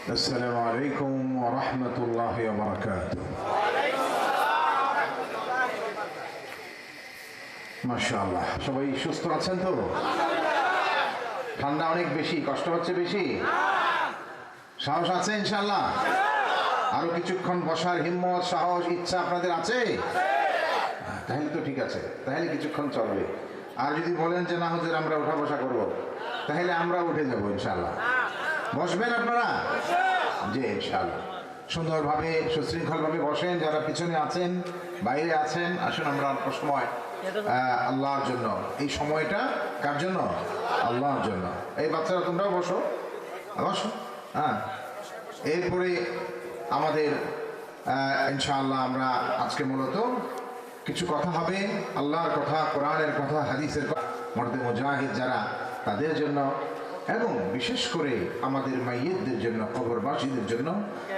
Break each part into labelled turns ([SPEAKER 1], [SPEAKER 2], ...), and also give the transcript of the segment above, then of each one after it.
[SPEAKER 1] السلام عليكم ورحمة الله وبركاته. মাশাআল্লাহ, সবাই সুস্থ আছেন তো? ঠান্ডা অনেক বেশি, কষ্ট হচ্ছে বেশি? সাহস আছে ইনশাআল্লাহ? আরো কিছুক্ষণ বসার হিম্মত, সাহস, ইচ্ছা আপনাদের আছে? তাহলে তো ঠিক আছে, তাহলে কিছুক্ষণ চলবে। আর যদি বলেন যে না হুজুর আমরা উঠা বসা করব, তাহলে আমরা উঠে যাব ইনশাআল্লাহ। বসবেন আপনারা? জি ইনশাআল্লাহ। সুন্দরভাবে সুশৃঙ্খলভাবে বসেন। যারা পিছনে আছেন, বাইরে আছেন, আসুন আমরা অল্প সময় আল্লাহর জন্য, এই সময়টা কার জন্য? আল্লাহর জন্য। এই বাচ্চারা তোমরাও বসো, বসো। হ্যাঁ, এরপরে আমাদের ইনশাআল্লাহ আমরা আজকে মূলত কিছু কথা হবে, আল্লাহর কথা, কোরআনের কথা, হাদিসের কথা, মর্দে মুজাহিদ যারা তাদের জন্য, এবং বিশেষ করে আমাদের মাইয়িতদের জন্য, কবরবাসীদের জন্য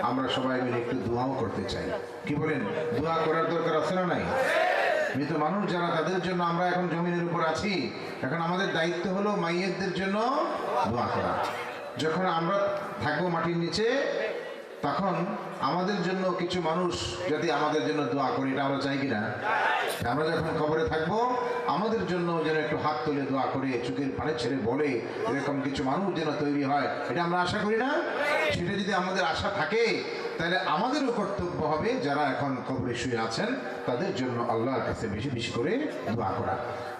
[SPEAKER 1] আমরা সবাই মিলে একটু দোয়াও করতে চাই। কি বলেন? দোয়া করার দরকার আছে না নাই? মৃত মানুষ যারা, তাদের জন্য আমরা এখন জমিনের উপর আছি, এখন আমাদের দায়িত্ব হলো মাইয়িতদের জন্য দোয়া করা। যখন আমরা থাকবো মাটির নিচে, তখন আমাদের জন্য কিছু মানুষ যদি আমাদের জন্য দোয়া করি, এটা আমরা চাই কিনা? আমরা যখন কবরে থাকবো, আমাদের জন্য যেন একটু হাত তুলে দোয়া করে, চোখের পানি ছেড়ে বলে, এরকম কিছু মানুষ যেন তৈরি হয়, এটা আমরা আশা করি না? সেটা যদি আমাদের আশা থাকে, তাহলে আমাদেরও কর্তব্য হবে যারা এখন কবরে শুয়ে আছেন তাদের জন্য আল্লাহর কাছে বেশি বেশি করে দোয়া করা।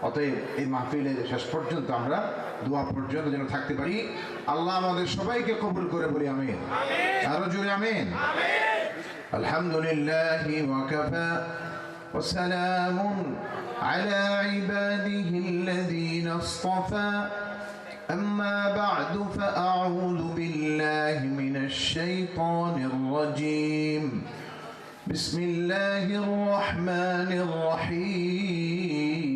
[SPEAKER 1] অতএব এই মাহফিলের শেষ পর্যন্ত আমরা দোয়া পর্যন্ত যেন থাকতে পারি। আল্লাহ আমাদের সবাইকে কবুল করে বলি আমিন। আরো জোরে আমিন। আলহামদুলিল্লাহি ওয়া কাফা ওয়া সালামুন আলা ইবাদিহিল্লাযীনা ইসতাফা। أما بعد فأعوذ بالله من الشيطان الرجيم. بسم الله الرحمن الرحيم.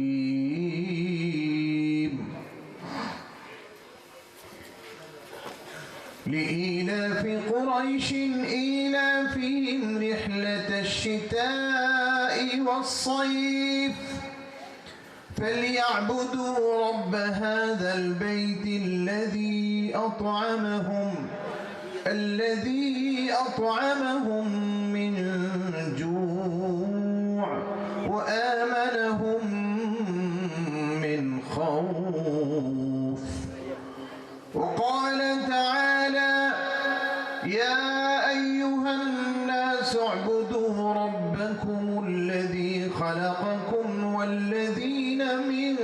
[SPEAKER 1] لإيلاف قريش إيلافهم رحلة الشتاء والصيف فليعبدوا رب هذا البيت الذي أطعمهم من جوع وآمنهم من خوف. وقال تعالى: يا أيها الناس اعبدوا ربكم الذي خلقكم والذين من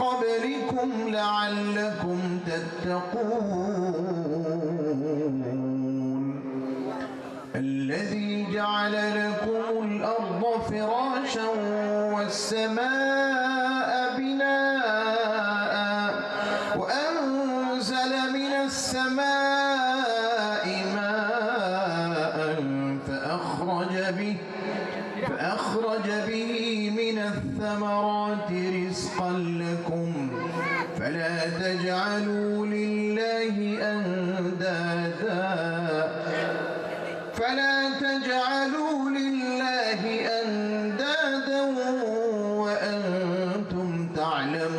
[SPEAKER 1] قبلكم تتقون. الذي جعل لكم الأرض فراشا والسماء بناء وأنزل من السماء ماء فأخرج به من الثمرات رزقا لكم فلا تجعلوا لله أندادا وأنتم تعلمون.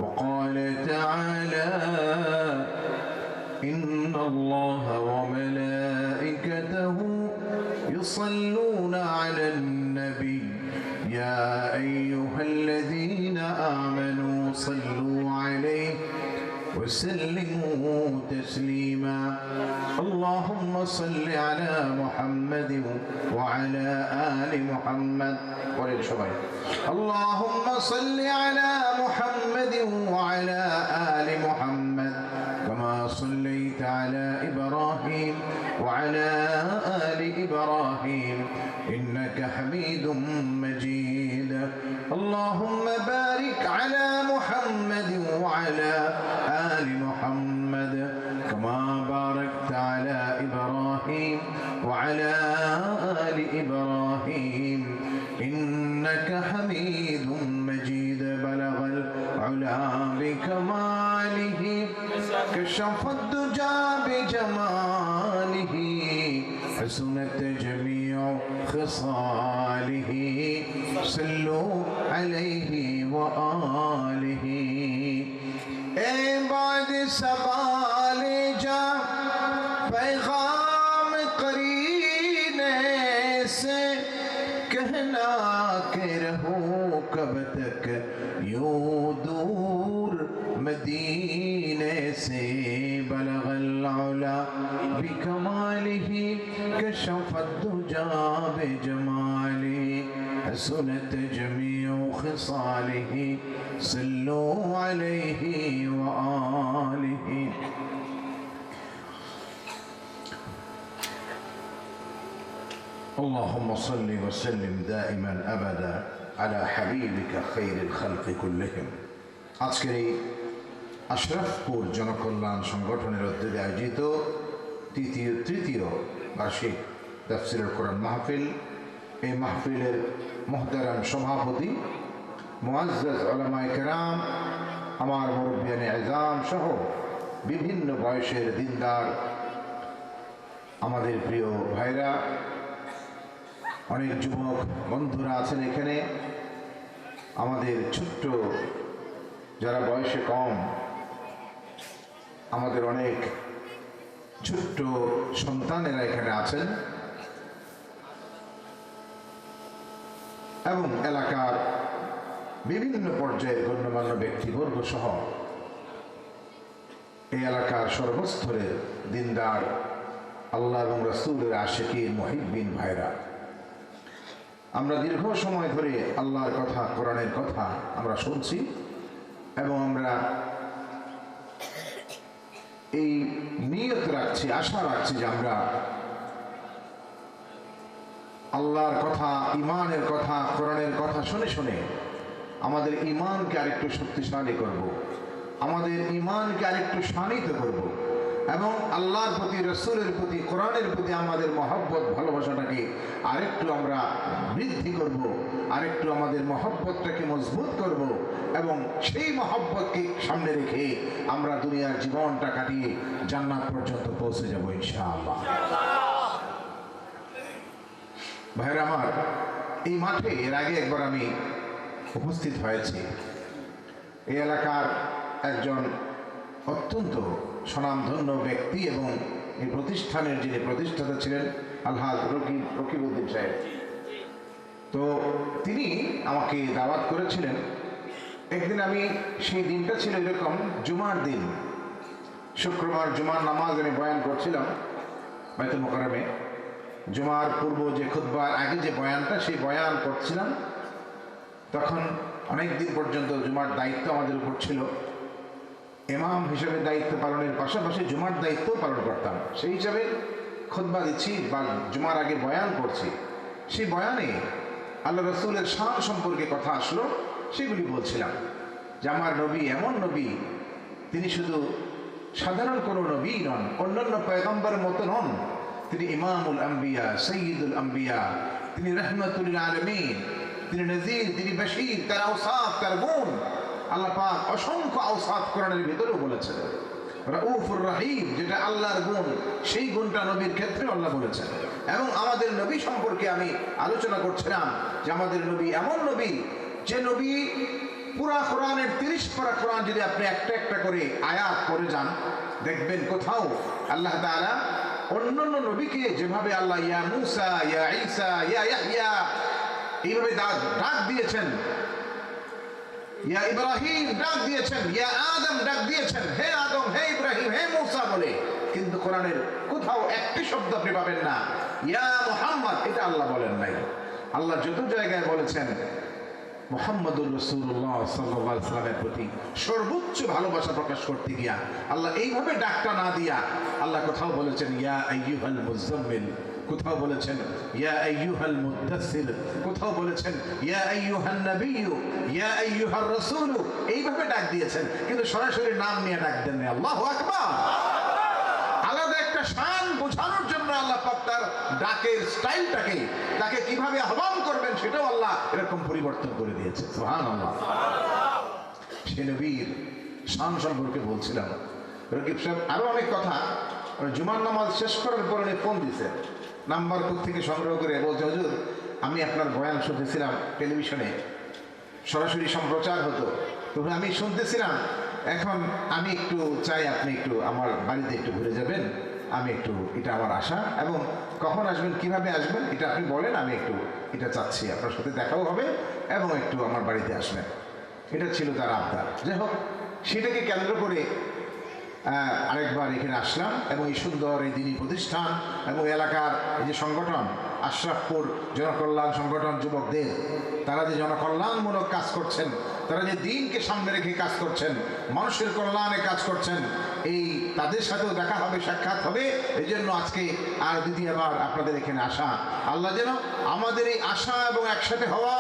[SPEAKER 1] وقال تعالى: إن الله وملائكته يصلون على النبي يا أيها الذين آمنوا صلوا عليه وسلموا تسليما. اللهم صل على محمد وعلى آل محمد. اللهم صل على محمد وعلى آل محمد كما صليت على إبراهيم وعلى آل إبراهيم إنك حميد مجيد. اللهم بارك على محمد وعلى آل محمد كما باركت على إبراهيم وعلى آل إبراهيم إنك حميد مجيد. بلغ العلا بكماله كشف الدجى بجماله حسنت جميع خصاله. صلوا عليه وآله اے بعد سوال جا پیغام قرینے سے کہنا کہ رہوں کب تک یوں دور مدینے سے بلغ العلا بکمالہ کشف الدجا بجمالہ حسنت جميع خصاله صلوا عليه وآله اللهم صل وسلم دائما أبدا على حبيبك خير الخلق كلهم আজকের এই আশরাফপুর জনকল্যাণ সংগঠনের উদ্যোগে আয়োজিত তৃতীয় বার্ষিক তাফসীরুল কোরআন মাহফিল এই মাহফিলের মুহতারাম সভাপতি মুআজ্জাজ উলামায়ে কেরাম আমার মুরব্বিয়ানে আযম সহ বিভিন্ন বয়সের দিনদার আমাদের প্রিয় ভাইরা অনেক যুবক বন্ধুরা আছেন এখানে আমাদের ছোট্ট যারা বয়সে কম আমাদের অনেক ছোট্ট সন্তানেরা এখানে আছেন এবং এলাকার বিভিন্ন পর্যায়ের গণ্যমান্য ব্যক্তিবর্গ সহ এই এলাকার সর্বস্তরের দিনদার আল্লাহ এবং রাসূলের আশিকিন মুহিব্বিন ভাইরা আমরা দীর্ঘ সময় ধরে আল্লাহর কথা কোরআনের কথা আমরা শুনছি এবং আমরা এই নিয়ত রাখছি আশা রাখছি যে আমরা আল্লাহর কথা ইমানের কথা কোরআনের কথা শুনে শুনে আমাদের ইমানকে আরেকটু শক্তিশালী করব আমাদের ইমানকে আরেকটু শানিত করব এবং আল্লাহর প্রতি রাসূলের প্রতি কোরআনের প্রতি আমাদের মহব্বত ভালোবাসাটাকে আরেকটু আমরা বৃদ্ধি করব আরেকটু আমাদের মহব্বতটাকে মজবুত করব এবং সেই মহব্বতকে সামনে রেখে আমরা দুনিয়ার জীবনটা কাটিয়ে জান্নাত পর্যন্ত পৌঁছে যাব ইনশাআল্লাহ ভাইরা আমার এই মাঠে এর আগে একবার আমি উপস্থিত হয়েছি এই এলাকার একজন অত্যন্ত স্বনামধন্য ব্যক্তি এবং এই প্রতিষ্ঠানের যিনি প্রতিষ্ঠাতা ছিলেন আলহাজ রকিবউদ্দিন সাহেব তো তিনি আমাকে দাওয়াত করেছিলেন একদিন আমি সেই দিনটা ছিল এরকম জুমার দিন শুক্রবার জুমার নামাজ আমি বয়ান করছিলাম বাইতুল মুকাররমে জুমার পূর্ব যে খুতবার আগে যে বয়ানটা সেই বয়ান করছিলাম তখন অনেক দিন পর্যন্ত জুমার দায়িত্ব আমাদের উপর ছিল ইমাম হিসেবে দায়িত্ব পালনের পাশাপাশি জুমার দায়িত্ব পালন করতাম সেই হিসাবে খুতবা দিচ্ছি বা জুমার আগে বয়ান করছি সেই বয়ানে আল্লাহ রাসূলের শান সম্পর্কে কথা আসলো সেগুলি বলছিলাম যে আমার নবী এমন নবী তিনি শুধু সাধারণ কোনো নবী নন অন্যান্য পয়গম্বরের মতো নন তিনি ইমামুল আম্বিয়া সৈয়দুল আম্বিয়া তিনি রাহমাতুল লিল আলামিন তিনি নজির তিনি বশীর তার আওসাফ তার গুণ আল্লাহ পাক অসংখ্য আওসাফ কোরআনের ভিতরেও বলেছেন রাউফুর রহিম যেটা আল্লাহর গুণ সেই গুণটা নবীর ক্ষেত্রে আল্লাহ বলেছেন এবং আমাদের নবী সম্পর্কে আমি আলোচনা করছিলাম যে আমাদের নবী এমন নবী যে নবী পুরা কোরআনের 30 পারা কোরআন যদি আপনি একটা একটা করে আয়াত পড়ে যান দেখবেন কোথাও আল্লাহ তাআলা অন্যান্য নবীকে যেভাবে আল্লাহ ইয়া মূসা ইয়া ঈসা ইয়া ইয়াহইয়া এইভাবে ডাক দিয়েছেন ইয়া ইব্রাহিম ডাক দিয়েছেন ইয়া আদম ডাক দিয়েছেন হে আদম হে ইব্রাহিম হে মূসা বলে কিন্তু কোরআনের কোথাও একটি শব্দ আপনি পাবেন না ইয়া মুহাম্মদ এটা আল্লাহ বলেন নাই আল্লাহ যত জায়গায় বলেছেন মুহাম্মদুর রাসূলুল্লাহ সাল্লাল্লাহু আলাইহি ওয়াসাল্লামের প্রতি সর্বোচ্চ ভালোবাসা প্রকাশ করতে গিয়া আল্লাহ এইভাবে ডাকটা না দিয়া আল্লাহ কোথাও বলেছেন ইয়া আইয়ুহাল মুযাম্মিল কোথাও বলেছেন ইয়া আইয়ুহাল মুদ্দাসসির কোথাও বলেছেন ইয়া আইয়ুহান নাবিয়্যু ইয়া আইয়ুহার রাসূল এইভাবে ডাক দিয়েছেন কিন্তু সরাসরি নাম নিয়ে ডাক দেন না আল্লাহু আকবার আলাদা একটা শান বোঝানোর জন্য আল্লাহ পাক তার ডাকের স্টাইলটাকে তাকে কিভাবে আহ্বান করবেন সেটাও আল্লাহ এরকম পরিবর্তন করে দিয়েছে সুবহানাল্লাহ সে নবীর শান সম্পর্কে বলছিলাম রকিব সাহেব আরো অনেক কথা জুমার নামাজ শেষ করার পর উনি ফোন দিয়েছেন নাম্বার কোথা থেকে সংগ্রহ করে বলছে হুজুর আমি আপনার বয়ান শুনতেছিলাম টেলিভিশনে সরাসরি সম্প্রচার হতো। তখন আমি শুনতেছিলাম, এখন আমি একটু চাই আপনি একটু আমার বাড়িতে একটু ঘুরে যাবেন, আমি একটু, এটা আমার আশা, এবং কখন আসবেন কিভাবে আসবেন এটা আপনি বলেন, আমি একটু এটা চাচ্ছি, আপনার সাথে দেখাও হবে এবং একটু আমার বাড়িতে আসবেন। এটা ছিল তার আবদার। যাই হোক, সেটাকে কেন্দ্র করে আরেকবার এখানে আসলাম এবং এই সুন্দর এই দিনী প্রতিষ্ঠান এবং এলাকার এই যে সংগঠন আশরাফপুর জনকল্যাণ সংগঠন যুবকদের, তারা যে জনকল্যাণমূলক কাজ করছেন, তারা যে দিনকে সামনে রেখে কাজ করছেন, মানুষের কল্যাণে কাজ করছেন, এই তাদের সাথেও দেখা হবে, সাক্ষাৎ হবে। এই জন্য আজকে আর দ্বিতীয়বার আপনাদের এখানে আসা। আল্লাহ যেন আমাদের এই আশা এবং একসাথে হওয়া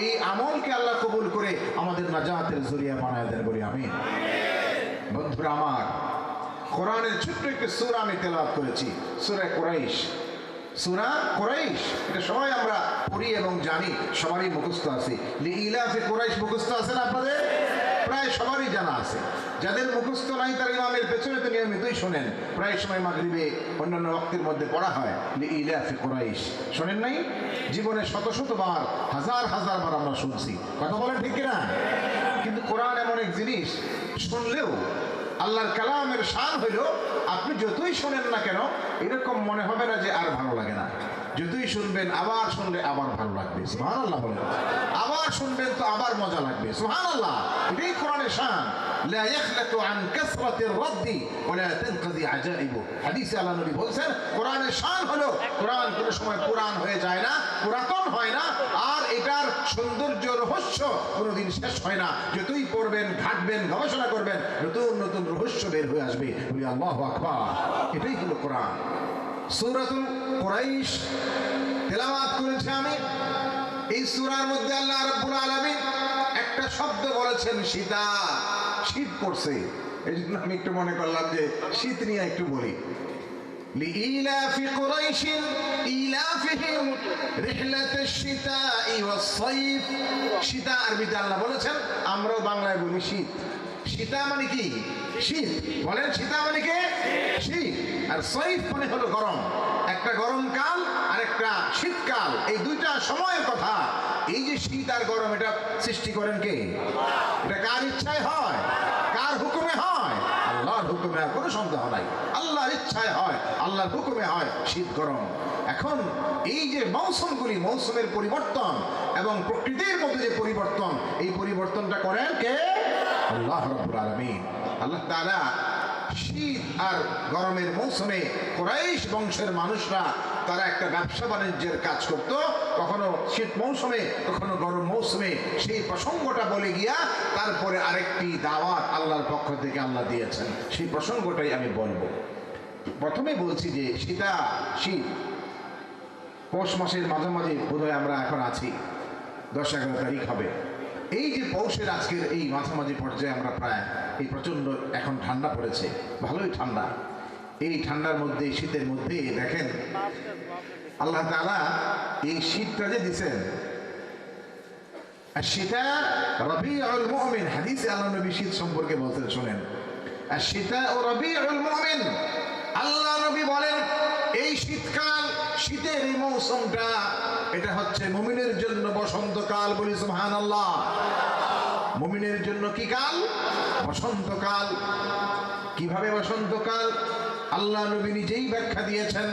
[SPEAKER 1] এই আমলকে আল্লাহ কবুল করে আমাদের নাজাতের জরিয়া বানায় দেন বলি আমিন। বন্ধুরা আমার, কোরআনের ছোট্ট একটি সূরা আমি তেলাওয়াত করেছি, সূরা কুরাইশ। সূরা কুরাইশ এটা সবাই আমরা পড়ি এবং জানি, সবারই মুখস্থ আছে। লিইলাফি কুরাইশ মুখস্থ আছে না আপনাদের? প্রায় সবারই জানা আছে। যাদের মুখস্থ নাই তারা ইমামের পেছনে তো নিয়মিতই শোনেন, প্রায় সময় মাগরিবে অন্যান্য ওয়াক্তের মধ্যে পড়া হয় লিইলাফি কুরাইশ। শোনেন নাই? জীবনে শত শত বার, হাজার হাজার বার আমরা শুনছি। কথা বলেন ঠিক কিনা? কিন্তু কোরআন এমন এক জিনিস, শুনলেও আল্লাহর কালামের শান হইল, আপনি যতই শোনেন না কেন এরকম মনে হবে না যে আর ভালো লাগে না। যতই শুনবেন, আবার শুনলে আবার ভালো লাগবে। সুবহানাল্লাহ বলেন। আবার শুনবেন তো আবার মজা লাগবে। সুবহানাল্লাহ। এটাই কোরআনের শান। লা ইয়াখলাতু আন কাসরাতির রাদ্দি ওয়া লা তানকাদি আজাইবু। হাদিসে আল্লাহ নবী বলেন, কোরআনের শান হলো কোরআন কোনো সময় পুরান হয়ে যায় না, পুরাতন হয় না, আর এটার সৌন্দর্য রহস্য কোনোদিন শেষ হয় না। যতই পড়বেন, ঘাটবেন, গবেষণা করবেন, নতুন নতুন রহস্য বের হয়ে আসবে। বলি আল্লাহু আকবার। এটাই হলো কোরআন। সূরাতুল কুরাইশ তেলাওয়াত করেছি আমি। এই সূরার মধ্যে আল্লাহ রাব্বুল আলামিন একটা শব্দ বলেছেন, শীতা। শীত পড়ছে, এই জন্য আমি একটু মনে করলাম যে শীত নিয়ে একটু বলি। লিইলাফি কুরাইশিন ইলাফিহিম রিহলাতাশ শিতাই ওয়াস সাইফ। শীতা আরবিতে আল্লাহ বলেছেন, আমরাও বাংলায় বলি শীত। শীতা মানে কি? শীত। বলেন, শীতা মানে কি? শীত। আর সাইফ মানে হলো গরম। একটা গরমকাল আর একটা শীতকাল, এই দুইটা সময়ের কথা। এই যে শীত আর গরম, এটা সৃষ্টি করেন কে? এটা কার ইচ্ছায় হয়? কার হুকুমে হয়? আল্লাহর হুকুমে। আর কোনো সন্দেহ নাই, আল্লাহর ইচ্ছায় হয়, আল্লাহর হুকুমে হয় শীত গরম। এখন এই যে মৌসুমগুলি, মৌসুমের পরিবর্তন এবং প্রকৃতির মধ্যে যে পরিবর্তন, এই পরিবর্তনটা করেন কে? আল্লাহ রাব্বুল আলামিন। আল্লাহ তাআলা শীত আর গরমের মৌসুমে কুরাইশ বংশের মানুষরা তারা একটা ব্যবসা বাণিজ্যের কাজ করত, কখনো শীত মৌসুমে, কখনো গরম মৌসুমে। সেই প্রসঙ্গটা বলে গিয়া তারপরে আরেকটি দাওয়াত আল্লাহর পক্ষ থেকে আল্লাহ দিয়েছেন, সেই প্রসঙ্গটাই আমি বলবো। প্রথমে বলছি যে শীত পৌষ মাসের মাঝামাঝি বোধহয় আমরা এখন আছি, 10-11 তারিখ হবে। এই যে পৌষের আজকের এই মাঝামাঝি পর্যায়ে আমরা প্রায়, এই প্রচণ্ড এখন ঠান্ডা পড়েছে, ভালোই ঠান্ডা। এই ঠান্ডার মধ্যে, শীতের মধ্যে দেখেন আল্লাহ তাআলা এই শীতটা যে দিচ্ছেন, আশ-শিতা রাবিউল মুমিন। হাদিসে আল্লাহ নবী শীত সম্পর্কে বলতেন, শুনেন, আশ-শিতা রাবিউল মুমিন। আল্লাহ নবী বলেন, এই শীতকাল, শীতের এই মৌসুমটা, এটা হচ্ছে মুমিনের জন্য বসন্তকাল। বলি সুবহানাল্লাহ। মুমিনের জন্য কি কাল? বসন্তকাল। কিভাবে বসন্তকাল? আল্লাহ নবী নিজেই ব্যাখ্যা দিয়েছেন।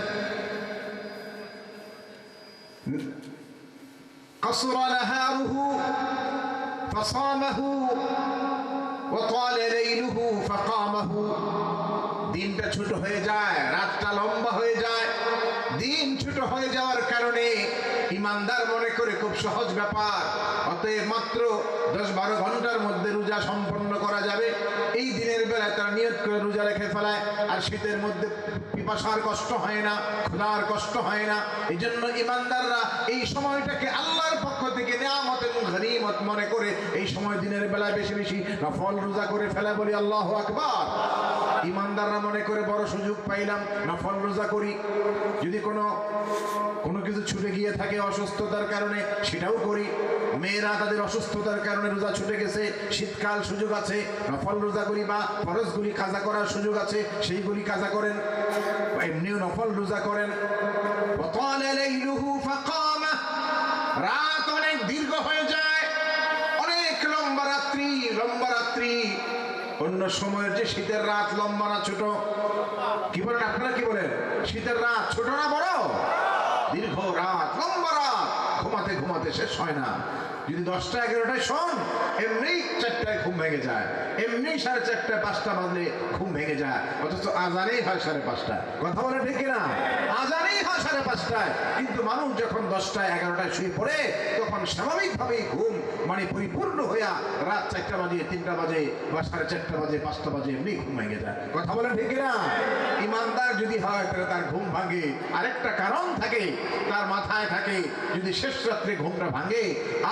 [SPEAKER 1] কাসরা নাহারুহু ফাসামাহু ওয়া তালা লাইলুহু ফাকামাহু। দিনটা ছোট হয়ে যায়, রাতটা লম্বা হয়ে যায়। দিন ছোট হয়ে যাওয়ার কারণে ইমানদার মনে করে খুব সহজ ব্যাপার, অতএব মাত্র 10-12 ঘন্টার মধ্যে রোজা সম্পন্ন করা যাবে। এই দিনের বেলায় তারা নিয়ত করে রোজা রেখে ফেলায়। আর শীতের মধ্যে পিপাসার কষ্ট হয় না, ক্ষুধার কষ্ট হয় না। এই জন্য ইমানদাররা এই সময়টাকে আল্লাহর পক্ষ থেকে নিয়ামত এবং গনিমত মনে করে এই সময় দিনের বেলায় বেশি বেশি নফল রোজা করে ফেলা। বলি আল্লাহু আকবার। ইমানদাররা মনে করে বড় সুযোগ পাইলাম, নফল রোজা করি। যদি কোনো কিছু ছুটে গিয়ে থাকে অসুস্থতার কারণে, সেটাও করি। মেয়েরা তাদের অসুস্থতার কারণে রোজা ছুটে গেছে, শীতকাল সুযোগ আছে, নফল রোজা করি, বা ফরজগুলি কাজা করার সুযোগ আছে, সেইগুলি কাজা করেন, এমনিও নফল রোজা করেন। রাত অনেক দীর্ঘ হয়ে যায়, অনেক রাত্রি, লম্বা রাত্রি। অন্য সময়ের যে শীতের রাত লম্বা না ছোট? কি বলেন আপনারা, কি বলেন? শীতের রাত ছোট না বড়? দীর্ঘ রাত, লম্বা রাত, ঘুমাতে ঘুমাতে শেষ হয় না। যদি 10টা 11টায় শোন, এমনি 4টায় ঘুম ভেঙে যায়, এমনি 4:30 5টা বাজলে ঘুম ভেঙে যায়, অথচ আজানেই হয় 5:30। কথা বলে ঠিক না? আজানেই হয় 5:30। কিন্তু মানুষ যখন 10টা 11টায় শুয়ে পড়ে, তখন স্বাভাবিকভাবেই ঘুম মানে পরিপূর্ণ হইয়া রাত 4টা বাজে, 3টা বাজে বা 4:30 বাজে, 5টা বাজে, এমনি ঘুম ভেঙে যায়। কথা বলে ঠিক না? ইমানদার যদি হয় তাহলে তার ঘুম ভাঙে আরেকটা কারণ থাকে, তার মাথায় থাকে, যদি শেষ রাত্রে ঘুমটা ভাঙে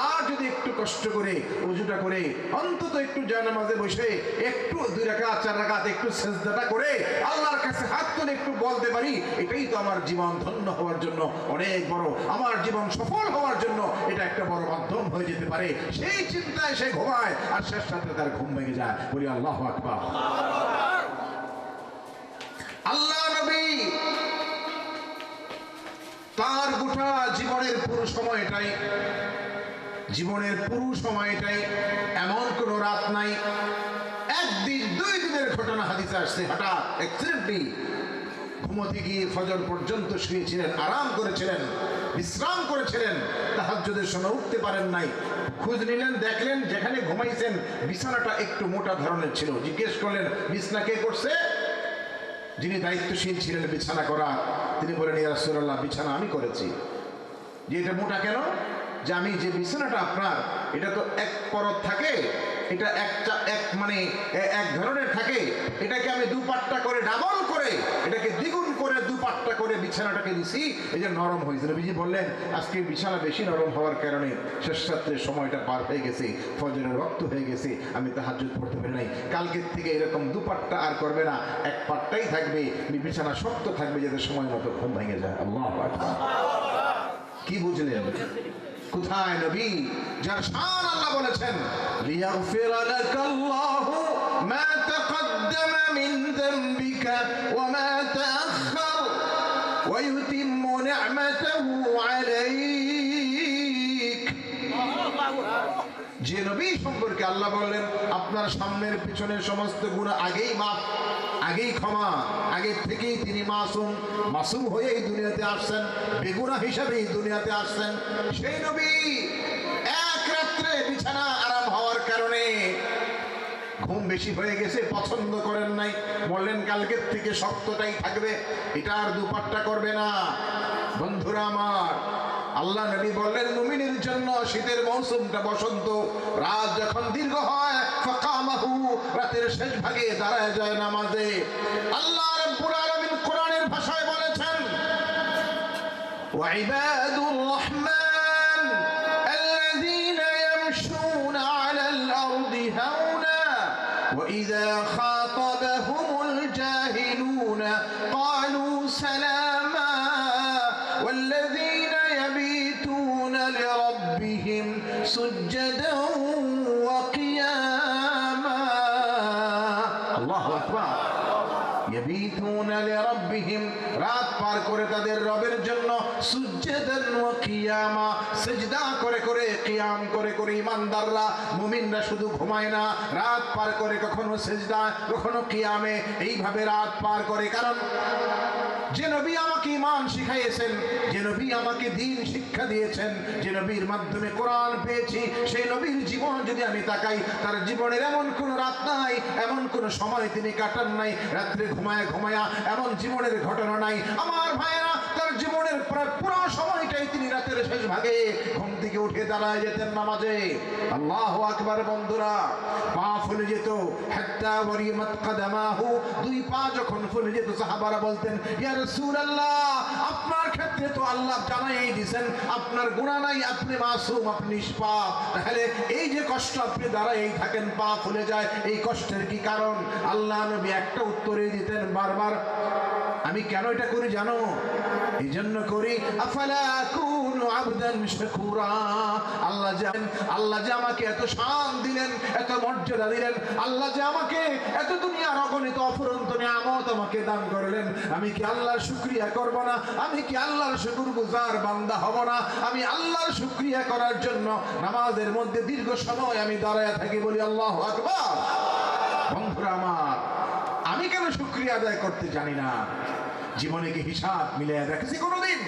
[SPEAKER 1] আর যদি একটু কষ্ট করে ওযুটা করে অন্তত একটু জানামাজে বসে একটু 2 রাকাত 4 রাকাত একটু সিজদাটা করে আল্লাহর কাছে হাত তুলে একটু বলতে পারি, এটাই তো আমার জীবন ধন্য হওয়ার জন্য অনেক বড়, আমার জীবন সফল হওয়ার জন্য এটা একটা বড় মাধ্যম হয়ে যেতে পারে, সেই চিন্তায় সে ঘুমায় আর শেষ রাত্রে তার ঘুম ভেঙে যায়। বলি আল্লাহু আকবার। আল্লাহ নবী তার গোটা জীবনের পুরো সময়টাই এমন কোন রাত নাই, একদিন 2 দিনের ঘটনা হাদিসে আসছে, হঠাৎ অ্যাক্সিডেন্টলি ঘুমোতে গিয়ে ফজর পর্যন্ত শুয়েছিলেন, আরাম করেছিলেন, বিশ্রাম করেছিলেন, তাহাজ্জুদের সময় উঠতে পারেন নাই। খোঁজ নিলেন, দেখলেন যেখানে ঘুমাইছেন বিছানাটা একটু মোটা ধরনের ছিল। জিজ্ঞেস করলেন, বিছানা কে করছে? যিনি দায়িত্বশীল ছিলেন বিছানা করা, তিনি বলেন, ইয়া রাসূলুল্লাহ, বিছানা আমি করেছি। যে এটা মোটা কেন? যে আমি যে বিছানাটা আপনার, এটা তো এক পরত থাকে, এটা এক ধরনের থাকে, এটাকে আমি 2 পাট্টা করে ডাবল করে, এটাকে দ্বিগুণ করে 2 পাট্টা করে বিছানাটাকে দিছি, এই যে নরম হয়েছে। নবীজি বললেন, আজকে বিছানা বেশি নরম হওয়ার কারণে শেষ রাত্রের সময়টা পার হয়ে গেছে, ফজরের রক্ত হয়ে গেছে, আমি তাহাজ্জুদ পড়তে পারি নাই। কালকের থেকে এরকম 2 পাট্টা আর করবে না, 1 পাট্টাই থাকবে, বিছানা শক্ত থাকবে যাতে সময় মতো ঘুম ভেঙে যায়। আল্লাহু আকবার। কি বুঝলেন? কোথায় নবী, যার শান আল্লাহ বলেছেন, লিয়াগফিরা লাকাল্লাহু মা তাকদ্দামা মিন যামবিকা ওয়া মা তাআখার ওয়া ইউতিম্মু নি'মাতাহু আলাইক। যে নবী সম্পর্কে আল্লাহ বললেন, আপনার সামনের পিছনের সমস্ত গুনাহ আগেই মাফ, আগেই ক্ষমা, আগে থেকেই তিনি মাসুম হয়েই দুনিয়াতে আসছেন, বেগুনাহ হিসাবেই দুনিয়াতে আসছেন। সেই নবী এক রাত্রে বিছানা আরাম হওয়ার কারণে ঘুম বেশি হয়ে গেছে, পছন্দ করেন নাই, বললেন কালকের থেকে শক্তটাই থাকবে, এটা আর 2 পাট্টা করবে না। বন্ধুরা আমার, আল্লাহ নবী বললেন, মুমিনের জন্য শীতের মৌসুমটা বসন্ত, রাত যখন দীর্ঘ হয়, ফাকামাহু, রাতের শেষ ভাগে দাঁড়ায় যায় নামাজে। আল্লাহ রাব্বুল আলামিন কোরআনের ভাষায় বলেছেন, ওয়া ইবাদুর রহমান আল্লাযীনা ইয়ামশুনা আলাল আরদি হাওনা ওয়া ইযা খাতাবাহুমুল জাহিলুনা ক্বালু সালামা والذين يبيتون لربهم سجدا وقياما الله أكبر يبيتون لربهم রাত পার করে তাদের রবের জন্য সুজদান ওয়া কিয়ামা, সিজদা করে করে, কিয়াম করে করে। ইমানদাররা, মুমিনরা শুধু ঘুমায় না, রাত পার করে, কখনো সিজদা, কখনো কিয়ামে, এইভাবে রাত পার করে। কারণ যে নবী আমাকে ঈমান শিখাইয়েছেন, যে নবী আমাকে দ্বীন শিক্ষা দিয়েছেন, যে নবীর মাধ্যমে কোরআন পেয়েছি, সেই নবীর জীবন যদি আমি তাকাই, তার জীবনের এমন কোন রাত নাই, এমন কোন সময় তিনি কাটান নাই রাত্রে ঘুমায়া ঘুমায়া, এমন জীবনের ঘটনা নাই। আমার ভাইয়েরা, তার জীবনের পুরো সময়টাই তিনি রাতের শেষ ভাগে ঘুম থেকে উঠে দাঁড়ায় যেতেন নামাজে। আল্লাহু আকবার। বন্ধুরা, পা ফুলে যেত, হাত্তা ওয়ারিমাত কদমাহু, 2 পা যখন ফুলে যেত, সাহাবারা বলতেন, ইয়া রাসূলুল্লাহ, আপনার ক্ষেত্রে তো আল্লাহ জানাই দিয়েছেন আপনার গুনাহ নাই, আপনি মাসুম, আপনি নিষ্পাপ, তাহলে এই যে কষ্ট আপনি দাঁড়ায় থাকেন, পা ফুলে যায়, এই কষ্টের কি কারণ? আল্লাহ নবী একটা উত্তরই দিতেন বারবার, আমি কেন এটা করি জানো? এই জন্য করি, আফালা আকুনু আকুনু আবদান শাকুরা। আল্লাহ যে আমাকে এত শান দিলেন, এত মর্যাদা দিলেন, আল্লাহ যে আমাকে এত দুনিয়ার অগণিত অফুরন্ত নিয়ামত আমাকে দান করলেন, আমি কি আল্লাহর শুকরিয়া করব না? আমি কি আল্লাহর শুকরগুজার বান্দা হব না? আমি আল্লাহর শুকরিয়া করার জন্য নামাজের মধ্যে দীর্ঘ সময় আমি দাঁড়ায় থাকি, বলি আল্লাহু আকবার। বন্ধুরা আমার, আমি কেন শুকরিয়া আদায় করতে জানি না? জীবনে কি হিসাব মিলিয়ে দেখেছি কোনোদিন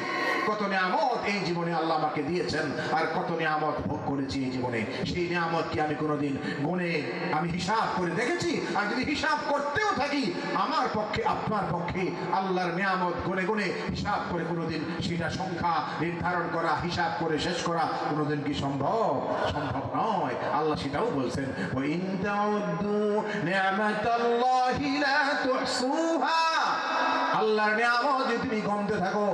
[SPEAKER 1] কত নিয়ামত এই জীবনে আল্লাহ আমাকে দিয়েছেন, আর কত নিয়ামত ভোগ করেছি এই জীবনে? সেই নিয়ামত কি আমি কোনোদিন গুণে আমি হিসাব করে দেখেছি? আর যদি হিসাব করতেও থাকি, আমার পক্ষে আপনার পক্ষে আল্লাহর নিয়ামত গুণে গুণে হিসাব করে কোনোদিন সেটা সংখ্যা নির্ধারণ করা, হিসাব করে শেষ করা কোনোদিন কি সম্ভব? সম্ভব নয়। আল্লাহ সেটাও বলছেন, ওয়া ইন তাউদ্দু নি'মাতাল্লাহি লা তুহসুহা। আল্লাহর নিয়ামত যদি তুমি গণতে থাকো,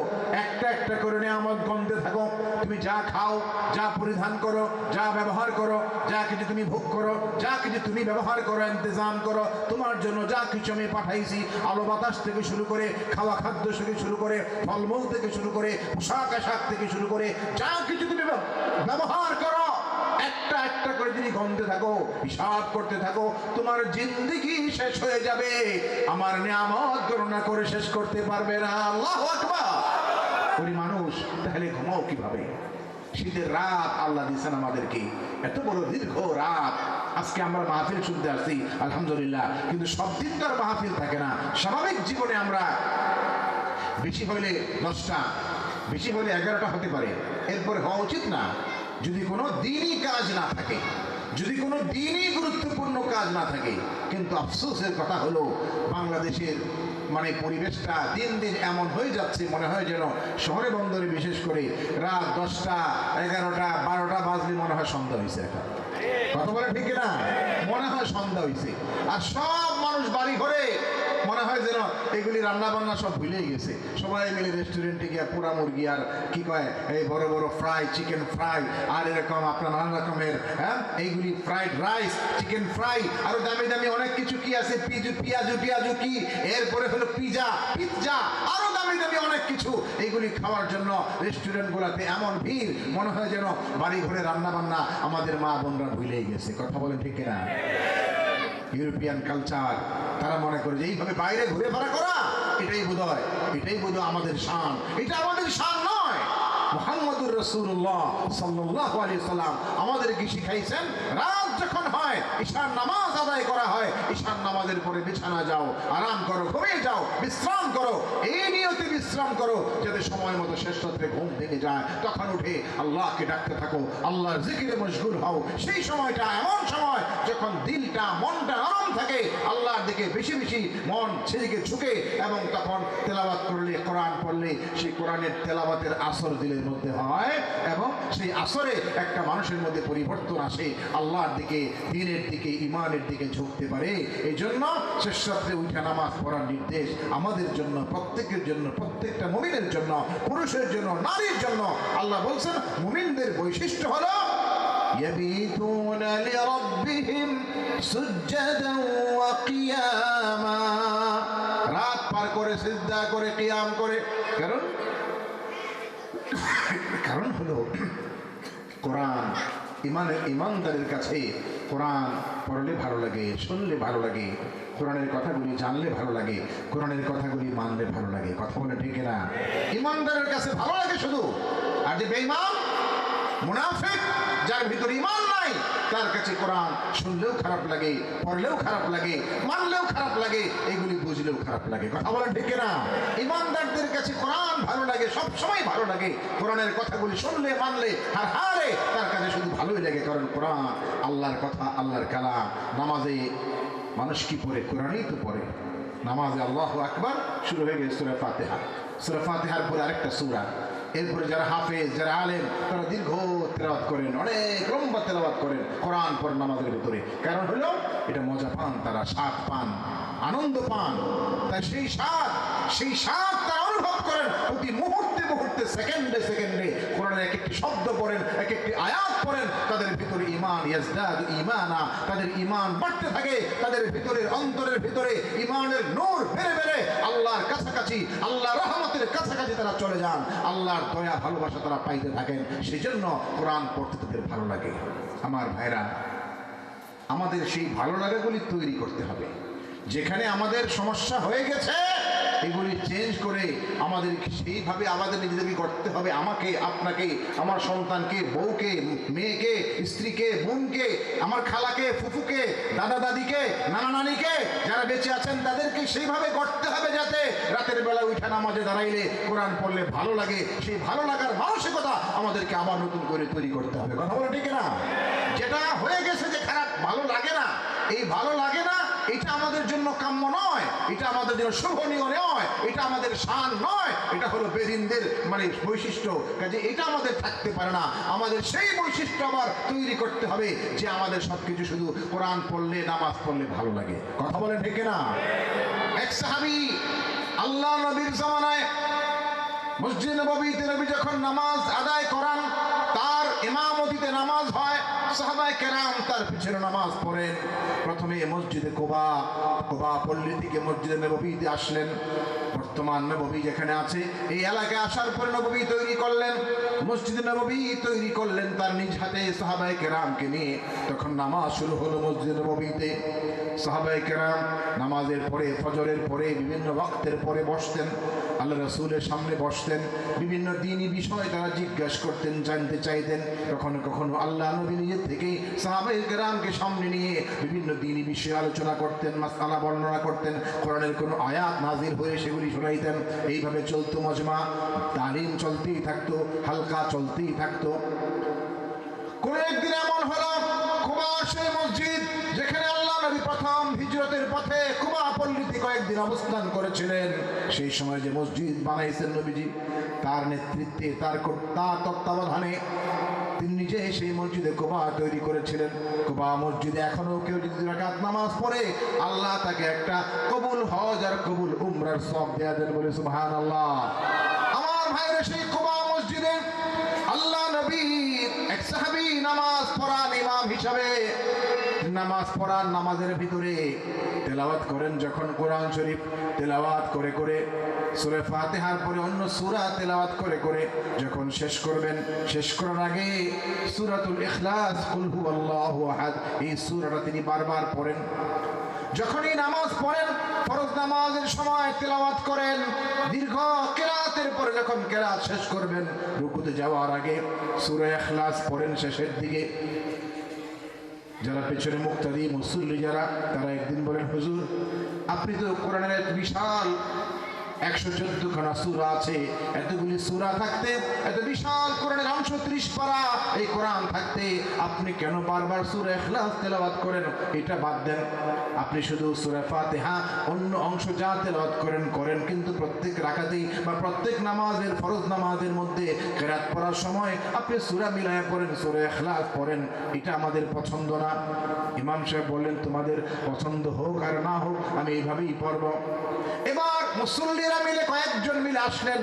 [SPEAKER 1] একটা একটা করে নিয়ামত গণতে থাকো, তুমি যা খাও, যা পরিধান করো, যা ব্যবহার করো, যা কিছু তুমি ভোগ করো, যা কিছু তুমি ব্যবহার করো, ইন্তজাম করো, তোমার জন্য যা কিছু আমি পাঠাইছি, আলো বাতাস থেকে শুরু করে, খাওয়া খাদ্য থেকে শুরু করে, ফলমূল থেকে শুরু করে, পোশাক আশাক থেকে শুরু করে, যা কিছু তুমি ব্যবহার করো, একটা একটা করে যদি গণতে থাকো, হিসাব করতে থাকো, তোমার জিন্দেগি শেষ হয়ে যাবে, আমার নিয়ামত গণনা করে শেষ করতে পারবে না। আল্লাহু আকবার। ওই মানুষ তাহলে ঘুমাও কিভাবে? শীতের রাত আল্লাহ দিয়েছেন আমাদেরকে, এত বড় দীর্ঘ রাত। আজকে আমরা মাহফিল শুনতে আসছি আলহামদুলিল্লাহ, কিন্তু সব দিন তো আর মাহফিল থাকে না। স্বাভাবিক জীবনে আমরা বেশি হলে 10টা, বেশি হলে 11টা হতে পারে, এরপরে হওয়া উচিত না। যদি কোনো দিনই কাজ না থাকে, যদি কোনো দিনই গুরুত্বপূর্ণ কাজ না থাকে। কিন্তু আফসোসের কথা হলো বাংলাদেশের পরিবেশটা দিন দিন এমন হয়ে যাচ্ছে, মনে হয় যেন শহরে বন্দরে বিশেষ করে রাত 10টা 11টা 12টা বাজলে মনে হয় সন্ধ্যা হয়েছে। এখন কথা বলে ঠিক না? মনে হয় সন্ধ্যা হয়েছে, আর সব মানুষ বাড়ি ঘরে মনে হয় যেন এগুলি রান্না বান্না সব ভুলেই গেছে। সবাই মিলে রেস্টুরেন্টে গিয়ে পোড়া মুরগি আর কি কয় এই বড় বড় ফ্রাই, চিকেন ফ্রাই, আর এরকম আপনার নানা রকমের এইগুলি ফ্রাইড রাইস, চিকেন ফ্রাই, আরো দামি দামি অনেক কিছু কি আছে, পিয়াজু কি, এরপরে হলো পিৎজা, আরো দামি দামি অনেক কিছু। এইগুলি খাওয়ার জন্য রেস্টুরেন্ট গুলাতে এমন ভিড়, মনে হয় যেন বাড়ি ঘরে রান্না বান্না আমাদের মা বোনরা ভুলেই গেছে। কথা বলেন ঠিক না? ইউরোপিয়ান কালচার, তারা মনে করে যে এইভাবে বাইরে ঘুরে ফেরা করা এটাই বোধহয় আমাদের শান। এটা আমাদের শান নয়। মুহাম্মদুর রাসূলুল্লাহ সাল্লাল্লাহু আলাইহি সাল্লাম আমাদেরকে শিখাইছেন, রাত যখন হয় ঈশার নামাজ আদায় করা হয়, ঈশার নামাজের পরে বিছানা যাও, আরাম করো, ঘুমিয়ে যাও, বিশ্রাম করো, এই নিয়তে বিশ্রাম করো যাতে সময় মতো শেষ রাত্রে ঘুম ভেঙে যায়। তখন উঠে আল্লাহকে ডাকতে থাকো, আল্লাহর জিকিরে মশগুল হও। সেই সময়টা এমন সময় যখন দিলটা মনটা আরাম থাকে, আল্লাহর দিকে বেশি বেশি মন সেদিকে ঝুঁকে, এবং তখন তেলাওয়াত করলে, কোরআন পড়লে, সেই কোরআনের তেলাওয়াতের আসর দিলের মধ্যে হয়, এবং সেই আসরে একটা মানুষের মধ্যে পরিবর্তন আসে, আল্লাহর দিকে, দ্বীনের দিকে, ঈমানের দিকে ঝুঁকতে পারে। এই জন্য শেষ রাত্রে উঠে নামাজ পড়ার নির্দেশ আমাদের জন্য, প্রত্যেকের জন্য, প্রত্যেকটা মুমিনের জন্য, পুরুষের জন্য, নারীর জন্য। আল্লাহ বলছেন মুমিনদের বৈশিষ্ট্য হলো يبيتون لربهم سجدا وقياما। রাত পার করে সিজদা করে, কিয়াম করে। কারণ হলো কোরআন ইমানদারের কাছে কোরআন পড়লে ভালো লাগে, শুনলে ভালো লাগে, কোরআনের কথাগুলি জানলে ভালো লাগে, কোরআনের কথাগুলি মানলে ভালো লাগে। কথা বলে ঠিক না? ইমানদারের কাছে ভালো লাগে শুধু, আর যে বেঈমান মুনাফিক, যার ভিতরে ঈমান নাই, তার কাছে কোরআন শুনলেও খারাপ লাগে, পড়লেও খারাপ লাগে, মানলেও খারাপ লাগে, এগুলি বুঝলেও খারাপ লাগে। কথা বলেন ঠিক না? ঈমানদারদের কাছে কোরআন ভালো লাগে, সব সময় ভালো লাগে, কোরআনের কথাগুলি শুনলে মানলে আর হারে তার কাছে শুধু ভালোই লাগে, কারণ কোরআন আল্লাহর কথা, আল্লাহর কালাম। নামাজে মানুষ কি পড়ে? কোরআনই তো পড়ে। নামাজে আল্লাহু আকবার শুরু হয়ে গেছে সূরা ফাতিহা, সূরা ফাতিহার পরে আরেকটা সূরা, এরপরে যারা হাফেজ, যারা আলেম, তারা দীর্ঘ তেলাওয়াত করেন, অনেক লম্বা তেলাওয়াত করেন কোরআন পর নামাজের ভিতরে। কারণ হলো এটা মজা পান, তারা স্বাদ পান, আনন্দ পান। তাই সেই স্বাদ তারা অনুভব করেন প্রতি মুহূর্তে মুহূর্তে মুহূর্তে সেকেন্ডে সেকেন্ডে কোরআনের এক একটি শব্দ পড়েন, এক একটি আয়াত পড়েন, তাদের ভিতরে ঈমান ইয়াজদাদু ঈমানা, তাদের ঈমান বাড়তে থাকে, তাদের ভিতরের অন্তরের ভিতরে ঈমানের নূর বেড়ে বেড়ে আল্লাহর কাছাকাছি, আল্লাহর রহমতের কাছাকাছি তারা চলে যান, আল্লাহর দয়া ভালোবাসা তারা পাইতে থাকেন। সেজন্য কোরআন পড়তে তাদের ভালো লাগে। আমার ভাইরা, আমাদের সেই ভালো লাগাগুলি তৈরি করতে হবে। যেখানে আমাদের সমস্যা হয়ে গেছে এগুলি চেঞ্জ করে আমাদের সেইভাবে আমাদের নিজেদেরকে করতে হবে। আমাকে, আপনাকে, আমার সন্তানকে, বউকে, মেয়েকে, স্ত্রীকে, বোনকে, আমার খালাকে, ফুফুকে, দাদা দাদিকে, নানা নানিকে, যারা বেঁচে আছেন তাদেরকে সেইভাবে করতে হবে যাতে রাতের বেলা উঠে নামাজে দাঁড়াইলে কোরআন পড়লে ভালো লাগে। সেই ভালো লাগার মানসিকতা আমাদেরকে আবার নতুন করে তৈরি করতে হবে। কথা বলো ঠিক না? যেটা হয়ে গেছে যে খারাপ, ভালো লাগে না, এই ভালো লাগে না, এটা আমাদের জন্য কাম্য নয়, এটা আমাদের জন্য শোভনীয় নয়, এটা আমাদের শান নয়, এটা হলো বেদিনদের মানে বৈশিষ্ট্য। কাজে এটা আমাদের থাকতে পারে না। আমাদের সেই বৈশিষ্ট্য আবার তৈরি করতে হবে যে আমাদের সবকিছু শুধু কোরআন পড়লে, নামাজ পড়লে ভালো লাগে। কথা বলেন ঠিক না? এক সাহাবী আল্লাহ নবীর জামানায় মসজিদ নববীতে নবী যখন নামাজ আদায় করান, তার ইমামতিতে নামাজ হয়, সাহাবায়ে কেরাম তার পিছনে নামাজ পড়েন। প্রথমে মসজিদে কুবা পল্লী থেকে মসজিদে নববীতে আসলেন। বর্তমান নববী যেখানে আছে এই এলাকায় আসার পরে নববী তৈরি করলেন, মসজিদে নববী তৈরি করলেন তার নিজ হাতে সাহাবায়ে কেরামকে নিয়ে। তখন নামাজ শুরু হলো মসজিদে নববীতে। সাহাবায়ে কেরাম নামাজের পরে, ফজরের পরে, বিভিন্ন ওয়াক্তের পরে বসতেন, আল্লাহ রাসূলের সামনে বসতেন, বিভিন্ন দ্বীনি বিষয় তারা জিজ্ঞাসা করতেন, জানতে চাইতেন। কখনো কখনো আল্লাহ নবী নিজের থেকেই সাহাবায়ে কেরামকে সামনে নিয়ে বিভিন্ন দ্বীনি বিষয়ে আলোচনা করতেন, মাসআলা বর্ণনা করতেন, কোরআনের কোনো আয়াত নাজিল হয়ে সেগুলি শোনাইতেন। এইভাবে চলতো মজমা, তালিম চলতেই থাকতো, হালকা চলতেই থাকতো। কোন একদিন এমন হলো, কুবা সেই মসজিদ যেখানে আল্লাহ নবী প্রথম হিজরতের পথে কুবা পল্লীতে কয়েকদিন অবস্থান করেছিলেন, সেই সময় যে মসজিদ বানাইছেন নবীজি, তার নেতৃত্বে, তার তত্ত্বাবধানে তিনি নিজে সেই মসজিদে কুবা তৈরি করেছিলেন। কুবা মসজিদে এখনো কেউ যদি 2 রাকাত নামাজ পড়ে, আল্লাহ তাকে একটা কবুল হজ আর কবুল উমরার সওয়াব দেয়া দেন। বলে সুবহানাল্লাহ। আমার ভাইরা, সেই কুবা মসজিদে আল্লাহ নবী এক সাহাবী নামাজ পড়ান ইমাম হিসাবে, নামাজ পড়ান, নামাজের ভিতরে তেলাওয়াত করেন। যখন কোরআন শরীফ তেলাওয়াত করে করে সূরা ফাতিহার পরে অন্য সূরা তেলাওয়াত করে করে যখন শেষ করবেন, শেষ করার আগে সূরাতুল ইখলাস, কুল হুয়াল্লাহু আহাদ, এই সূরাটা তিনি বারবার পড়েন। যখনই নামাজ পড়েন, ফরজ নামাজের সময় তেলাওয়াত করেন, দীর্ঘ কেরাতের পরে যখন কেরাত শেষ করবেন, রুকুতে যাওয়ার আগে সূরা ইখলাস পড়েন শেষের দিকে। যারা পেছনে মুক্তাদি মুসল্লি যারা, তারা একদিন বলেন, হুজুর আপনি তো কোরআনের এক বিশাল 114 খানা সূরা আছে, এতগুলি সূরা থাকতে, এত বিশাল কোরআনের অংশ 30 পারা এই কোরআন থাকতে আপনি কেন বারবার সূরা ইখলাস তেলাওয়াত করেন? এটা বাদ দেন, আপনি শুধু সূরা ফাতিহা অন্য অংশ যা তেলাওয়াত করেন, কিন্তু প্রত্যেক রাকাতেই বা প্রত্যেক নামাজের, ফরজ নামাজের মধ্যে কিরাত পড়ার সময় আপনি সূরা মিলায়া পড়েন, সূরা ইখলাস পড়েন, এটা আমাদের পছন্দ না। ইমাম সাহেব বললেন, তোমাদের পছন্দ হোক আর না হোক আমি এইভাবেই পড়ব। এবার মুসল্লিরা মিলে কয়েকজন মিলে আসলেন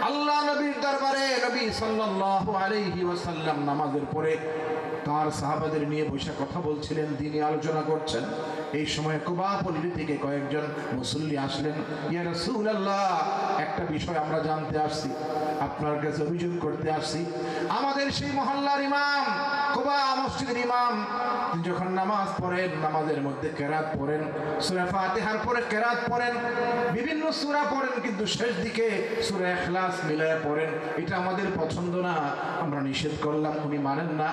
[SPEAKER 1] আল্লাহ নবীর দরবারে। নবী সাল্লাল্লাহু আলাইহি ওয়াসাল্লাম নামাজের পরে তার সাহাবাদের নিয়ে বসে কথা বলছিলেন, দ্বীনি আলোচনা করছেন। এই সময় কুবা পল্লী থেকে কয়েকজন মুসল্লি আসলেন। ইয়া রাসূলুল্লাহ, একটা বিষয় আমরা জানতে আসছি, আপনার কাছে অভিযোগ করতে আসছি। আমাদের সেই মহল্লার ইমাম, কুবা মসজিদের ইমাম, যখন নামাজ পড়েন, নামাজের মধ্যে কেরাত পড়েন, সূরা ফাতিহার পরে কেরাত পড়েন, বিভিন্ন সূরা পড়েন, কিন্তু শেষ দিকে সূরা ইখলাস মিলায়া পড়েন। এটা আমাদের পছন্দ না, আমরা নিষেধ করলাম, উনি মানেন না।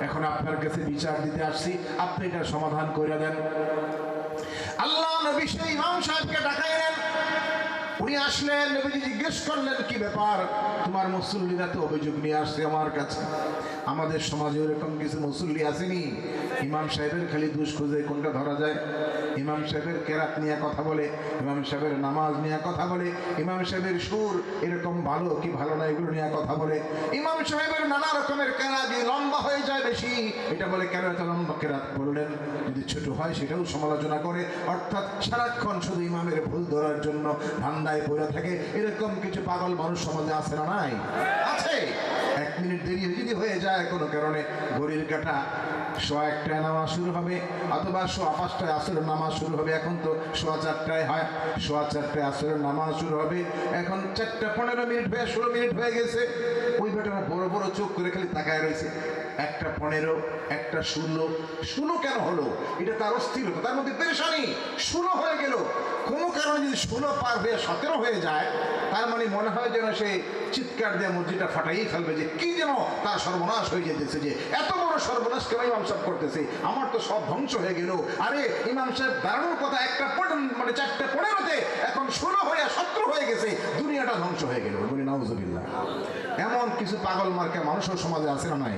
[SPEAKER 1] এখন আপনার কাছে বিচার দিতে আসছি, আপনি এটা সমাধান করে দেন। আল্লাহ নবী সেই ইমাম সাহেবকে ডাকাইলেন। উনি আসলেন, নবীজি জিজ্ঞেস করলেন, কি ব্যাপার, তোমার মুসল্লিরা তো অভিযোগ নিয়ে আসছে আমার কাছে। আমাদের সমাজে এরকম কিছু মুসল্লি আসেনি, ইমাম সাহেবের খালি দোষ খুঁজে কোনটা ধরা যায়। ইমাম সাহেবের কেরাত নিয়ে কথা বলে, ইমাম সাহেবের নামাজ নিয়ে কথা বলে, ইমাম সাহেবের সুর এরকম ভালো কি ভালো না এগুলো নিয়ে কথা বলে, ইমাম সাহেবের নানা রকমের কেরাত লম্বা হয়ে যায় বেশি, এটা বলে কেন এত লম্বা কেরাত বললেন, যদি ছোট হয় সেটাও সমালোচনা করে। অর্থাৎ সারাক্ষণ শুধু ইমামের ভুল ধরার জন্য ধান্দা ধান্দায় পড়ে থাকে। এরকম কিছু পাগল মানুষ সমাজে আছে না নাই? আছে। 1 মিনিট দেরি যদি হয়ে যায় কোনো কারণে, ঘড়ির কাঁটা 1:01 নামাজ শুরু হবে, অথবা 5:15 আসরের নামাজ শুরু হবে। এখন তো 4:15 হয়, 4:15 আসরের নামাজ শুরু হবে। এখন 4:15 হয়ে 16 মিনিট হয়ে গেছে। ওই বেটারা বড় বড় চোখ করে খালি তাকায় রয়েছে। 1:15, 1:16 কেন হলো? এটা তার অস্থিরতা, তার মধ্যে পেরেশানি। 16 হয়ে গেল। কোনো কারণে যদি 16 পার হয়ে 17 হয়ে যায়, তার মানে মনে হয় যেন সে চিৎকার দিয়ে মসজিদটা ফাটাই ফেলবে, যে কি যেন তার সর্বনাশ হয়ে যেতেছে, যে এত বড় সর্বনাশ কেন ইমাম সাহেব করতেছে, আমার তো সব ধ্বংস হয়ে গেল। আরে ইমাম সাহেব দাঁড়ানোর কথা 4:15, এখন 16 হয়ে 17 হয়ে গেছে, দুনিয়াটা ধ্বংস হয়ে গেল। বলি নাউজুবিল্লাহ। এমন কিছু পাগল মার্কা মানুষও সমাজে আছে না নাই?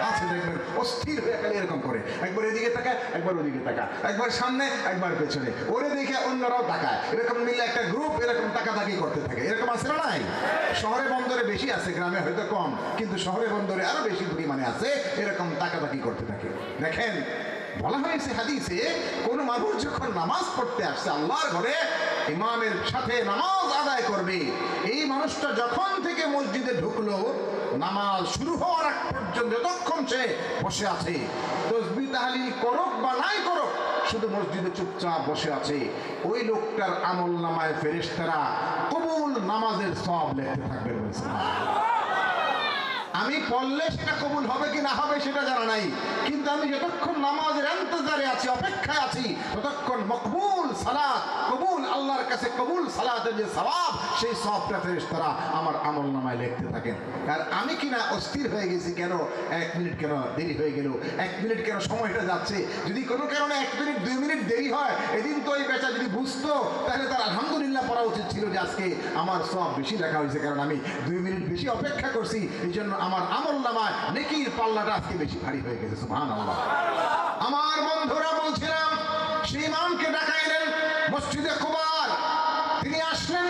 [SPEAKER 1] আছে। দেখবেন অস্থির হয়ে গেলে এরকম করে, একবার এদিকে তাকায়, একবার ওদিকে তাকায়, একবার সামনে, একবার পেছনে, ওরে দেখে অন্যরাও তাকায়। এরকম মিলে একটা গ্রুপ এরকম তাকাতাকি করতে থাকে। এরকম আছে না নাই? শহরে বন্দরে বেশি আছে, গ্রামে হয়তো কম, কিন্তু শহরে বন্দরে আরো বেশি পরিমাণে আছে, এরকম তাকাতাকি করতে থাকে। দেখেন, বলা হয়েছে হাদিসে, কোন মানুষ যখন নামাজ পড়তে আসছে আল্লাহর ঘরে, ইমামের সাথে নামাজ আদায় করবে, এই মানুষটা যখন থেকে মসজিদে ঢুকলো, নামাজ শুরু হওয়ার আগ পর্যন্ত যতক্ষণ সে বসে আছে, তাসবিহ তাহলিল করুক বা নাই করুক, শুধু মসজিদে চুপচাপ বসে আছে, ওই লোকটার আমল নামায় ফেরেশতারা কবুল নামাজের সওয়াব লিখতে থাকবে। আমি পড়লে সেটা কবুল হবে কি না হবে সেটা জানা নাই, কিন্তু আমি যতক্ষণ নামাজের ইন্তজারে আছি, অপেক্ষায় আছি, ততক্ষণ মকবুল সালাত, কবুল আল্লাহর কাছে কবুল সালাতের যে সওয়াব, সেই সওয়াবটা ফেরেশতারা আমার আমলনামায় লিখতে থাকেন। আর আমি কিনা অস্থির হয়ে গেছি, কেন 1 মিনিট কেন দেরি হয়ে গেল, 1 মিনিট কেন সময়টা যাচ্ছে। যদি কোনো কারণে 1 মিনিট 2 মিনিট দেরি হয়, এদিন তো ওই বেচা যদি বুঝতো, তাহলে তার আলহামদুলিল্লাহ পড়া উচিত ছিল যে আজকে আমার সওয়াব বেশি লেখা হয়েছে, কারণ আমি 2 মিনিট বেশি অপেক্ষা করছি, এই জন্য আমার আমলনামায় নেকির পাল্লাটা আজকে বেশি ভারী হয়ে গেছে। সুবহানাল্লাহ। আমার বন্ধুরা, বলছিলাম, সেই ইমামকে ডাকাইলেন মসজিদে কুবার। তিনি আসলেন,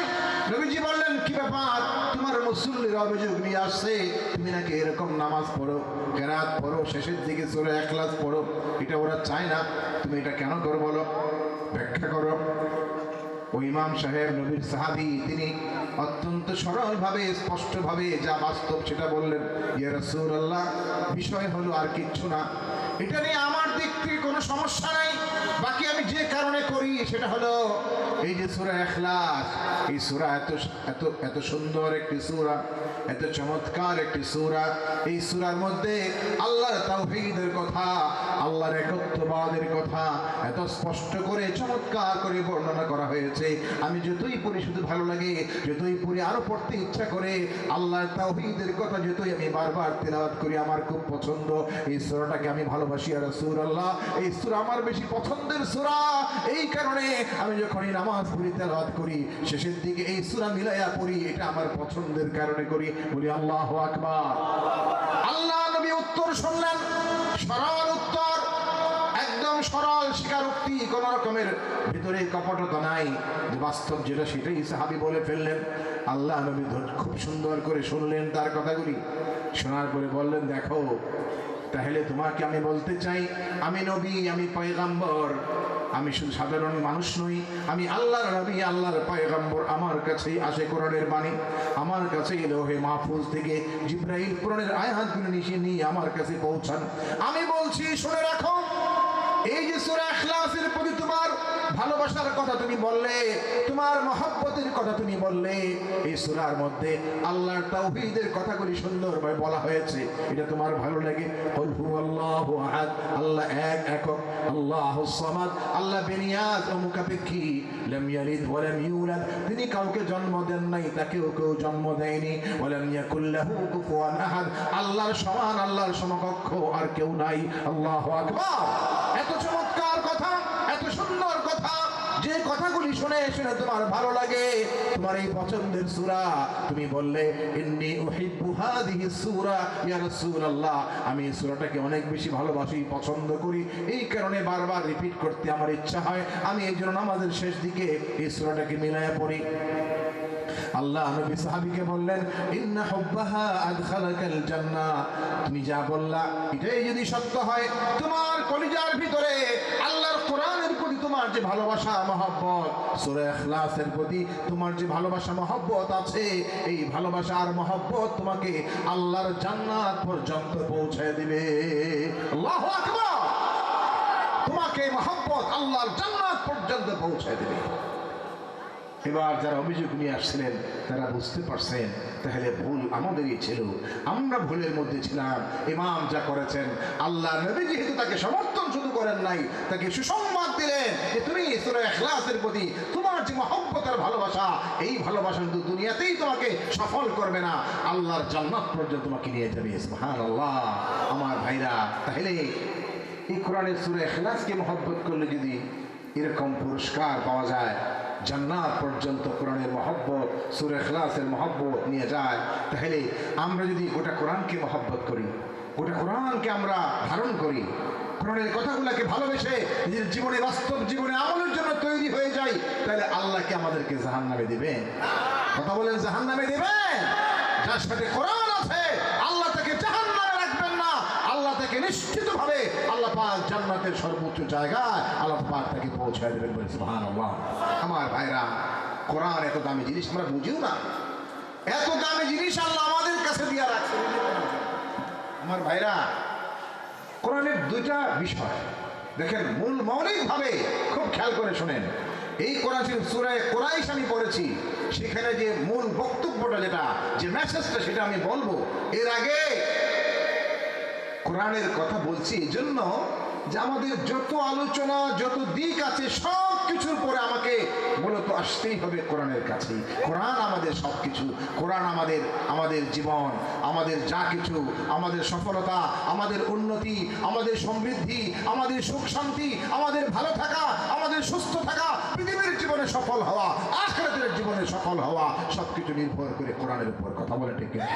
[SPEAKER 1] নবীজি বললেন, কি ব্যাপার, তোমার মুসল্লির অভিযোগ নিয়ে আসছে, তুমি নাকি এরকম নামাজ পড়ো, কেরাত পড়ো, শেষের দিকে সূরা ইখলাস পড়ো, এটা ওরা চায় না, তুমি এটা কেন করো বলো, ব্যাখ্যা করো। ওই ইমাম সাহেব নবীর সাহাবী, তিনি অত্যন্ত সরলভাবে স্পষ্টভাবে যা বাস্তব সেটা বললেন, ইয়া রাসূলুল্লাহ, বিষয় হলো আর কিচ্ছু না, এটা নিয়ে আমার দিক থেকে কোনো সমস্যা নাই, বাকি আমি যে কারণে করি সেটা হলো এই যে সূরা ইখলাস, এই সূরা এত সুন্দর একটি সূরা, এত চমৎকার একটি সূরা, এই সূরার মধ্যে আল্লাহর তাওহীদের কথা, আল্লাহর একত্ববাদের কথা এত স্পষ্ট করে চমৎকার করে বর্ণনা করা হয়েছে। আমি যতই পড়ি শুধু ভালো লাগে, যতই পড়ি আরো পড়তে ইচ্ছা করে, আল্লাহর তাওহীদের কথা যতই আমি বারবার তেলাওয়াত করি, আমার খুব পছন্দ, এই সূরাটাকে আমি ভালোবাসি। আর রাসূলুল্লাহ, এই সূরা আমার বেশি পছন্দের সূরা, এই কারণে আমি যখনই নামাজ পড়ি, তেলাওয়াত করি, শেষের দিকে এই সূরা মিলাইয়া পড়ি, এটা আমার পছন্দের কারণে করি। বলি আল্লাহু আকবার। আল্লাহ নবী উত্তর শুনলেন, সরল উত্তর, একদম সরল স্বীকারোক্তি, কোন রকমের ভিতরে কপটতা নাই, যে বাস্তব যেটা সেটাই সাহাবী বলে ফেললেন। আল্লাহ নবী খুব সুন্দর করে শুনলেন তার কথাগুলি, শোনার পরে বললেন, দেখো, তাহলে তোমাকে আমি বলতে চাই, আমি নবী, আমি পয়গম্বর, আমি শুধু সাধারণ মানুষ নই, আমি আল্লাহর নবী, আল্লাহর পয়গম্বর। আমার কাছেই আসে কোরআনের বাণী, আমার কাছেই লৌহে মাহফুজ থেকে জিবরাইল কোরআনের আয়াতগুলো নিয়ে আমার কাছে পৌঁছান। আমি বলছি, শুনে রাখো, এই যে সূরা ইখলাসের প্রতি তোমার ভালোবাসার কথা তুমি বললে, তোমার মহব্বতের কথা তুমি বললে, এই সূরার মধ্যে আল্লাহর তাওহীদের কথাগুলি সুন্দরভাবে বলা হয়েছে, এটা তোমার ভালো লাগে। কুল হুয়াল্লাহু আহাদ, আল্লাহ এক, একক, আল্লাহুস সামাদ, আল্লাহ বেনিয়াজ ও মুকাফিকি, লাম ইয়ালিদ ওয়া লাম ইউলাদ, তিনি কাউকে জন্ম দেন নাই, তাকেও কেউ জন্ম দেয়নি, ওয়া লাম ইয়াকুল লাহু কুফুয়ান আহাদ, আল্লাহর সমান, আল্লাহর সমকক্ষ আর কেউ নাই। আল্লাহু আকবার। এত চমৎকার কথা, এত সুন্দর কথা, যে কথাগুলি শুনে শুনে তোমার ভালো লাগে, তোমার এই পছন্দের সূরা, তুমি বললে, ইন্নী উহিব্বু হাযিহিস সূরা ইয়া রাসূলুল্লাহ, আমি এই সূরাটাকে অনেক বেশি ভালোবাসি, পছন্দ করি, এই কারণে বারবার রিপিট করতে আমার ইচ্ছা হয়, আমি এই জন্য নামাজের শেষ দিকে এই সূরাটাকে মিলায়া পড়ি। আল্লাহ নবী সাহাবীকে বললেন, ইন্না হুব্বাহা আদখালাকাল জান্নাহ, তুমি যা বললা এটাই যদি সত্য হয়, তোমার কলিজার ভিতরে আল্লাহর কোরআনের প্রতি তোমার যে ভালোবাসা মহব্বত, সূরা ইখলাসের প্রতি তোমার যে ভালোবাসা মহব্বত আছে, এই ভালোবাসা আর মহব্বত তোমাকে আল্লাহর জান্নাত পর্যন্ত পৌঁছে দিবে। আল্লাহু আকবার। তোমাকে মহব্বত আল্লাহর জান্নাত পর্যন্ত পৌঁছে দিবে। এবার যারা অভিযোগ নিয়ে আসছিলেন তারা বুঝতে পারছেন তাহলে ভুল আমাদেরই ছিল, আমরা ভুলের মধ্যে ছিলাম। ইমাম যা করেছেন, আল্লাহ নবী যেহেতু তাকে সমর্থন শুধু করেন নাই, তাকে সুসংবাদ দিলেন যে তুমি সূরা ইখলাসের প্রতি তোমার যে মহব্বত আর ভালোবাসা, এই ভালোবাসা শুধু দুনিয়াতেই তোমাকে সফল করবে না, আল্লাহর জান্নাত পর্যন্ত তোমাকে নিয়ে যাবে। সুবহানাল্লাহ। আমার ভাইরা, তাহলে এই কোরআনের সূরা ইখলাসকে মহব্বত করলে যদি এরকম পুরস্কার পাওয়া যায়, জান্নাত পর্যন্ত কোরআনের মহব্বত, সূরা ইখলাসের মহব্বত নিয়ে যায়, তাহলে আমরা যদি গোটা কোরআনকে মহব্বত করি, গোটা কোরআনকে আমরা ধারণ করি, কোরআনের কথাগুলোকে ভালোবেসে নিজের জীবনে, বাস্তব জীবনে আমলের জন্য তৈরি হয়ে যাই, তাহলে আল্লাহকে আমাদেরকে জাহান্নামে দিবেন? কথা বলেন, জাহান্নামে দিবেন? যার সাথে কোরআন আছে আল্লাহ তাকে জাহান্নামে রাখবেন না, আল্লাহ তাকে নিশ্চিতভাবে আল্লাহ পাক জান্নাতের সর্বোচ্চ জায়গায় আল্লাহ পাক তাকে পৌঁছায় দেবেন। বলে সুবহানাল্লাহ। আমার ভাইরা, কোরআন এত দামি জিনিস আমরা বুঝিও না, এত দামি জিনিস আল্লাহ আমাদের কাছে দিয়ে রাখছে। আমার ভাইরা, কোরআনের দুইটা বিষয় দেখেন, মূল মৌলিকভাবে খুব খেয়াল করে শোনেন। এই কোরআন শরীফ সূরা কুরাইশ আমি পড়েছি, সেখানে যে মূল বক্তব্যটা, যেটা যে মেসেজটা, সেটা আমি বলবো। এর আগে কোরআনের কথা বলছি এই জন্য যে আমাদের যত আলোচনা, যত দিক আছে, সব কিছুর পরে আমাকে মূলত আসতেই হবে কোরআনের কাছে। কোরআন আমাদের সব কিছু, কোরআন আমাদের জীবন, আমাদের যা কিছু, আমাদের সফলতা, আমাদের উন্নতি, আমাদের সমৃদ্ধি, আমাদের সুখ শান্তি, আমাদের ভালো থাকা, আমাদের সুস্থ থাকা, পৃথিবীর জীবনে সফল হওয়া, আখিরাতের জীবনে সফল হওয়া, সবকিছু নির্ভর করে কোরআনের উপর। কথা বলে ঠিক না?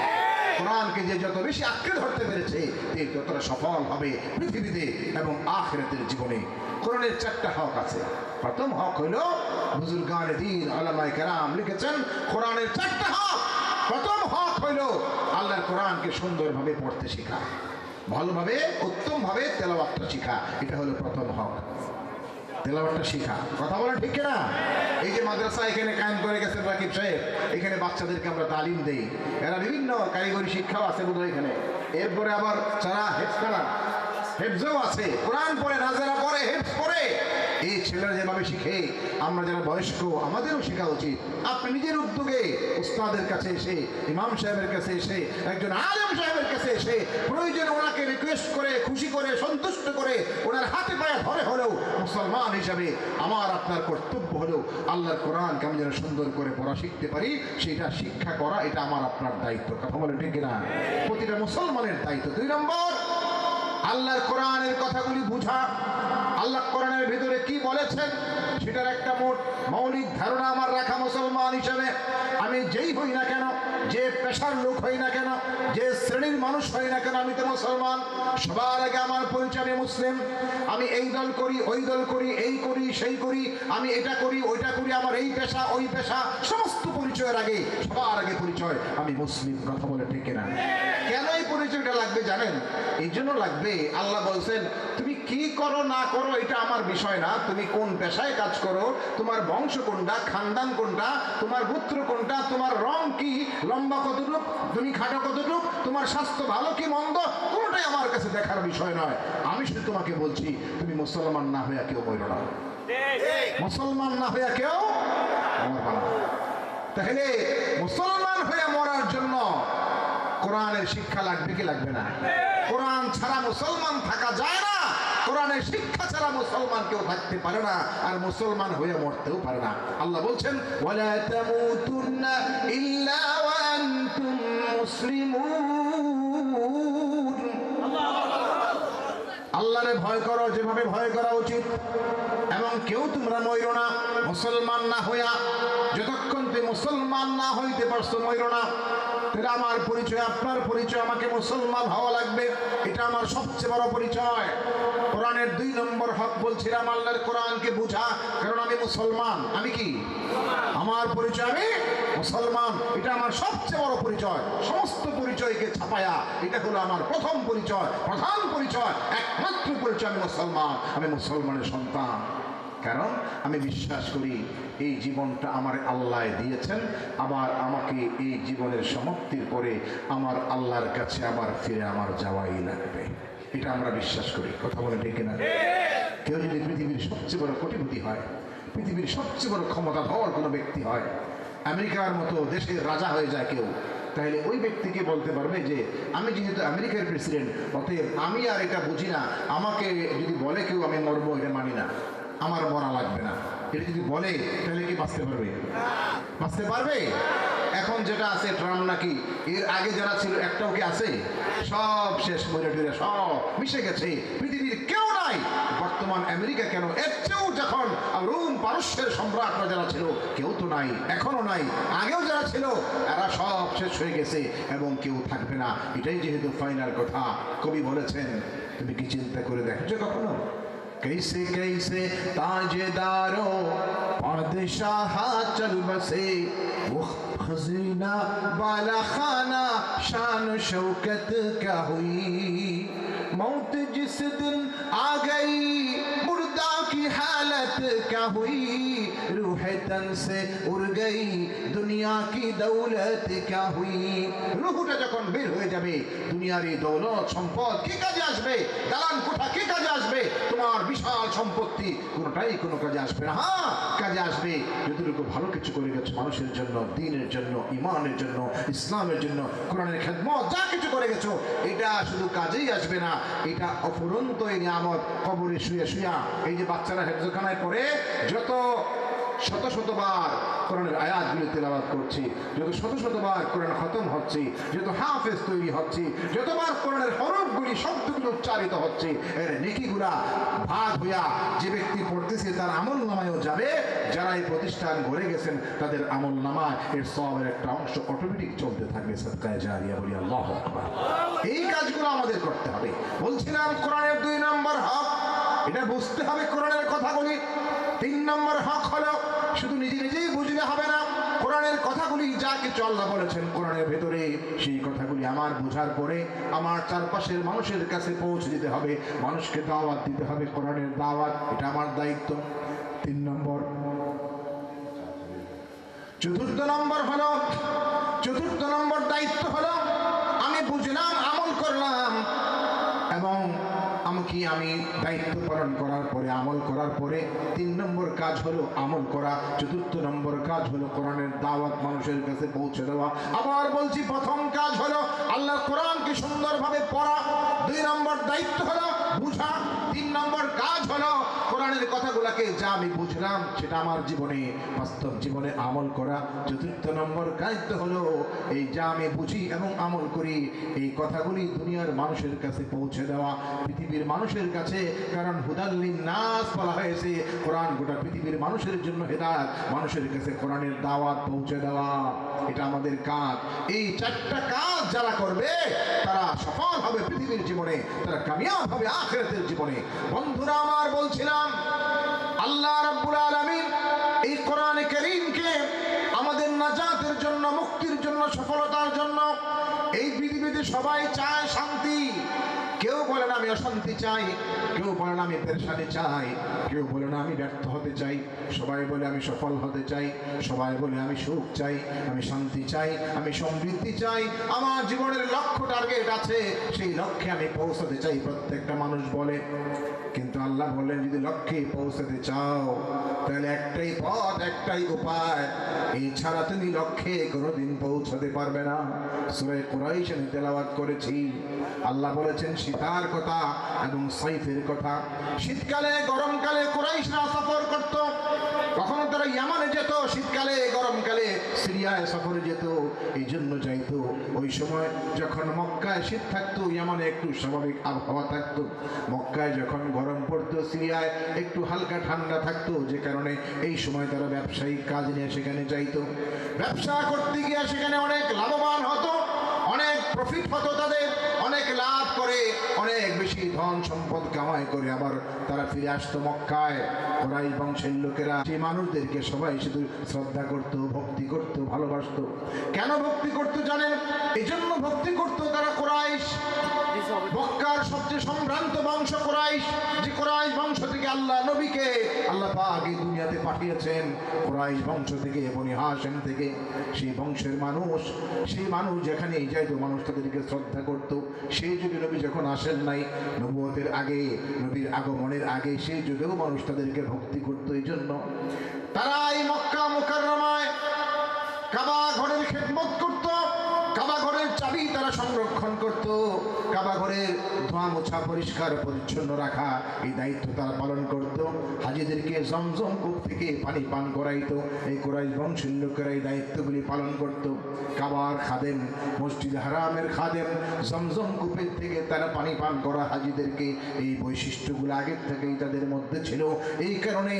[SPEAKER 1] কোরআনকে যে যত বেশি আঁকড়ে ধরতে পেরেছে, সে ততটা সফল হবে পৃথিবীতে এবং আখিরাতের জীবনে। কোরআনের চারটা হক আছে। প্রথম হক হইল, বুজুর্গানে দ্বীন উলামায়ে কেরাম লিখেছেন, কোরআনের চারটা হক। প্রথম হক হইল আল্লাহর কোরআনকে সুন্দরভাবে পড়তে শেখা, ভালোভাবে উত্তমভাবে তেলাওয়াতটা শেখা। এটা হলো প্রথম হক, তেলাওয়াতটা শেখা। কথা বলেন ঠিক না? এই যে মাদ্রাসা এখানে কায়েম করে গেছেন রাকিব সাহেব, এখানে বাচ্চাদেরকে আমরা তালিম দেই, এরা বিভিন্ন কারিগরি শিক্ষাও আছে বোধহয় এখানে। এরপরে আবার যারা হেফখানা, হেফজও আছে, কোরআন পড়ে, নাজারা পড়ে, হেফজ পড়ে। এই ছেলেরা যেভাবে শিখে, আমরা যারা বয়স্ক আমাদেরও শেখা উচিত। আপনি নিজের উদ্যোগে উস্তাদের কাছে এসে, ইমাম সাহেবের কাছে এসে, একজন আলেম সাহেবের কাছে এসে, প্রয়োজনে ওনাকে রিকোয়েস্ট করে, খুশি করে, সন্তুষ্ট করে, ওনার হাতে পায়ে ধরে হলেও মুসলমান হিসাবে আমার আপনার কর্তব্য হলেও আল্লাহর কোরআনকে আমি যেন সুন্দর করে পড়া শিখতে পারি, সেটা শিক্ষা করা, এটা আমার আপনার দায়িত্ব। কথা বলে ঠিক না? প্রতিটা মুসলমানের দায়িত্ব। 2 নম্বর, আল্লাহর কোরআনের কথাগুলি বুঝা, আল্লাহ কোরআনের ভিতরে কি বলেছেন সেটার একটা মৌলিক ধারণা আমার রাখা। মুসলমান হিসেবে আমি যেই হই না কেন, যে পেশার লোক হই না কেন, যে শ্রেণীর মানুষ হই না কেন, আমি তো মুসলমান। সবার আগে আমার পরিচয়, আমি মুসলিম। আমি এই দল করি, ওই দল করি, এই করি, সেই করি, আমি এটা করি, ওইটা করি, আমার এই পেশা, ওই পেশা, সমস্ত পরিচয়ের আগে, সবার আগে পরিচয় আমি মুসলিম। কথা বলে ঠিক না? কেন এই পরিচয়টা লাগবে জানেন? এই জন্য লাগবে, আল্লাহ বলছেন, তুমি কি করো না করো এটা আমার বিষয় না, তুমি কোন পেশায় কাজ করো, তোমার বংশ কোনটা, খানদান কোনটা, তোমার গোত্র কোনটা, তোমার রং কি, লম্বা কতটুক, তুমি খাটো কতটুক, তোমার স্বাস্থ্য ভালো কি মন্দ, কোনটাই আমার কাছে দেখার বিষয় নয়। আমি শুধু তোমাকে বলছি, তুমি মুসলমান না হইয়া কেউ মরো না, মুসলমান না হইয়া কেউ মরবা না। তাহলে মুসলমান হয়ে মরার জন্য কোরআনের শিক্ষা লাগবে কি লাগবে না? কোরআন ছাড়া মুসলমান থাকা যায় না, কোরআনের শিক্ষা ছাড়া মুসলমান কেউ থাকতে পারে না, আর মুসলমান হয়ে মরতেও পারে না। আল্লাহ বলছেন, ওয়ালা তামুতুন্না ইল্লা ওয়া আনতুম মুসলিমুন। আল্লাহরে ভয় করো যেভাবে ভয় করা উচিত, এবং কেউ তোমরা মরো না মুসলমান না হইয়া। যতক্ষণ তুই মুসলমান না হইতে পারছো, মরো না। তাহলে আমার পরিচয়, আপনার পরিচয়, আমাকে মুসলমান হওয়া লাগবে, এটা আমার সবচেয়ে বড় পরিচয়। কোরআনের 2 নম্বর হক বলছিলাম, আল্লাহর কোরআনকে বুঝা। কারণ আমি মুসলমান, আমি কি, আমার পরিচয় আমি মুসলমান, এটা আমার সবচেয়ে বড় পরিচয়। সমস্ত পরিচয়কে ছাপায়া এটা হলো আমার প্রথম পরিচয়, প্রধান পরিচয়, একমাত্র পরিচয়। আমি মুসলমান, আমি মুসলমানের সন্তান। কারণ আমি বিশ্বাস করি এই জীবনটা আমার আল্লাহ দিয়েছেন, আবার আমাকে এই জীবনের সমাপ্তির পরে আমার আল্লাহর কাছে আবার ফিরে আমার যাওয়াই লাগবে। এটা আমরা বিশ্বাস করি। কথা বলে ঠিক না? কেউ যদি পৃথিবীর সবচেয়ে বড় কোটিপতি হয়, পৃথিবীর সবচেয়ে বড় ক্ষমতাধর কোনো ব্যক্তি হয়, আমেরিকার মতো দেশের রাজা হয়ে যায় কেউ, তাহলে ওই ব্যক্তিকে বলতে পারবে যে আমি যেহেতু আমেরিকার প্রেসিডেন্ট, অতএব আমি আর এটা বুঝি না, আমাকে যদি বলে কেউ আমি মরবো, এটা মানি না, আমার মরা লাগবে না, এটা যদি বলে তাহলে কি বাঁচতে পারবে? বাঁচতে পারবে? এখন যেটা আছে ট্রাম্প নাকি, এর আগে যারা ছিল একটাও কি আছে? সব শেষ, মরে টরে সব মিশে গেছে, পৃথিবীর কেউ নাই। বর্তমান আমেরিকা কেন, এর চেয়েও যখন রোম পারস্যের সম্রাটরা যারা ছিল কেউ তো নাই, এখনো নাই, আগেও যারা ছিল এরা সব শেষ হয়ে গেছে এবং কেউ থাকবে না। এটাই যেহেতু ফাইনাল কথা, কবি বলেছেন, তুমি কি চিন্তা করে দেখছো কখনো कैसे कैसे ताजेदारों बादशाह चल बसे, वो खजीना वाला खाना शान शौकत क्या हुई, मौत जिस दिन आ गई मुर्दा की हालत क्या हुई, रूह तन से उड़ गई दुनिया की दौलत क्या हुई। রুহটা যখন বের হয়ে যাবে, দুনিয়ার এই দৌলত সম্পদ কি কাজে আসবে? দালান কোঠা কি কাজে আসবে? তোমার বিশাল সম্পত্তি কোনোটাই কোনো কাজে আসবে না। হ্যাঁ, কাজে আসবে যতটুকু ভালো কিছু করে গেছো মানুষের জন্য, দ্বীনের জন্য, ইমানের জন্য, ইসলামের জন্য, কোরআনের খেদমত যা কিছু করে গেছো, এটা শুধু কাজেই আসবে না, এটা অফুরন্ত এই নিয়ামত। কবরে শুয়ে শুয়া এই যে বাচ্চারা হেফজখানায় পড়ে যত শত শতবার কোরআনের আয়াতগুলি তেলাওয়াত করছি, যত শত শতবার কোরআন খতম হচ্ছে, যত হাফেজ তৈরি হচ্ছে, যতবার কোরআনের হরফগুলি শব্দগুলো উচ্চারিত হচ্ছে, এর নেকিগুলা ভাগ হইয়া যে ব্যক্তি পড়তেছে তার আমল নামায়ও যাবে। যারা এই প্রতিষ্ঠান গড়ে গেছেন তাদের আমল নামায় এর সওয়াবের একটা অংশ অটোমেটিক চলতে থাকবে। সাদকায়ে জারিয়া বলি আল্লাহু আকবার। এই কাজগুলো আমাদের করতে হবে। বলছিলাম কোরআনের 2 নম্বর হক, এটা বুঝতে হবে কোরআনের কথাগুলি। 3 নম্বর হক হলো শুধু নিজে নিজেই বুঝলে হবে না, কোরআনের কথাগুলি যা কিছু আল্লাহ বলেছেন কোরআনের ভেতরে, সেই কথাগুলি আমার বোঝার পরে আমার চারপাশের মানুষের কাছে পৌঁছে দিতে হবে, মানুষকে দাওয়াত দিতে হবে, কোরআনের দাওয়াত, এটা আমার দায়িত্ব। 3 নম্বর। 4th নম্বর দায়িত্ব হলো আমি বুঝলাম, আমল করলাম, এবং আমি দায়িত্ব পালন করার পরে, আমল করার পরে 3 নম্বর কাজ হলো আমল করা। 4th নম্বর কাজ হলো কোরআনের দাওয়াত মানুষের কাছে পৌঁছে দেওয়া। আবার বলছি, প্রথম কাজ হলো আল্লাহর কোরআনকে সুন্দরভাবে পড়া, 2 নম্বর দায়িত্ব হলো বুঝা, 3 নম্বর কাজ হলো কোরআনের কথাগুলোকে যা আমি বুঝলাম সেটা আমার জীবনে, বাস্তব জীবনে আমল করা। 4th নম্বর দায়িত্ব হলো এই যা আমি বুঝি এবং আমল করি এই কথাগুলি দুনিয়ার মানুষের কাছে পৌঁছে দেওয়া, পৃথিবীর মানুষের কাছে। কারণ হুদাল লিন্নাস বলা হয়েছে, কোরআন গোটা পৃথিবীর মানুষের জন্য হেদায়েত, মানুষের কাছে কোরআনের দাওয়াত পৌঁছে দেওয়া, এটা আমাদের কাজ। এই 4টা কাজ যারা করবে তারা সফল হবে পৃথিবীর জীবনে, তারা কামিয়াব হবে আখিরাতের জীবনে। বন্ধুরা আমার, বলছিলাম আল্লাহ রাব্বুল আলামিন এই কোরআনে কারীমকে আমাদের নাজাতের জন্য, মুক্তির জন্য, সফলতার জন্য, এই পৃথিবীতে সবাই চায় শান্তি। কেউ বলে না আমি অশান্তি চাই, কেউ বলে না আমি পেরেশানি চাই, কেউ বলে না আমি ব্যর্থ হতে চাই, সবাই বলে আমি সফল হতে চাই, সবাই বলে আমি সুখ চাই, আমি শান্তি চাই, আমি সমৃদ্ধি চাই, আমার জীবনের লক্ষ্য টার্গেট আছে, সেই লক্ষ্যে আমি পৌঁছাতে চাই, প্রত্যেকটা মানুষ বলে। কিন্তু আল্লাহ বলেন, যদি লক্ষ্যে পৌঁছাতে চাও তাহলে একটাই পথ, একটাই উপায়, এই ছাড়া তুমি লক্ষ্যে কোনোদিন পৌঁছাতে পারবে না। সূরা কুরাইশ আমি তেলাওয়াত করেছি, আল্লাহ বলেছেন শীতার কথা এবং সাইফের কথা। শীতকালে গরমকালে কুরাইশরা সফর করত, কখনো তারা ইয়ামানে যেত, শীতকালে গরমকালে সিরিয়ায় সফরে যেত, এই জন্য যাইতো। ওই সময় যখন মক্কায় শীত থাকতো, ইয়ামানে একটু স্বাভাবিক আবহাওয়া থাকতো, মক্কায় যখন গরম পড়তো, সিরিয়ায় একটু হালকা ঠান্ডা থাকতো, যে কারণে এই সময় তারা ব্যবসায়িক কাজ নিয়ে সেখানে যাইতো। ব্যবসা করতে গিয়ে সেখানে অনেক লাভবান হতো, অনেক প্রফিট হতো তাদের, অনেক লাভ করে অনেক বেশি ধন সম্পদ কামাই করে আবার তারা ফিরে আসতো মক্কায়। কুরাইশ বংশের লোকেরা সেই মানুষদেরকে সবাই শুধু শ্রদ্ধা করত, ভক্তি করত, ভালোবাসত। কেন ভক্তি করত জানেন? এই জন্য ভক্তি করত তারা কুরাইশ মক্কার সবচেয়ে সম্ভ্রান্ত বংশ কুরাইশ, যে কুরাইশ বংশ থেকে আল্লাহ নবীকে আল্লাহ পাক এই দুনিয়াতে পাঠিয়েছেন। কুরাইশ বংশ থেকে, বনি হাশিম থেকে, সেই বংশের মানুষ, সেই মানুষ যেখানে যাইতো মানুষ তাদেরকে শ্রদ্ধা করত। সেই যুগে নবী যখন আসেন নাই, নবুয়তের আগে, নবীর আগমনের আগে, সেই যুগেও মানুষ তাদেরকে ভক্তি করত। এই জন্য তারা এই মক্কা মুকাররমায় কাবা ঘরের খেদমত করত, কাবা ঘরের চাবি তারা সংরক্ষণ করত, কাবা ঘরের ধোয়া মোছা পরিষ্কার পরিচ্ছন্ন রাখা এই দায়িত্ব তারা পালন করত। হাজিদেরকে জমজম কূপ থেকে পানি পান করাইতো। এই কুরাইশ বংশের লোকেরা এই দায়িত্বগুলি পালন করত। কাবার খাদেম, মসজিদ হারামের খাদেম, জমজম কূপের থেকে তারা পানি পান করা হাজিদেরকে, এই বৈশিষ্ট্যগুলো আগের থেকেই তাদের মধ্যে ছিল। এই কারণে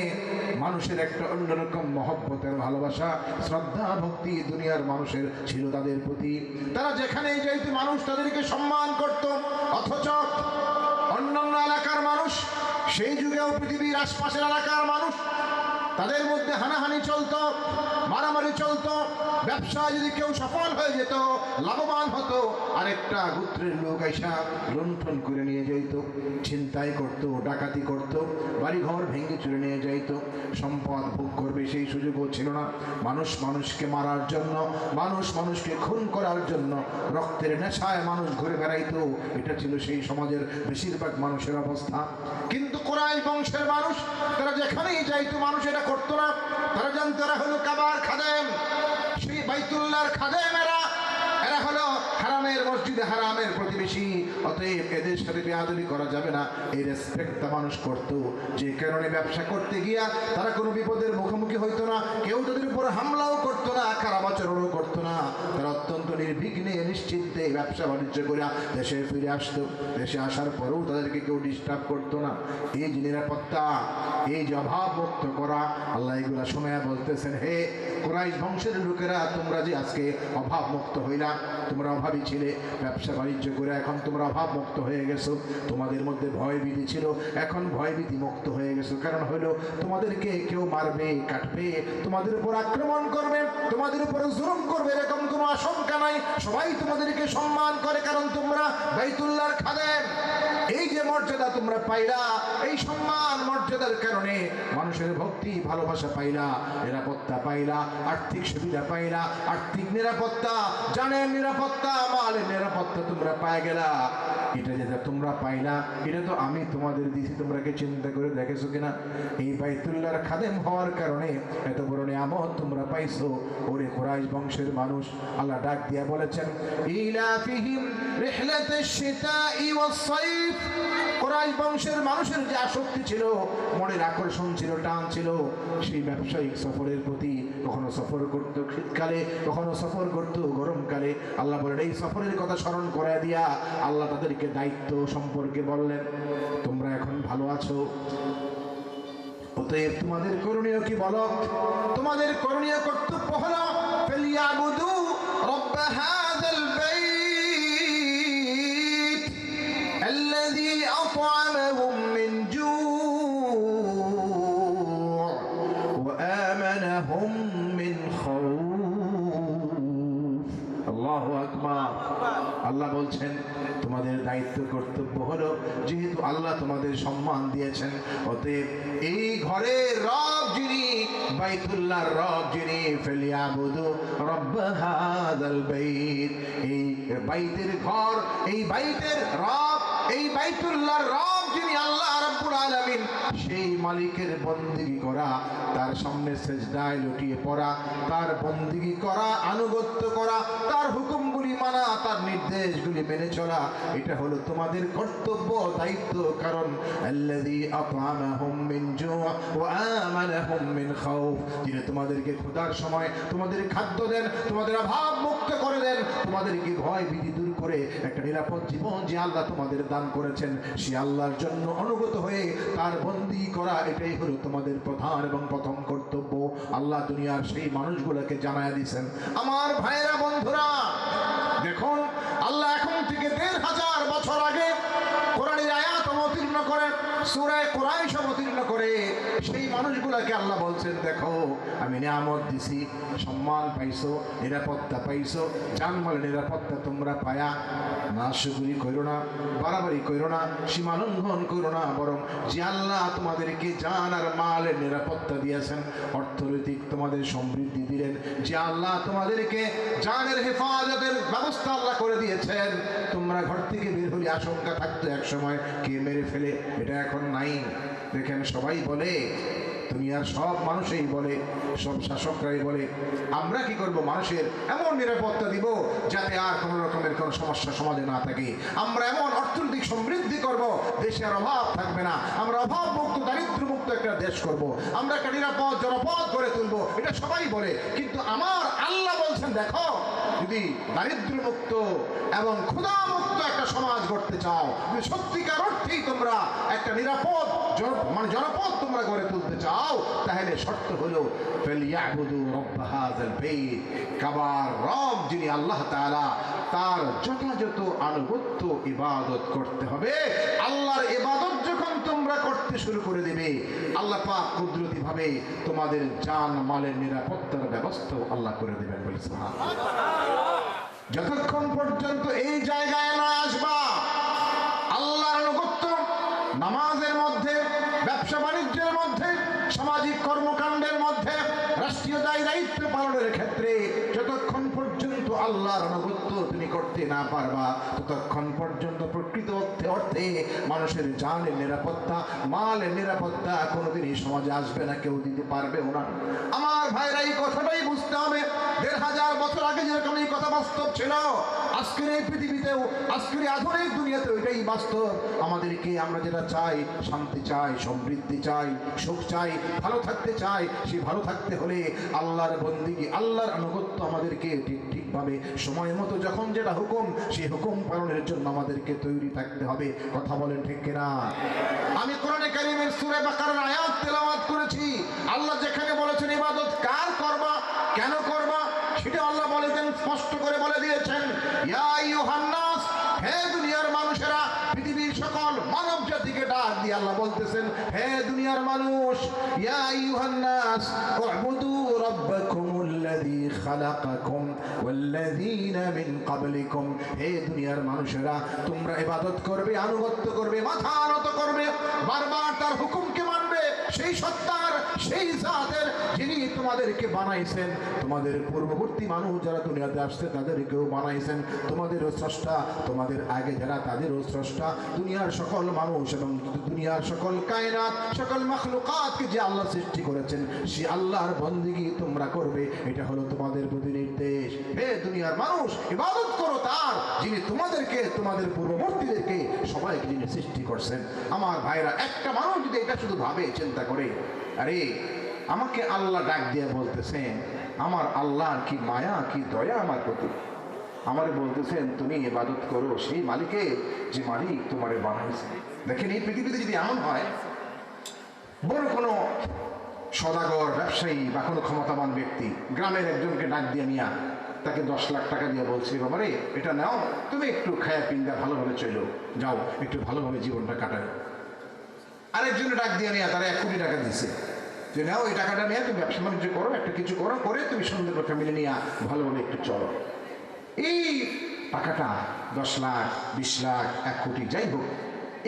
[SPEAKER 1] মানুষের একটা অন্যরকম মহব্বতের ভালোবাসা, শ্রদ্ধা, ভক্তি দুনিয়ার মানুষের ছিল তাদের প্রতি। তারা যেখানে যাইতে মানুষ তাদেরকে সম্মান করত। অথচ অন্যান্য এলাকার মানুষ, সেই যুগেও পৃথিবীর আশপাশের এলাকার মানুষ, তাদের মধ্যে হানাহানি চলতো, মারামারি চলতো। ব্যবসায় যদি কেউ সফল হয়ে যেত, লাভবান হতো, আরেকটা গোত্রের লোক আইসা লুণ্ঠন করে নিয়ে যাইত, ছিনতাই করত, ডাকাতি করত, বাড়িঘর ভেঙে চুরে নিয়ে যাইত। সম্পদ ভোগ করবে সেই সুযোগও ছিল না। মানুষ মানুষকে মারার জন্য, মানুষ মানুষকে খুন করার জন্য রক্তের নেশায় মানুষ ঘুরে বেড়াইতো। এটা ছিল সেই সমাজের বেশিরভাগ মানুষের অবস্থা। কিন্তু কুরাইশ বংশের মানুষ, তারা যেখানেই যাইতো মানুষ এটা করতো না। তারা জানতো এরা হলো কাবার খাদেম, সেই বাইতুল্লাহর খাদেম। এরা হলো হারামের, মসজিদে হারামের প্রতিবেশী। অতএব এদের সাথে বেয়াদবি করা যাবে না, এই রেসপেক্টটা মানুষ করত। যে কারণে ব্যবসা করতে গিয়া তারা কোনো বিপদের মুখোমুখি হইতো না, কেউ তাদের উপর হামলাও করতো না, খারাপ আচরণও করতো না। তারা অত্যন্ত নির্বিঘ্নে নিশ্চিন্তে ব্যবসা বাণিজ্য করে দেশে ফিরে আসতো। দেশে আসার পরেও তাদেরকে কেউ ডিস্টার্ব করতো না। এই যে নিরাপত্তা, এই যে অভাব মুক্ত করা, আল্লাহ এগুলা সময় বলতেছেন, হে কুরাইশ বংশের লোকেরা, তোমরা যে আজকে অভাব মুক্ত হইলা, তোমরা অভাবী ছিলে, ব্যবসা বাণিজ্য করে এখন তোমরা অভাব মুক্ত হয়ে গেছো। তোমাদের মধ্যে ভয় ভীতি ছিল, এখন ভয় ভীতি মুক্ত হয়ে গেছো। কারণ হলো তোমাদেরকে কেউ মারবে, কাটবে, তোমাদের উপর আক্রমণ করবে, তোমাদের উপর জুলুম করবে, এরকম কোনো আশঙ্কা নাই। সবাই তোমাদেরকে সম্মান করে, কারণ তোমরা বাইতুল্লাহর খাদেম। এই যে মর্যাদা তোমরা পাইলা, এই সম্মান মর্যাদার কারণে মানুষের ভক্তি ভালোবাসা পাইলা, নিরাপত্তা পাইলা, আর্থিক সুবিধা পাইলা, আর্থিক নিরাপত্তা, জানের নিরাপত্তা, মালের নিরাপত্তা তোমরা পাই গেলা। এটা যেটা তোমরা পাইলা, এটা তো আমি তোমাদের দিয়েছি। তোমরা কি চিন্তা করে দেখেছো কিনা? এই বাইতুল্লাহর খাদেম হওয়ার কারণে এত বড় নিয়ামত তোমরা পাইছো। ওরে কুরাইশ বংশের মানুষ, আল্লাহ ডাক দিয়া বলেছেন, ইলাফিহিম রিহলাতাশ শিতাই ওয়াস সাইফ। কুরাইশ বংশের মানুষের যে আসক্তি ছিল, মনের আকর্ষণ ছিল, টান ছিল সেই ব্যবসায়িক সফরের প্রতি। কখনো সফর করতো শীতকালে, কখনো সফর করতো গরমকালে। আল্লাহ বলেন, এই সফরের কথা স্মরণ করে দিয়া আল্লাহ তাদেরকে দায়িত্ব সম্পর্কে বললেন, তোমরা এখন ভালো আছো, অতএব তোমাদের করণীয় কি বলো? তোমাদের করণীয় কর্তব্য হলো ফালিয়াবুদু রাব্ব হাযাল বাইত আল্লাযী আত'আমাহুম মিন জু' ওয়া আমানাহুম মিন খাউফ। আল্লাহু আকবার। আল্লাহ বলছেন, তোমাদের দায়িত্ব কর্তব্য হলো, যেহেতু আল্লাহ তোমাদের সম্মান দিয়েছেন, অতএব এই ঘরের রব যিনি, বাইতুল্লাহর রব যিনি, ফালিয়াবুদু রাব্ব হাযাল বাইত, এই বাইতের ঘর, এই বাইতের রব, এই বাইতুল্লাহর রব যিনি আল্লাহ রাব্বুল আলামিন, সেই মালিকের বন্দেগী করা, তার সামনে সেজদায় লুটিয়ে পড়া, তার বন্দেগী করা, আনুগত্য করা, তার হুকুমগুলি মানা, তার নির্দেশগুলি মেনে চলা, এটা হলো তোমাদের কর্তব্য, দায়িত্ব। কারণ আল্লাযী আত'আমাহুম মিন জু' ওয়া আমানাহুম মিন খাউফ, যিনি তোমাদেরকে ক্ষুধার সময় তোমাদের খাদ্য দেন, তোমাদের অভাব মুক্ত করে দেন, তোমাদেরকে ভয় ভীতি দূর করে একটা নিরাপদ জীবন যে আল্লাহ তোমাদের দান করেছেন, সে আল্লাহর জন্য অনুগত হয়ে তার বন্দী করা, এটাই হলো তোমাদের প্রধান এবং প্রথম কর্তব্য। আল্লাহ দুনিয়ার সেই মানুষগুলোকে জানায়া দিয়েছেন। আমার ভাইয়েরা, বন্ধুরা, দেখুন, আল্লাহ এখন থেকে ১৫০০ বছর আগে কোরআনের আয়াত অবতীর্ণ করে, সূরা কুরাইশ অবতীর্ণ করে সেই মানুষগুলো বান্দাকে আল্লাহ বলছেন, দেখো আমি নিয়ামত দিছি, সম্মান পাইছো, নিরাপত্তা পাইছো, জানমাল নিরাপত্তা তোমরা পায়া নাশুকরি করো না, বাড়াবাড়ি করো না, সীমা লঙ্ঘন করো না, বরং যে আল্লাহ তোমাদেরকে জান আর মালের নিরাপত্তা দিয়েছেন, অর্থনৈতিক তোমাদের সমৃদ্ধি দিলেন, যে আল্লাহ তোমাদেরকে জানের হেফাজতের ব্যবস্থা আল্লাহ করে দিয়েছেন, তোমরা ঘর থেকে বের হলে আশঙ্কা থাকতো এক সময় কে মেরে ফেলে, এটা এখন নাই। দেখেন সবাই বলে, দুনিয়ার সব মানুষই বলে, সব শাসকরাই বলে, আমরা কি করব, মানুষের এমন নিরাপত্তা দিব যাতে আর কোনো রকমের কোনো সমস্যা সমাজে না থাকে, আমরা এমন অর্থনৈতিক সমৃদ্ধি করব দেশে আর অভাব থাকবে না, আমরা অভাব মুক্ত দারিদ্র্য মুক্ত একটা দেশ করব, আমরা একটা নিরাপদ জনপদ করে তুলবো, এটা সবাই বলে। কিন্তু আমার আল্লাহ বলছেন, দেখো যদি দারিদ্র্য মুক্ত এবং ক্ষুধা মুক্ত একটা সমাজ গড়তে চাও, যদি সত্যিকার অর্থেই তোমরা একটা নিরাপদ জনপদ তোমরা গড়ে তুলতে চাও, তাহলে শর্ত হলো ফালিয়াবুদু রাব্ব হাযাল বাইত, কাবার রব যিনি আল্লাহ তাআলা, তার যথাযথ আনুগত্য ইবাদত করতে হবে। আল্লাহর ইবাদত যখন তোমরা করতে শুরু করে দেবে, আল্লাহ পাক কুদরতি ভাবে তোমাদের জান মালের নিরাপত্তার ব্যবস্থা আল্লাহ করে দেবেন। বলি সুবহানাল্লাহ। যতক্ষণ পর্যন্ত এই জায়গায় না আসবা, আল্লাহর আনুগত্য নামাজের মধ্যে, ব্যবসা বাণিজ্যের মধ্যে, সামাজিক কর্মকাণ্ডের মধ্যে, রাষ্ট্রীয় দায়িত্ব পালনের ক্ষেত্রে যতক্ষণ পর্যন্ত আল্লাহর আনুগত্য তুমি করতে না পারবা, ততক্ষণ পর্যন্ত প্রকৃত অর্থে মানুষের জানের নিরাপত্তা, মালের নিরাপত্তা কোনোদিনই সমাজে আসবে না, কেউ দিতে পারবেও না। আমার ভাইরা এই কথাটাই বুঝতে হবে। ১৫০০ বছর আগে যেরকম এই কথা বাস্তব ছিল, আজকের এই পৃথিবীতেও, আজকের এই আধুনিক দুনিয়াতেও এটাই বাস্তব। আমাদেরকে, আমরা যেটা চাই, শান্তি চাই, সমৃদ্ধি চাই, সুখ চাই, ভালো থাকতে চাই, সেই ভালো থাকতে হলে আল্লাহর বন্দেগী, আল্লাহর আনুগত্য আমাদেরকে ঠিকভাবে সময় মতো যখন যেটা হুকুম, সেই হুকুম পালনের জন্য আমাদেরকে তৈরি থাকতে হবে। কথা বলেন ঠিক কিনা? আমি কোরআনে কারীমের সূরা বাকারার আয়াত তেলাওয়াত করেছি। আল্লাহ যেখানে বলেছেন ইবাদত কার করবা, কেন করবা, সেটা আল্লাহ বলেছেন, স্পষ্ট করে বলে দিয়েছেন, ইয়া আইয়ুহান নাস, হে দুনিয়ার মানুষেরা, পৃথিবীর সকল মানব জাতিকে ডাক দিয়ে আল্লাহ বলতেছেন, হে দুনিয়ার মানুষ, ইয়া আইয়ুহান নাস উ'বুদু রাব্বাকুমুল্লাযী খালাকাকুম ওয়াল্লাযীনা মিন ক্বাবলিকুম, হে দুনিয়ার মানুষেরা, তোমরা ইবাদত করবে, আনুগত্য করবে, মাথা নত করবে, বারবার তার হুকুমকে মানবে, সেই সত্তার, সেই জাতের যিনি তোমাদেরকে বানাইছেন, তোমাদের পূর্ববর্তী মানুষ যারা দুনিয়াতে আসছে তাদেরকেও বানাইছেন, তোমাদেরও স্রষ্টা, তোমাদের আগে যারা তাদেরও স্রষ্টা, দুনিয়ার সকল মানুষ এবং দুনিয়ার সকল কায়নাত, সকল মাখলুকাতকে যে আল্লাহ সৃষ্টি করেছেন, সেই আল্লাহর বন্দেগী তোমরা করবে, এটা হলো তোমাদের প্রতি নির্দেশ। হে দুনিয়ার মানুষ, ইবাদত করো তার যিনি তোমাদেরকে, তোমাদের পূর্ববর্তীদেরকে সবাইকে যিনি সৃষ্টি করছেন। আমার ভাইরা, একটা মানুষ যদি এটা শুধু ভাবে, চিন্তা করে, আরে আমাকে আল্লাহ ডাক দিয়ে বলতেছেন, আমার আল্লাহর কি মায়া, কি দয়া আমার প্রতি, আমারে বলতেছেন তুমি ইবাদত করো সেই মালিকের, যে মালিক তোমারে বানাইছে। দেখেন এই পৃথিবীতে যদি এমন হয়, বড় কোনো সদাগর, ব্যবসায়ী বা কোনো ক্ষমতাবান ব্যক্তি গ্রামের একজনকে ডাক দিয়ে নিয়া তাকে 10 লাখ টাকা দিয়ে বলছে, বাবারে এটা নাও, তুমি একটু খায়া পিন্দা ভালোভাবে চলো, যাও একটু ভালোভাবে জীবনটা কাটাও। আরেকজনে ডাক দিয়ে নিয়ে তারা 1 কোটি টাকা দিচ্ছে, যে নাও এই টাকাটা নিয়ে তুমি ব্যবসা বাণিজ্য করো, একটা কিছু করো, করে তুমি সুন্দর ফ্যামিলি নিয়ে ভালোভাবে একটু চলো। এই টাকাটা 10 লাখ, 20 লাখ, 1 কোটি, যাই হোক,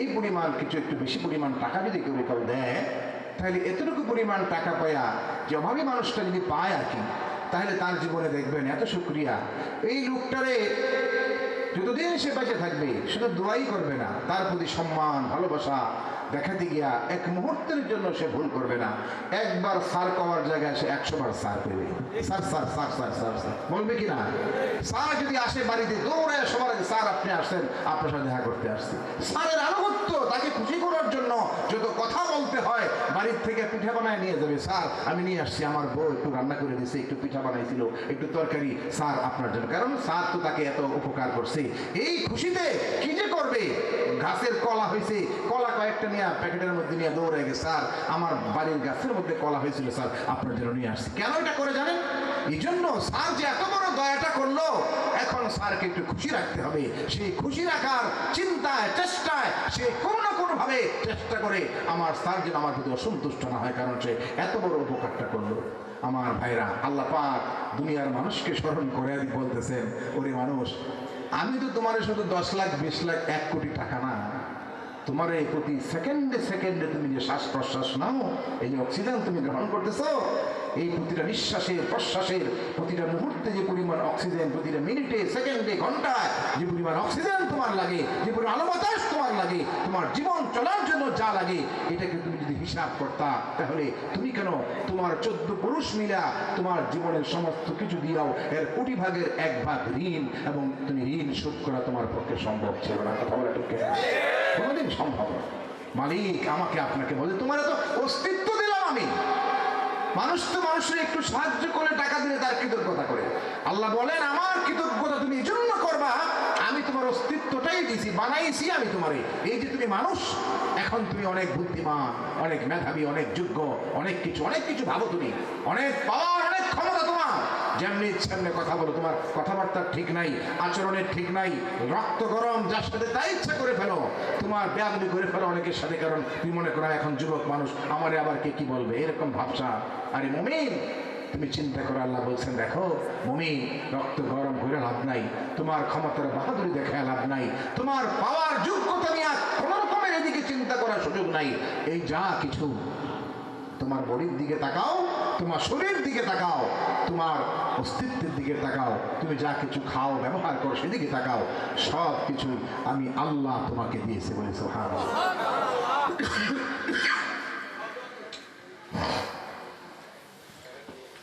[SPEAKER 1] এই পরিমাণ কিছু একটু বেশি পরিমাণ টাকা যদি কেউ দেয়, তাহলে এতটুকু পরিমাণ টাকা পায়া যে অভাবী মানুষটা যদি পায় আর কি, তাহলে তার জীবনে দেখবেন এত শুকরিয়া, এই লোকটারে যতদিন সে বেঁচে থাকবে শুধু দোয়াই করবে না, তার প্রতি সম্মান, ভালোবাসা দেখাতে গিয়া এক মুহূর্তের জন্য সে ভুল করবে না। একবার স্যার কওয়ার জায়গায় সে 100 বার স্যার করবে, sir sir sir sir sir sir বলবে কি না? স্যার যদি আসে বাড়িতে, দৌড়ে সবার আগে, স্যার আপনি আসছেন, আপনার সাথে দেখা করতে আসছি। স্যারের আনুগত্য, তাকে খুশি করার জন্য যত কথা বলতে হয়, বাড়ির থেকে পিঠা বানায় নিয়ে যাবে, স্যার আমি নিয়ে আসছি, আমার বউ একটু রান্না করে দিয়েছে, একটু পিঠা বানাইছিল, একটু তরকারি, স্যার আপনার জন্য, কারণ স্যার তো তাকে এত উপকার করছে। এই খুশিতে কি যে করবে, গাছের কলা হয়েছে, কলা কয়েকটা নিয়ে প্যাকেটের মধ্যে নিয়ে দৌড়ে গেছে, স্যার আমার বাড়ির গাছের মধ্যে কলা হয়েছিল, স্যার আপনার জন্য নিয়ে আসছি। কেন এটা করে জানেন? এই জন্য স্যার যে এত বড় দয়াটা করলো, এখন স্যারকে একটু খুশি রাখতে হবে। সেই খুশি রাখার চিন্তায়, চেষ্টায় সে কোনো না কোনো কোনোভাবে চেষ্টা করে আমার স্যার যেন আমার প্রতি অসন্তুষ্ট না হয়, কারণ সে এত বড় উপকারটা করলো। আমার ভাইরা, আল্লাহ পাক দুনিয়ার মানুষকে স্মরণ করে বলতেছেন, ওরে মানুষ, আমি তো তোমার শুধু 10 লাখ 20 লাখ 1 কোটি টাকা না, তোমার এই প্রতি সেকেন্ডে সেকেন্ডে তুমি যে শ্বাস প্রশ্বাস নাও, এই যে অক্সিজেন তুমি গ্রহণ করতেছো, এই প্রতিটা নিঃশ্বাসের প্রশ্বাসের প্রতিটা মুহূর্তে যে পরিমাণ অক্সিজেন, প্রতিটা মিনিটে সেকেন্ডে ঘন্টায় যে পরিমাণ অক্সিজেন তোমার লাগে, যে পরিমাণ আলো বাতাস তোমার লাগে, তোমার জীবন চলার জন্য যা লাগে, এটাকে তুমি যদি হিসাব করতা, তাহলে তুমি কেন তোমার 14 পুরুষ মিলা তোমার জীবনের সমস্ত কিছু দিয়াও এর কোটি ভাগের 1 ভাগ ঋণ, এবং তুমি ঋণ শোধ করা তোমার পক্ষে সম্ভব ছিল না। কথা বলা ঠিক কোনোদিন সম্ভব না। মালিক আমাকে আপনাকে বলে, তোমার তো অস্তিত্ব দিলাম আমি। মানুষ তো মানুষের একটু সাহায্য করে টাকা দিলে তার কৃতজ্ঞতা করে। আল্লাহ বলেন, আমার কৃতজ্ঞতা তুমি এই জন্য করবা, আমি তোমার অস্তিত্বটাই দিছি, বানাইছি আমি তোমারে। এই যে তুমি মানুষ, এখন তুমি অনেক বুদ্ধিমান, অনেক মেধাবী, অনেক যোগ্য, অনেক কিছু ভাবো, তুমি অনেক পাওয়ার, অনেক ক্ষমতা তোমার, যেমনি ইচ্ছা কথা বলো, তোমার কথাবার্তা ঠিক নাই, আচরণের ঠিক নাই, রক্ত গরম, যার সাথে তাই ইচ্ছা করে ফেলো, তোমার বেয়াদবি করে ফেলো অনেকের সাথে, কারণ তুমি মনে করো এখন যুবক মানুষ, আমারে আবার কে কি বলবে, এরকম ভাবছা। আরে মুমিন, তুমি চিন্তা করো, আল্লাহ বলছেন, দেখো মুমিন, রক্ত গরম করে লাভ নাই, তোমার ক্ষমতার বাহাদুরি দেখায় লাভ নাই, তোমার পাওয়ার যোগ্যতা নিয়ে কোন রকমের এদিকে চিন্তা করার সুযোগ নাই। এই যা কিছু, তোমার বডির দিকে তাকাও, তোমার শরীর দিকে তাকাও, তোমার অস্তিত্বের দিকে তাকাও, তুমি যা কিছু খাও ব্যবহার করো সেদিকে তাকাও, সব কিছু আমি আল্লাহ তোমাকে দিয়েছি বলে সুবহানাল্লাহ।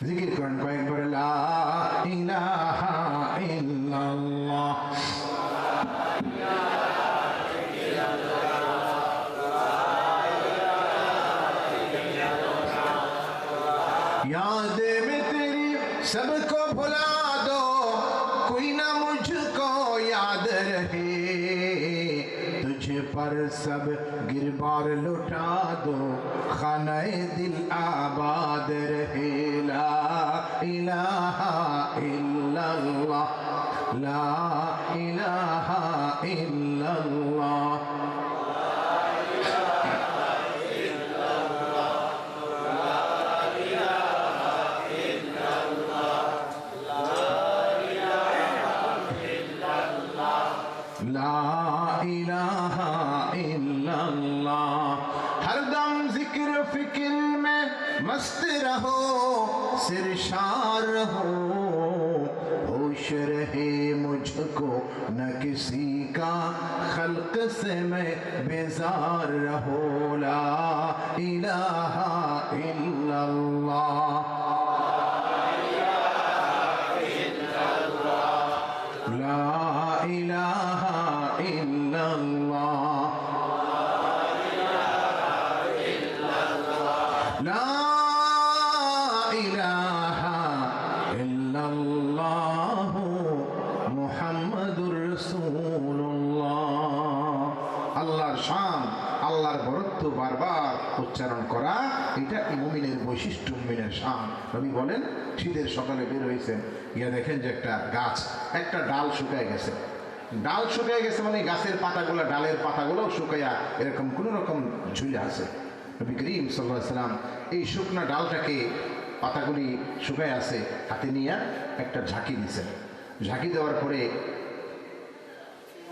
[SPEAKER 1] জিকির করেন কয়েকবার, লা ইলাহা ইল্লাল্লাহ। याद में तेरी सबको भुला दो, कोई ना मुझको याद रहे, तुझ पर सब गिरबार लुटा दो, खानाए दिल आबाद रहे। ला इलाहा इल्लल्लाह, ला इलाहा इल्लल्लाह। हरदम जिक्र फिक्र में मस्त रहो, सिरशार रहो, होश रहे मुझको न किसी का, खल्क से मैं बेजार रहो। ला इलाहा इल्लल्लाह, ला इलाहा इल्लल्लाह, ला इलाहा इल्लल्लाह मुहम्मदुर রাসূলুল্লাহ। আল্লাহর শান, আল্লাহর বরত্ব বারবার উচ্চারণ করা, এটা মুমিনের বৈশিষ্ট্য, মুমিনের শান। নবী বলেন, শীতের সকালে বের হয়েছেন, গিয়ে দেখেন যে একটা গাছ, একটা ডাল শুকায় গেছে। ডাল শুকায় গেছে মানে গাছের পাতাগুলো, ডালের পাতাগুলো শুকাইয়া এরকম কোন রকম ঝুলে আছে। নবী করিম সাল্লাল্লাহু আলাইহি ওয়াসাল্লাম এই শুকনা ডালটাকে, পাতাগুলি শুকায় আছে, হাতে নিয়ে একটা ঝাঁকি দিয়েছেন। ঝাঁকি দেওয়ার পরে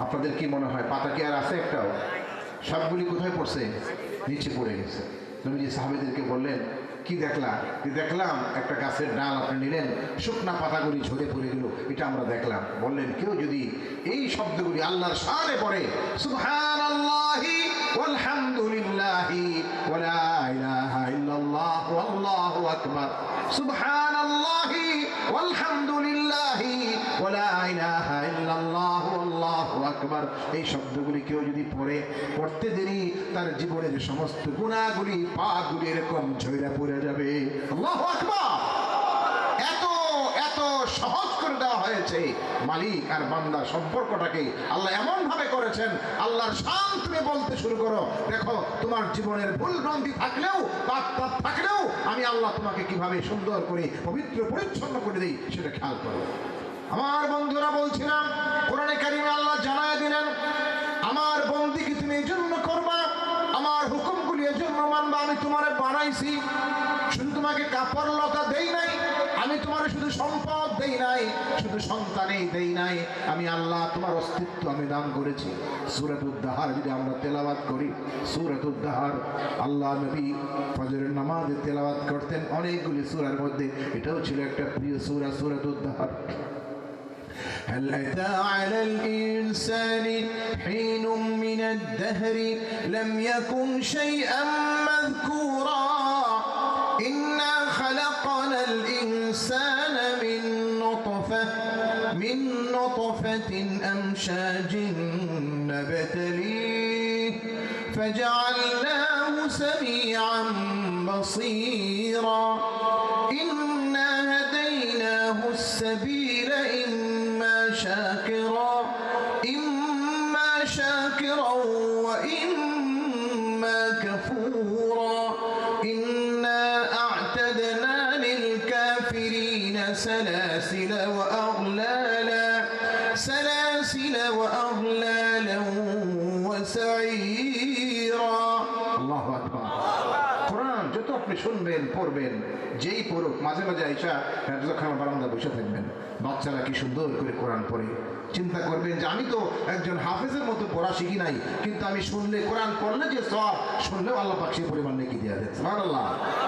[SPEAKER 1] আপনাদের কি মনে হয়, পাতা কি আর আছে একটাও? সবগুলি কোথায় পড়ছে? নিচে পড়ে গেছে। নবীজি সাহাবীদেরকে বললেন, কি দেখলা? দেখলাম একটা গাছের ডাল আপনি নিলেন, শুকনা পাতাগুলি ঝরে পড়ে গেল, এটা আমরা দেখলাম। বললেন, কেউ যদি এই শব্দগুলি আল্লাহর শানে পড়ে, সুবহানাল্লাহি ওয়ালহামদুলিল্লাহি ওয়া লা ইলাহা ইল্লাল্লাহ ওয়াল্লাহু আকবার, সুবহানাল্লাহি ওয়ালহামদুলিল্লাহি ওয়া লা ইলাহা ইল্লাল্লাহ ওয়াল্লাহু আকবার, এই শব্দগুলি কেউ যদি পড়তে দেরি, তার জীবনের সমস্ত গুনাহগুলি, পাপগুলি এরকম ঝরে পড়ে যাবে। আল্লাহু আকবার। এত এত সহজ করে দেওয়া হয়েছে। মালিক আর বান্দা সম্পর্কটাকে আল্লাহ এমন ভাবে করেছেন, আল্লাহর শান তুমি বলতে শুরু করো, দেখো তোমার জীবনের ভুল ভ্রান্তি থাকলেও, পাপ থাকলেও, আমি আল্লাহ তোমাকে কিভাবে সুন্দর করে পবিত্র পরিচ্ছন্ন করে দেই, সেটা খেয়াল করো। আমার বন্ধুরা, বলছিলাম কোরআনে কারিমে আল্লাহ জানায় দিলেন, আমার বন্দিকে তুমি এই জন্য করবা আমার হুকুমগুলি এজন্য মানবা, আমি তোমারে বানাইছি, শুধু তোমাকে কাপড় লতা দেই নাই, আমি তোমার শুধু সম্পদ দেই নাই, শুধু সন্তানেই দেই নাই, আমি আল্লাহ তোমার অস্তিত্ব আমি দান করেছি। সূরাতুদ দাহার যদি আমরা তেলাওয়াত করি, সূরাতুদ দাহার আল্লাহ নবী ফজরের নামাজে তেলাওয়াত করতেন অনেকগুলি সূরার মধ্যে, এটাও ছিল একটা প্রিয় সূরা, সূরাতুদ দাহার। هل أتى على الإنسان حين من الدهر لم يكن شيئا مذكورا إنا خلقنا الإنسان من نطفة أمشاج نبتليه فجعلناه سميعا بصيرا إنا هديناه السبيل إما شاكرا وإما كفورا إنا أعتدنا للكافرين سلاسل وأغلالا وسعيرا الله أكبر কোরআন যত আপনি শুনবেন পড়বেন, যেই পড়ুক মাঝে মাঝে আইসা হেফজখানা বারান্দা বসে থাকবেন, বাচ্চারা কি সুন্দর করে কোরআন পড়ে, চিন্তা করবেন যে আমি তো একজন হাফেজের মতো পড়া শিখি নাই, কিন্তু আমি শুনলে কোরআন পড়লে যে সওয়াব, শুনলেও আল্লাহ পাক সেই পরিমাণ নেকি দিয়ে দেন। সুবহানাল্লাহ।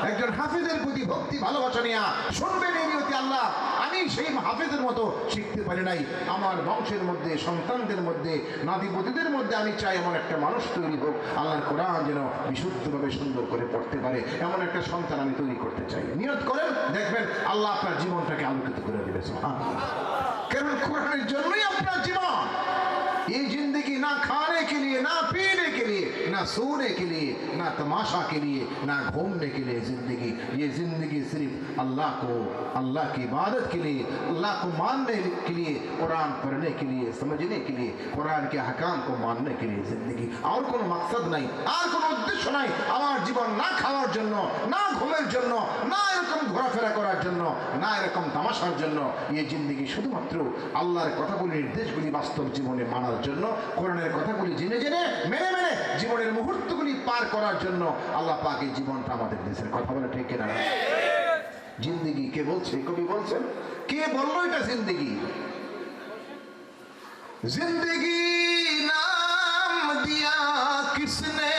[SPEAKER 1] একজন হাফেজের প্রতি ভক্তি ভালোবাসা নিয়ে শুনবেন এই নিয়তে, আল্লাহ আমি সেই হাফেজের মতো শিখতে পারি নাই, আমার বংশের মধ্যে, সন্তানদের মধ্যে, নাতিপতিদের মধ্যে আমি চাই এমন একটা মানুষ তৈরি হোক, আল্লাহর কোরআন যেন বিশুদ্ধভাবে সুন্দর করে পড়তে পারে, এমন একটা সন্তান আমি তৈরি করতে চাই। নিয়ত করেন, দেখবেন আল্লাহ আপনার জীবনটাকে আলোকিত করে দেবে। সুবহানাল্লাহ। কারণ কোরআনের জন্যই আপনার জীবন। ये जिंदगी ना खाने के लिए, ना पीने के लिए, ना सोने के लिए, ना तमाशा के लिए, ना घूमने के लिए जिंदगी, ये जिंदगी सिर्फ अल्लाह को, अल्लाह की इबादत के लिए, अल्लाह को मानने के लिए, कुरान पढ़ने के लिए, समझने के लिए, कुरान के हकाम को मानने के लिए जिंदगी। और কোনো मकसद नहीं, আর কোনো উদ্দেশ্য নাই আমার জীবন, না খাওয়ার জন্য, না ঘুমের জন্য, না এরকম ঘোরাফেরা করার জন্য, না এরকম তামাশার জন্য। এই জিন্দেগি শুধুমাত্র আল্লাহর কথাগুলি, নির্দেশগুলি বাস্তব জীবনে মানার জন্য, কোরআনের কথাগুলি জেনে জেনে মেনে মেনে জীবনের মুহূর্তগুলি পার করার জন্য আল্লাহ পাক এই জীবনটা আমাদের দেশের। কথা বলে ঠিক কিনা? জিন্দেগি কে বলছে? কবি বলছেন, কে বললো এটা জিন্দেগি? जिंदगी नाम दिया किसने,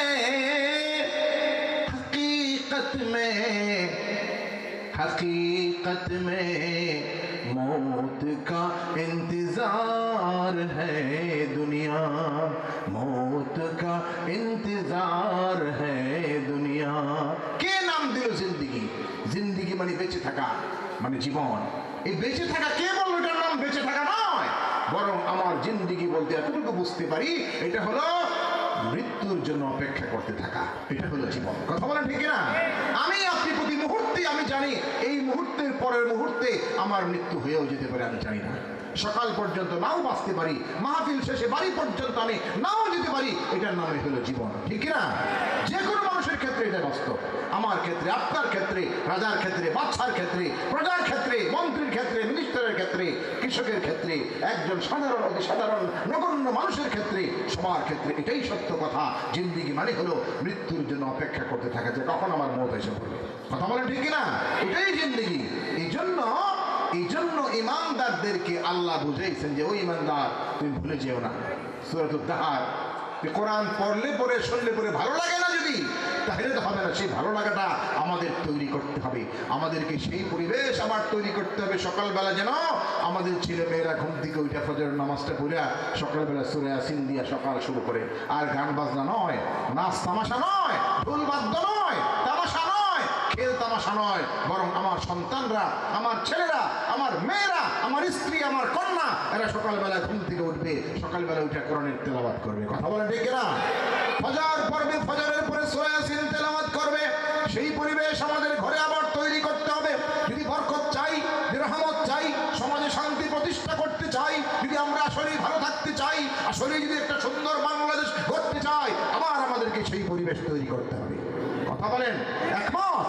[SPEAKER 1] हकीकत में मौत का इंतजार है दुनिया, मौत का इंतजार है दुनिया। কে নাম দিল জিন্দেগি? জিন্দেগি মানে বেঁচে থাকা, মানে জীবন। এই বেঁচে থাকা কে বললো এটার নাম বেঁচে থাকা নয়, বরং আমার জিন্দেগি বলতে এতটুকু বুঝতে পারি, এটা হলো মৃত্যুর জন্য অপেক্ষা করতে থাকা, এটা হলো জীবন। কথা বলেন ঠিক না? আমি আপনি প্রতি মুহূর্তে আমি জানি এই মুহূর্তের পরের মুহূর্তে আমার মৃত্যু হয়েও যেতে পারে, আমি জানি না। সকাল পর্যন্ত নাও বাঁচতে পারি, মাহফিল শেষে বাড়ি পর্যন্ত আমি নাও যেতে পারি, এটার নামই হলো জীবন। ঠিক না? যে কোনো মানুষের ক্ষেত্রে এটা বাস্তব। আমার ক্ষেত্রে, আপনার ক্ষেত্রে, রাজার ক্ষেত্রে, বাদশার ক্ষেত্রে, প্রজার ক্ষেত্রে, মন্ত্রীর ক্ষেত্রে, মিনিস্টারের ক্ষেত্রে, কৃষকের ক্ষেত্রে, একজন সাধারণ অতি সাধারণ নগণ্য মানুষের ক্ষেত্রে, সবার ক্ষেত্রে এটাই সত্য কথা। জিন্দেগি মানে হলো মৃত্যুর জন্য অপেক্ষা করতে থাকা, যে কখন আমার মত এসে পড়বে। কথা বলেন ঠিক না? এটাই জিন্দেগি। এই জন্য ইমানদারদেরকে আল্লাহ বুঝাইছেন যে ওই ইমানদার তুমি ভুলে যেও না। সূরাতুদ দাহার, কোরআন পড়লে পরে শুনলে পরে ভালো লাগে না যদি, তাহলে তো হবে না। সেই ভালো লাগাটা আমাদের তৈরি করতে হবে, আমাদেরকে সেই পরিবেশ আবার তৈরি করতে হবে। সকালবেলা যেন আমাদের ছেলে মেয়েরা ঘুম থেকে উঠে ফজরের নামাজটা পড়ে সকালবেলা সূরা ইয়াসিন দিয়া সকাল শুরু করে, আর গান বাজনা নয়, নাচ তামাশা নয়, ঢোল বাদ্য নয়, তামাশা নয়, খেল তামাশা নয়, বরং আমার সন্তানরা, আমার ছেলেরা, আমার মেয়েরা, আমার স্ত্রী, আমার কন্যা, এরা সকালবেলা ঘুম থেকে উঠবে, সকালবেলা উঠে কোরআনের তেলাওয়াত করবে। কথা বলেন ঠিক না? ফজর পড়বে, ফজরের পরে সূরা ইয়াসিন তেলাওয়াত করবে। সেই পরিবেশ আমাদের ঘরে আবার তৈরি করতে হবে। যদি বরকত চাই, যদি রহমত চাই, সমাজে শান্তি প্রতিষ্ঠা করতে চাই, যদি আমরা আসলেই ভালো থাকতে চাই, আসলেই যদি একটা সুন্দর বাংলাদেশ গড়তে চাই, আবার আমাদেরকে সেই পরিবেশ তৈরি করতে হবে। কথা বলেন একমত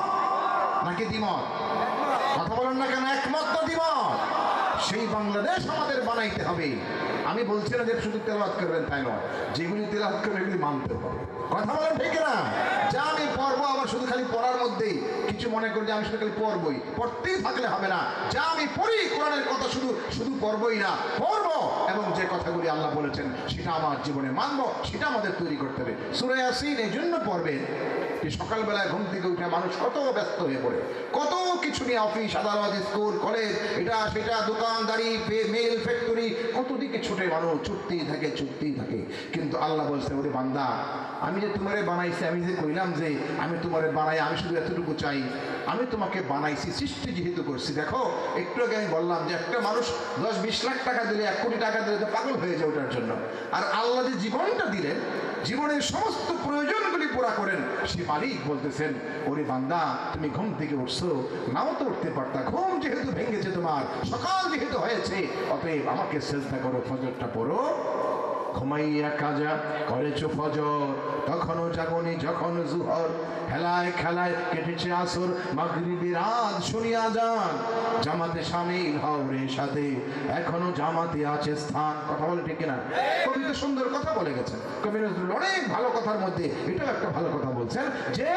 [SPEAKER 1] নাকি দ্বিমত? কথা বলেন না কেন? একমত না দ্বিমত? সেই বাংলাদেশ আমাদের বানাইতে হবে। আমি বলছি না যে শুধু তেলাওয়াত করবেন তাই নয়, যেগুলি তেলাওয়াত করবেন এগুলি মানতে হবে। কথা বলেন ঠিক না? যা আমি পড়বো আবার শুধু খালি পড়ার মধ্যেই কিছু মনে করি যে আমি শুধু খালি পড়বই, পড়তেই থাকলে হবে না। যা আমি পড়ি কোরআনের কথা শুধু শুধু পড়বই না, পড়বো এবং যে কথাগুলি আল্লাহ বলেছেন সেটা আমার জীবনে মানবো, সেটা আমাদের তৈরি করতে হবে। সূরা ইয়াসিন এই জন্য পড়বেন যে সকালবেলায় ঘুম থেকে উঠে মানুষ কত ব্যস্ত হয়ে পড়ে, কত কিছু নিয়ে, অফিস আদালত স্কুল কলেজ এটা সেটা দোকানদারি মেল ফ্যাক্টরি, কত দিকে ছুটে মানুষ, ছুটতেই থাকে। কিন্তু আল্লাহ বলছে, ওরে বান্দা, আমি যে তোমারে বানাইছি, আমি যে কইলাম যে আমি তোমারে বানাই, আমি শুধু এতটুকু চাই, আমি তোমাকে বানাইছি, সৃষ্টি যেহেতু করছি। দেখো একটু আগে আমি বললাম যে একটা মানুষ 10-20 লাখ টাকা দিলে, 1 কোটি টাকা দিলে তো পাগল হয়ে যায় ওটার জন্য। আর আল্লাহ যে জীবনটা দিলেন, জীবনের সমস্ত প্রয়োজনগুলি পুরা করেন, সে মালিক বলতেছেন, ওরে বান্দা, তুমি ঘুম থেকে উঠছো, নাও তো উঠতে পারতা, ঘুম যেহেতু ভেঙেছে তোমার, সকাল যেহেতু হয়েছে, অতএব আমাকে সেজদা করো, ফজরটা পড়ো। ঘুমাইয়া কাজা করেছো ফজর, তখনও জাগনি যখন জুহর, হেলায় খেলায় কেটেছে আসর, মাগরিবি রাত শুনিয়া যান, জামাতে শামিল হও রে সাথে, এখনো জামাতে আছে স্থান। কথা বলে ঠিক কিনা? কবি তো সুন্দর কথা বলে গেছেন, কবি নজরুল অনেক ভালো কথার মধ্যে এটাও একটা ভালো কথা বলছেন যে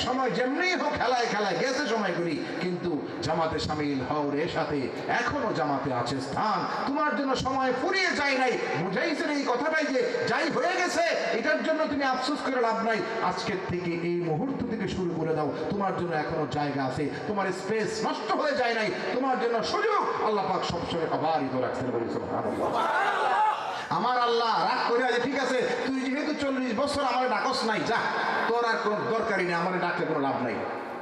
[SPEAKER 1] সময় যেমনি হোক খেলায় খেলায় গেছে সময়গুলি, কিন্তু জামাতে শামিল হও রে সাথে, এখনো জামাতে আছে স্থান। তোমার জন্য সময় ফুরিয়ে যায় নাই, বুঝাইছেন এই কথাটাই যে যাই হয়ে গেছে এটার জন্য তুমি আফসোস করে লাভ নাই, আজকের থেকে এই মুহূর্ত থেকে শুরু করে দাও, তোমার জন্য এখনো জায়গা আছে, তোমার স্পেস নষ্ট হয়ে যায় নাই, তোমার জন্য সুযোগ আল্লাহ পাক সবসময় অবারিত রাখছেন। বলি সুবহানাল্লাহ। আমার আল্লাহ রাগ করে আছে, ঠিক আছে তুই যেহেতু 40 বছর আমার ডাকস নাই, যা, তোর আর কোনো দরকারই নেই, আমার ডাকলে কোনো লাভ নাই।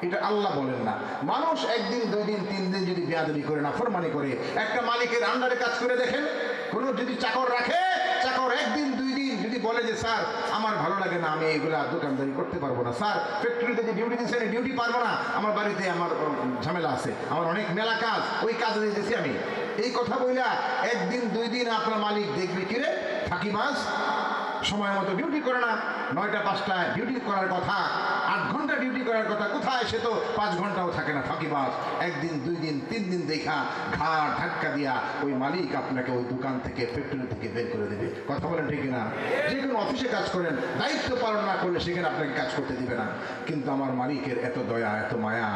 [SPEAKER 1] এটা আল্লাহ বলেন না। মানুষ 1 দিন 2 দিন 3 দিন যদি বেয়াদবি করে, নাফরমানি করে, একটা মালিকের আন্ডারে কাজ করে দেখেন, কোনো যদি চাকর রাখে, চাকর 1 দিন 2 দিন যদি বলে যে স্যার আমার ভালো লাগে না, আমি এগুলা দোকানদারি করতে পারবো না, স্যার ফ্যাক্টরিতে যে ডিউটি দিচ্ছেন ডিউটি পারবো না, আমার বাড়িতে আমার ঝামেলা আছে, আমার অনেক মেলা কাজ, ওই কাজে দিতেছি আমি, এই কথা বইলা 1 দিন 2 দিন আপনার মালিক দেখবে কিরে ফাঁকিবাজ, সময় মতো ডিউটি করে না, 9টা 5টায় ডিউটি করার কথা, 8 ঘন্টা ডিউটি করার কথা, কোথায় সে তো 5 ঘন্টাও থাকে না, ফাঁকিবাজ। 1 দিন 2 দিন 3 দিন দেখা ঘাড় ধাক্কা দিয়া ওই মালিক আপনাকে ওই দোকান থেকে ফ্যাক্টরি থেকে বের করে দেবে। কথা বলেন ঠিক না? যে কোনো অফিসে কাজ করেন, দায়িত্ব পালন না করলে সেখানে আপনাকে কাজ করতে দিবে না। কিন্তু আমার মালিকের এত দয়া, এত মায়া,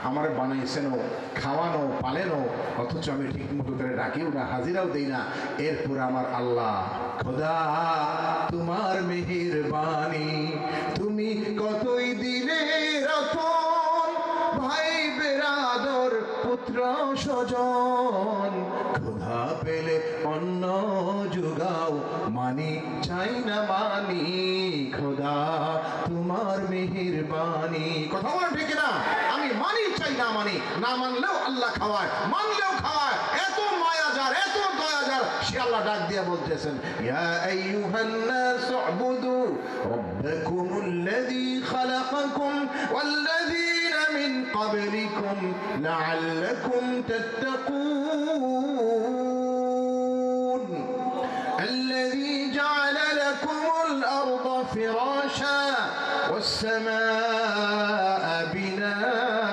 [SPEAKER 1] আমার বানাইছেনও, খাওয়ানো, পালেনো, অথচ আমি ঠিক মতো করে ডাকিও না, হাজিরাও দেই না। এরপর আমার আল্লাহ, খোদা তোমার মেহেরবানি, তুমি কতই দিলে রতন, ভাই বেরাদর পুত্র স্বজন, খোদা পেলে অন্ন জুগাও, মানি চাই না মানি, খোদা তোমার মেহেরবানি। কথা বলেন ঠিক না? আমি মানি চাই না মানি, না মানলেও আল্লাহ খাওয়ায়, মানলেও খাওয়ায়, এত মায়া যার, এত দয়া যার, সে আল্লাহ ডাক দিয়ে বলতেছেন, ইয়া আইয়ুহান নাস উবুদু রাব্বাকুমুল্লাযী খালাকাকুম ওয়াল্লাযীনা মিন ক্বাবলিকুম লাআল্লাকুম তাত্তাকুন الذي جعل لكم الأرض فراشا والسماء بناء।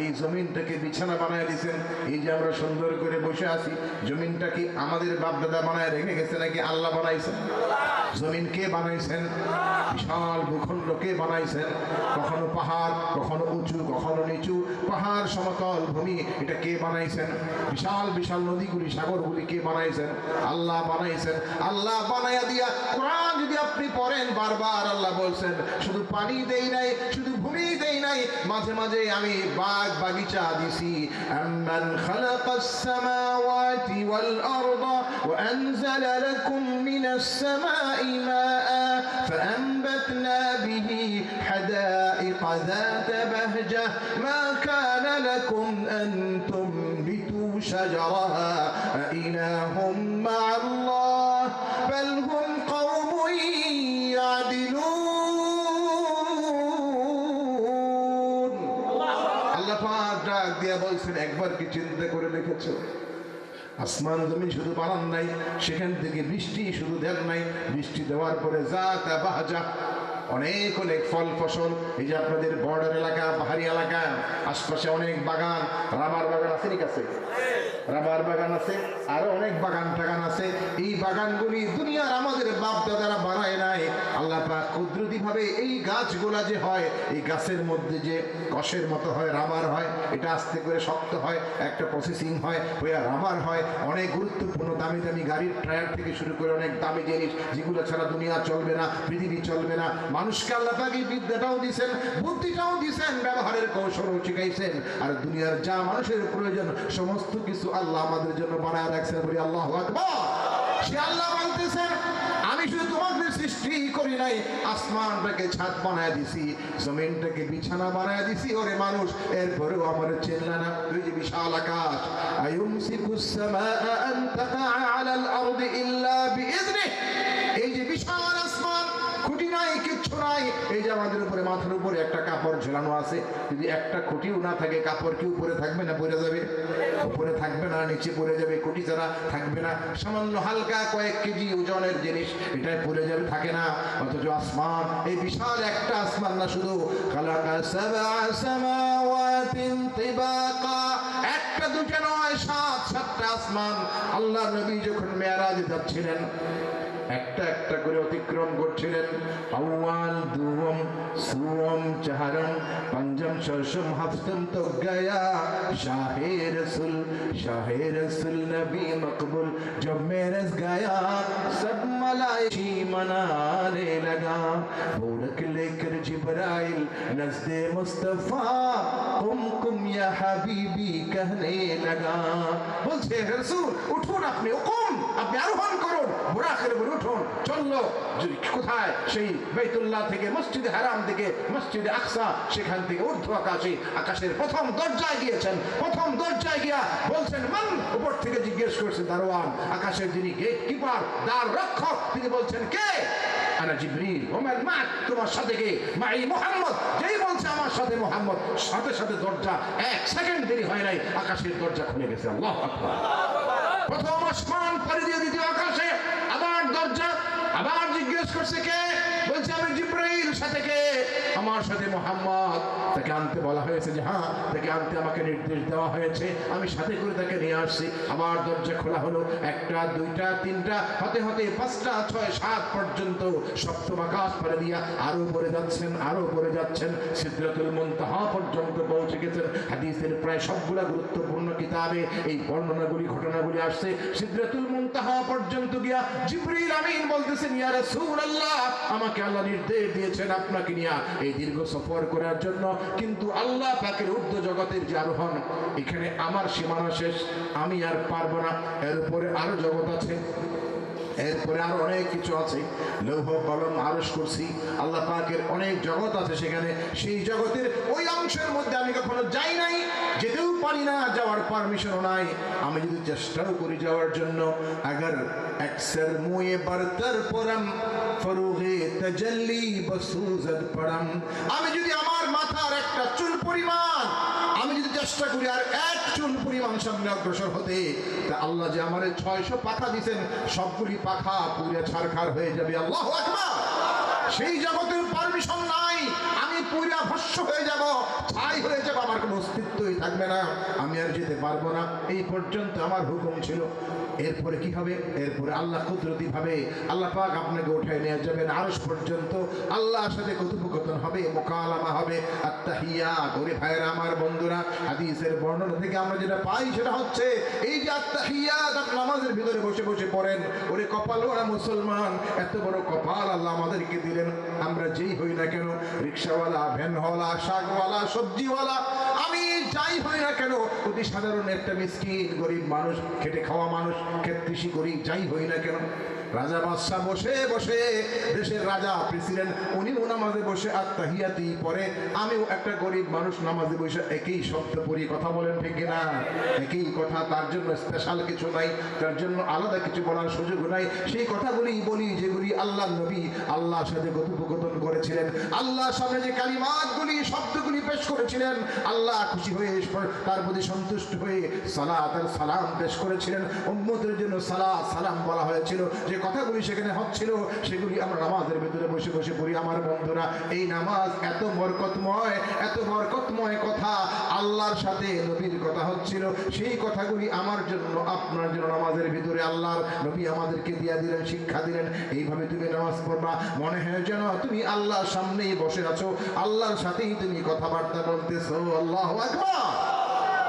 [SPEAKER 1] এই জমিনটাকে বিছানা বানায় দিয়েছেন, এই যে আমরা সুন্দর করে বসে আছি, জমিনটা কি আমাদের বাপ দাদা বানায় রেখে গেছে নাকি আল্লাহ বানাইছেন? জমিন কে বানাইছেন? বিশাল ভূখণ্ড কে বানাইছেন? কখনো পাহাড়, কখনো উঁচু, কখনো নিচু, পাহাড় সমতল ভূমি, এটা কে বানাইছেন? বিশাল বিশাল নদীগুলি, সাগরগুলি কে বানাইছেন? আল্লাহ বানাইছেন। আল্লাহ বানাইয়া দিয়া কোরআন যদি আপনি পড়েন, বারবার আল্লাহ বলছেন, শুধু পানি দেই নাই, শুধু ভূমি দেই নাই, মাঝে মাঝে আমি বাগ বাগিচা দিছি। আম্মান খালাকাস সামাওয়াতি ওয়াল আরদা ওয়া আনজালা লাকুম মিনাস সামাই মাআ ফাআনবাতনা বিহি হাদাইকা যাতা বাহজা মা কানা লাকুম আন তুনবিতু শাজারাহা আইলাহুম মা'আল্লাহ বাল হুম কওমুন ইয়াদিলুন। আল্লাহ পাক ডাক দিয়া বলছেন, একবার কি চিন্তা করে দেখেছো? আসমান জমিন শুধু বানান নাই, সেখান থেকে বৃষ্টি শুধু দেন নাই, বৃষ্টি দেওয়ার পরে জাতা বাহজা, অনেক অনেক ফল ফসল। এই যে আপনাদের বর্ডার এলাকা, পাহাড়ি এলাকা, আশপাশে অনেক বাগান, রাবার বাগান আছে, ঠিক আছে, রাবার বাগান আছে, আরো অনেক বাগান টাগান আছে। এই বাগানগুলি দুনিয়ার আমাদের বাপ দাদারা বানায় নাই। আল্লাহ পাক কুদরতি ভাবে এই গাছগুলা যে হয়, এই গাছের মধ্যে যে কষের মতো হয়, রাবার হয়, এটা আস্তে করে শক্ত হয়, একটা প্রসেসিং হয়, হইয়া রাবার হয়। অনেক গুরুত্বপূর্ণ দামি দামি গাড়ির টায়ার থেকে শুরু করে অনেক দামি জিনিস, যেগুলো ছাড়া দুনিয়া চলবে না, পৃথিবী চলবে না। মানুষকে আল্লাহ পাক এই বিদ্যাটাও দিয়েছেন, বুদ্ধিটাও দিয়েছেন, ব্যবহারের কৌশলও শিখাইছেন। আর দুনিয়ার যা মানুষের প্রয়োজন সমস্ত কিছু আল্লাহ আমাদের জন্য বানায় রাখছেন। বলি আল্লাহু আকবার। সে আল্লাহ বলতেছেন, আমি শুধু তোমাদের সৃষ্টি করি নাই, আসমানটাকে ছাদ বানায় দিছি, জমিনটাকে বিছানা বানায় দিছি। ওরে মানুষ, এরপরেও আমার চেনলা না? ওই যে বিশাল আকাশ, আয়ুমসিকুস সামাআ আন তাকা আলাল আরদি ইল্লা বিইذনিহি, এই যে বিশাল আসমান, খুঁটি নাই, কিচ্ছু নাই। এই যে আমাদের উপরে, মাথার উপরে একটা কাপড় ঝোলানো আছে, যদি একটা খুঁটিও না থাকে, কাপড় কি উপরে থাকবে না পড়ে যাবে? উপরে থাকবে না, নিচে পড়ে যাবে। খুঁটি ছাড়া থাকবে না। সামান্য হালকা কয়েক কেজি ওজনের জিনিস এটাই পড়ে যাবে, থাকে না। অথচ আসমান, এই বিশাল একটা আসমান না শুধু, খালাকা সাবআ সামাওয়াতিন তিবাকা, একটা দুটো নয়, সাতটা আসমান। আল্লাহ নবী যখন মেরাজে যাচ্ছিলেন, একটা একটা করে অতিক্রম করছিলেন। আউয়াল, দুম, সুম, চাহারম, পঞ্চম, ষষ্ঠম, হপ্তম তো গয়া। শাহে রসুল নবী মকবুল জব মেরজ গয়া, সব মলাইকি মনানে লগা। ढोलक लेकर जिब्राइल नज़्दे मुस्तफा, कुम कुम या हबीबी कहने लगा। বলছে রাসূল, উঠুন, আপনি হুকুম, আপনি আরোহণ করুন, বুরাকের উপর উঠুন, চললো। কোথায়? সেই বাইতুল্লাহ থেকে, মসজিদে হারাম থেকে মসজিদে আকসা, সেখান থেকে ঊর্ধ্ব আকাশে, আকাশের প্রথম দরজায় গিয়েছেন। প্রথম দরজায় গিয়া বলছেন মান, উপর থেকে জিজ্ঞেস করছে দারোয়ান, আকাশের যিনি গেট কিপার, দ্বার রক্ষক, তিনি বলছেন কে? আনা জিবরিল। ওমান মাক, তোমার সাথে কে? মাই মুহাম্মদ। যেই বলছে আমার সাথে মুহাম্মদ, সাথে সাথে দরজা, এক সেকেন্ড দেরি হয় নাই, আকাশের দরজা খুলে গেছে। আল্লাহু আকবার। প্রথম আসমান পাড়ি দিয়ে দ্বিতীয় আকাশে, আবার দরজা, আবার জিজ্ঞেস করছে কে? বলছে আমি জিবরাইল। সাথে কে? আমার সাথে মুহাম্মদ। তাকে আনতে বলা হয়েছে, যে হ্যাঁ, তাকে আনতে আমাকে নির্দেশ দেওয়া হয়েছে, আমি সাথে করে তাকে নিয়ে আসছি। আবার দরজা খোলা হলো, একটা, দুইটা, তিনটা, হতে হতে পাঁচটা, ছয়, সাত পর্যন্ত সপ্তম আকাশ পাড়ি দিয়া আরো উপরে যাচ্ছেন, আরো উপরে যাচ্ছেন, সিদরাতুল মুনতাহা পর্যন্ত পৌঁছে গেছেন। হাদিসের প্রায় সবগুলা গুরুত্বপূর্ণ কিতাবে এই বর্ণনাগুলি, ঘটনাগুলি আসছে। সিদরাতুল মুনতাহা পর্যন্ত গিয়া জিবরিল আমিন বলতেছেন, ইয়া রাসূলুল্লাহ, আমাকে আল্লাহ নির্দেশ দিয়েছেন আপনাকে নিয়ে এই দীর্ঘ সফর করার জন্য, কিন্তু আল্লাহ পাকের ঊর্ধ্ব জগতের যে আরোহণ, এখানে আমার সীমানা শেষ, আমি আর পারবো না। এর উপরে আরো জগৎ আছে, এরপরে আরো অনেক কিছু আছে, লৌহ কলম, আরশ কুরসি, আল্লাহ পাকের অনেক জগৎ আছে সেখানে। সেই জগতের ওই অংশের মধ্যে আমি কখনো যাই নাই, যেতেও পারি না, যাওয়ার পারমিশনও নাই। আমি যদি চেষ্টাও করি যাওয়ার জন্য, আগার একসর মুয়ে বরতর পরম ফরুগে তাজাল্লি বসুজত পরম, আমি যদি আমার মাথার একটা চুল পরিমাণ, আমি যদি চেষ্টা করি আর এক চুল পরিমাণ সামনে অগ্রসর হতে, তা আল্লাহ যে আমার 600 পাখা দিয়েছেন, সবগুলি পাখা পুরে ছারখার হয়ে যাবে। আল্লাহু আকবার। সেই জগতের পারমিশন নাই, আমি পুরা ভস্ম হয়ে যাব, ছাই হয়ে যাব, আমার কোনো অস্তিত্বই থাকবে না, আমি আর যেতে পারবো না। এই পর্যন্ত আমার হুকুম ছিল। এরপরে কি হবে? এরপরে আল্লাহ কুদরতি ভাবে আল্লাহ পাক আপনাকে উঠায় নিয়ে যাবেন আরশ পর্যন্ত, আল্লাহর সাথে কথোপকথন হবে, মোকালামা হবে, আত্তাহিয়াত। ওরে ভাইরা আমার, বন্ধুরা, হাদিসের বর্ণনা থেকে আমরা যেটা পাই সেটা হচ্ছে এই যে আত্তাহিয়াত, আপনি নামাজের ভিতরে বসে বসে পড়েন। ওরে কপাল ওরা মুসলমান, এত বড় কপাল আল্লাহ আমাদেরকে দিলেন। আমরা যেই হই না কেন, রিক্সাওয়ালা, ভ্যানওয়ালা, শাকওয়ালা, সবজিওয়ালা, আমি যাই হই না কেন, অতি সাধারণ একটা মিসকিন গরিব মানুষ, খেটে খাওয়া মানুষ, কৃষি করি, যাই হই না কেন, রাজা বাদশাহ বসে বসে, দেশের রাজা, প্রেসিডেন্ট, উনিও নামাজে বসে আত্তাহিয়াতি পড়ে, আমিও একটা গরিব মানুষ নামাজে বসে একই শব্দ পড়ি। কথা বলেন ঠিক না? একই কথা, তার জন্য স্পেশাল কিছু নাই, তার জন্য আলাদা কিছু বলার সুযোগ নাই। সেই কথাগুলি বলি যেগুলি আল্লাহ নবী আল্লাহর সাথে কথোপকথন করেছিলেন, আল্লাহর সামনে যে কালিমাতগুলি, শব্দগুলি পেশ করেছিলেন, আল্লাহ খুশি হয়ে তার প্রতি সন্তুষ্ট হয়ে সালাত আর সালাম পেশ করেছিলেন। উম্মতের জন্য সালাত সালাম বলা হয়েছিল। যে কথাগুলি সেখানে হচ্ছিল সেগুলি আমরা নামাজের ভিতরে বসে বসে পড়ি। আমার বন্ধুরা, এই নামাজ এত বরকতময় কথা, আল্লাহর সাথে নবীর কথা হচ্ছিল। সেই কথাগুলি আমার জন্য আপনার জন্য নামাজের ভিতরে আল্লাহর নবী আমাদেরকে দিয়ে দিলেন, শিক্ষা দিলেন। এইভাবে তুমি নামাজ পড়বা, মনে হয় যেন তুমি আল্লাহর সামনেই বসে আছো, আল্লাহর সাথেই তুমি কথাবার্তা বলতেছো। আল্লাহু আকবার।